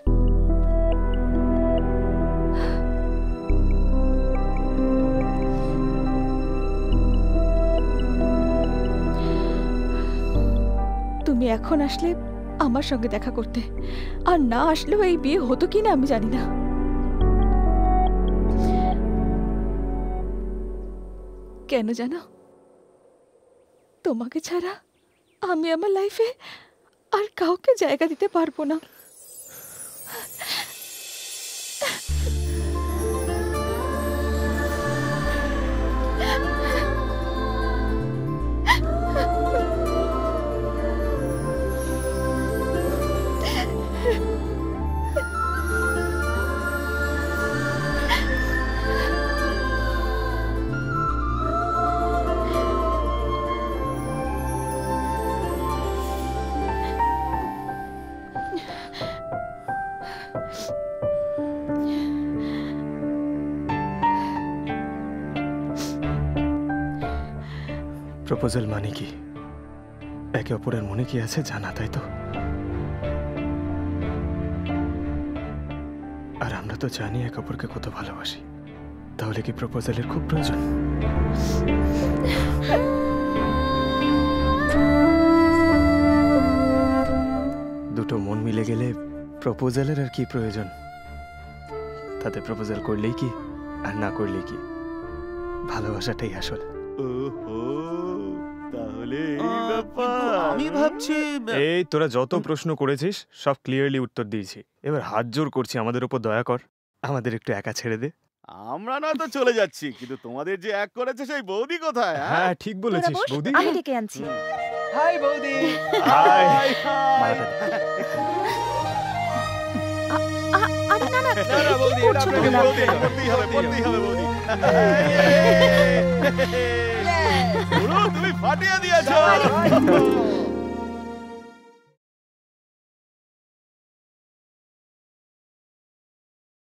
তুমি এখন আসলে আমার সঙ্গে দেখা করতে, আর না আসলেও এই বিয়ে হতো কিনা আমি জানি না। কেন জানো? তোমাকে ছাড়া আমি আমার লাইফে আর কাউকে জায়গা দিতে পারবো না। প্রপোজাল মানে কি? একে অপরের মনে কি আছে জানা, তাই তো? আর আমরা তো জানি একে অপরকে কত ভালোবাসি। তাহলে কি প্রপোজালের খুব প্রয়োজন? দুটো মন মিলে গেলে প্রপোজালের আর কি প্রয়োজন? তাতে প্রপোজাল করলেই কি আর না করলেই কি, ভালোবাসাটাই আসল। তাহলে আমি ভাবছি এই তোরা যত প্রশ্ন করেছিস সব ক্লিয়ারলি উত্তর দিয়েছি। এবার হাত জোর করছি, আমাদের উপর দয়া কর, আমাদের একটু একা ছেড়ে দে। আমরা না তো চলে যাচ্ছি, কিন্তু তোমাদের যে এক করেছে সেই বৌদি কোথায়? হ্যাঁ ঠিক বলেছিস বৌদি। আমি ডেকে আনছি। হাই বৌদি। হাই। আরে না না, না, না, বৌদি, কি করছো এটা তোমরা? করতেই হবে বৌদি। গুরু, তুমি ফাটিয়ে দিয়েছো।